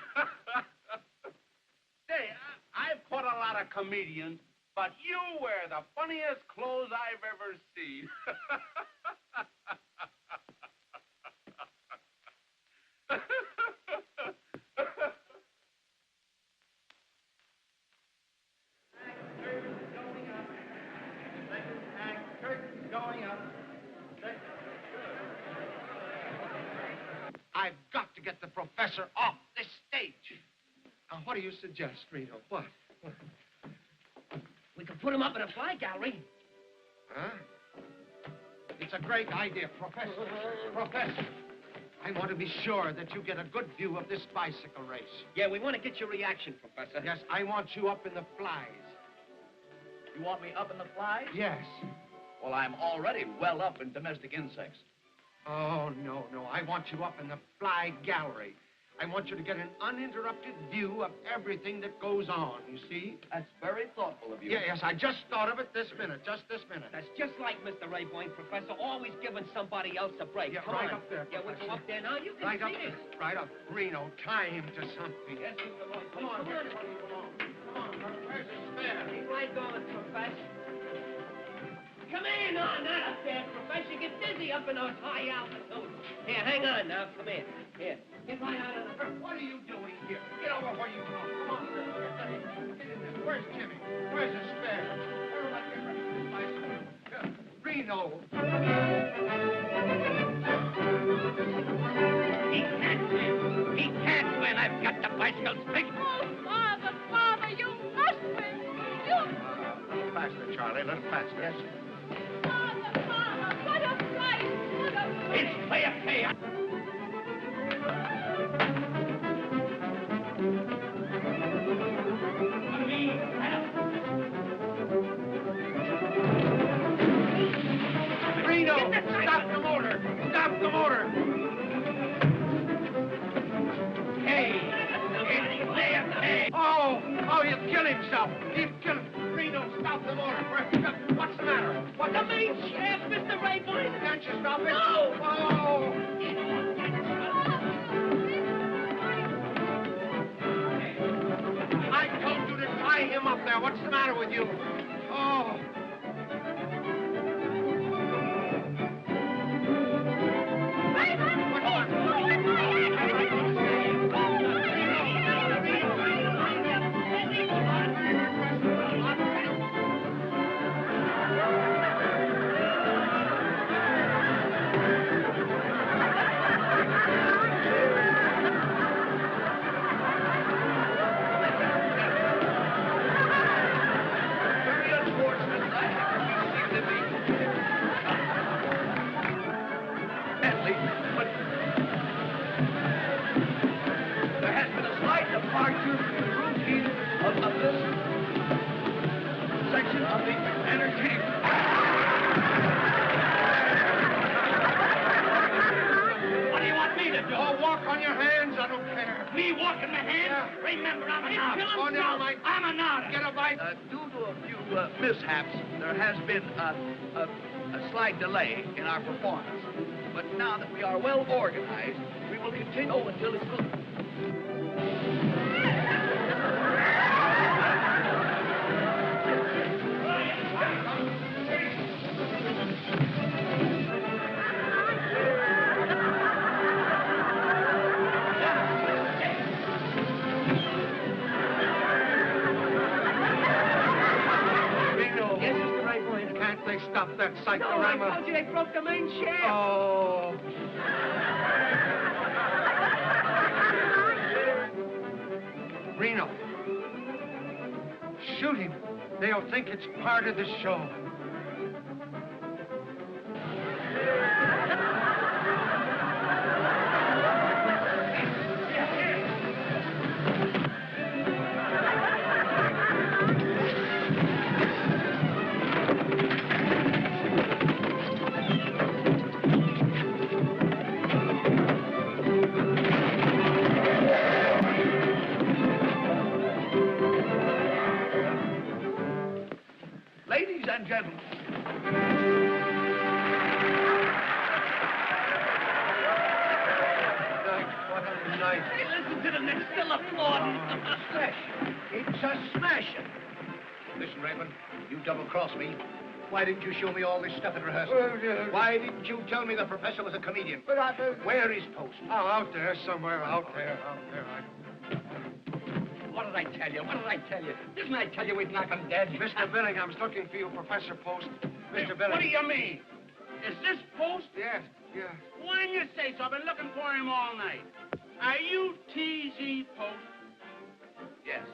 Say, I've caught a lot of comedians, but you wear the funniest clothes I've ever seen. Curtains going up. I've got to get the professor off this stage. Now, what do you suggest, Reno? What? We could put him up in a fly gallery. Huh? It's a great idea, Professor. Professor, I want to be sure that you get a good view of this bicycle race. Yeah, we want to get your reaction, Professor. Yes, I want you up in the flies. You want me up in the flies? Yes. Well, I'm already well up in domestic insects. Oh, no, no. I want you up in the fly gallery. I want you to get an uninterrupted view of everything that goes on, you see? That's very thoughtful of you. Yeah, yes, I just thought of it this minute, just this minute. That's just like Mr. Rayboyne, Professor, always giving somebody else a break. Yeah, Come right on. up there, Yeah, we Professor. go up there now. You can Right up see there. it. Right up. Reno, tie him to something. Yes, Mr. Rayboyne. Come on, Come on. Come on, where's the spare? Keep right going, Professor. Come in on that up there, Professor. Get dizzy up in those high altitudes. Here, hang on now. Come in. Here. Get right out of the... What are you doing here? Get over where you belong. Come on, sir. Get in there. Where's Jimmy? Where's the spare? Everybody get ready for this bicycle. Reno. He can't win. He can't win. I've got the bicycle fixed. Oh, Father, Father, you must win. You... A little faster, Charlie. A little faster. Yes. Father, Father, what a fight. What a fight. It's fair pay. Reno, stop the motor. Stop the motor. Hey, it's fair pay. Oh, he'll kill himself. He'll kill him. Reno, stop the motor. What's the matter? What's The main shaft, Mr. Rayboyne. Can't you stop it? No. Oh. I told you to tie him up there. What's the matter with you? Oh. Me walking my hands? Yeah. Remember, I'm an artist. Oh, never mind. I'm an artist. Get a bite. Due to a few mishaps, there has been a slight delay in our performance. But now that we are well organized, we will continue until it's good. They stopped that cyclorama. No, I told you they broke the main shaft. Oh. They'll think it's part of the show. Ladies and gentlemen. What a night. Hey, listen to them. They're still applauding. It's a smasher. Listen, Raymond, you double-crossed me. Why didn't you show me all this stuff at rehearsal? Why didn't you tell me the professor was a comedian? Where is Post? Oh, out there somewhere, out there. What did I tell you? What did I tell you? Didn't I tell you we'd knock him dead? Mr. Billingham's looking for you, Professor Post. Mr. Billingham. What do you mean? Is this Post? Yes, yeah. Why didn't you say so? I've been looking for him all night. Are you T.Z. Post? Yes.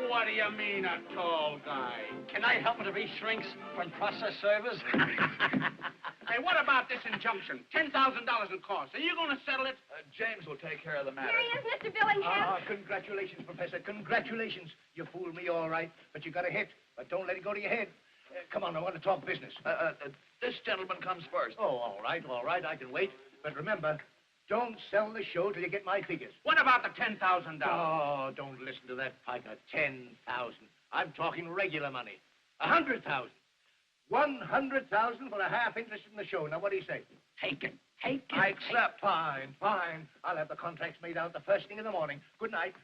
What do you mean, a tall guy? Can I help it if he shrinks from process servers? Hey, what about this injunction? $10,000 in costs. Are you going to settle it? James will take care of the matter. Here he is, Mr. Billingham. Congratulations, Professor. Congratulations. You fooled me all right, but you got a hit. But don't let it go to your head. Come on, I want to talk business. This gentleman comes first. Oh, all right. I can wait. But remember, don't sell the show till you get my figures. What about the $10,000? Oh, don't listen to that piker. 10,000. I'm talking regular money. 100,000. 100,000 for a half interest in the show. Now, what do you say? Take it. I accept. Fine. I'll have the contracts made out the first thing in the morning. Good night.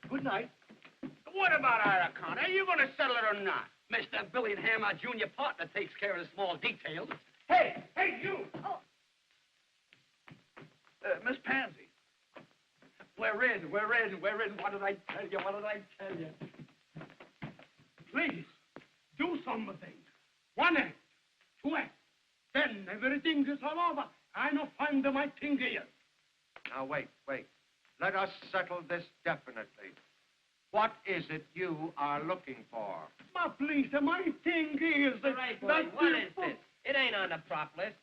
What about our account? Are you going to settle it or not? Mr. Billingham, our junior partner, takes care of the small details. Hey, you! Oh. Miss Pansy. We're in. What did I tell you? Please, do something. One act, two acts. Then everything is all over. I no find my thing here. Now, wait. Let us settle this definitely. What is it you are looking for? Ma, please, my thing is... All right, boy, what is this? It ain't on the prop list.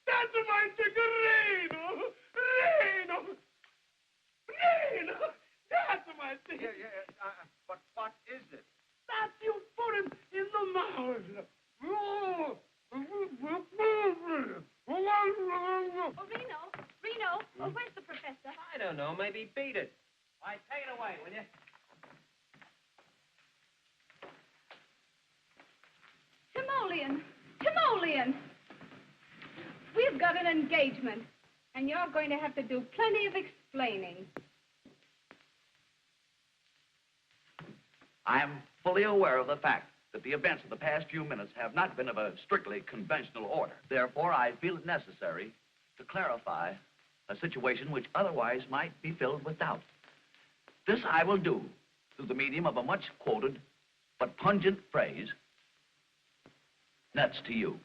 That's my thing! Reno! That's my thing! But what is it? That you put him in the mouth. Reno, where's the professor? I don't know. Maybe he beat it. All right, take it away, will you? Timoleon. We've got an engagement, and you're going to have to do plenty of explaining. I am fully aware of the fact that the events of the past few minutes have not been of a strictly conventional order. Therefore, I feel it necessary to clarify a situation which otherwise might be filled with doubt. This I will do through the medium of a much quoted but pungent phrase, nuts to you.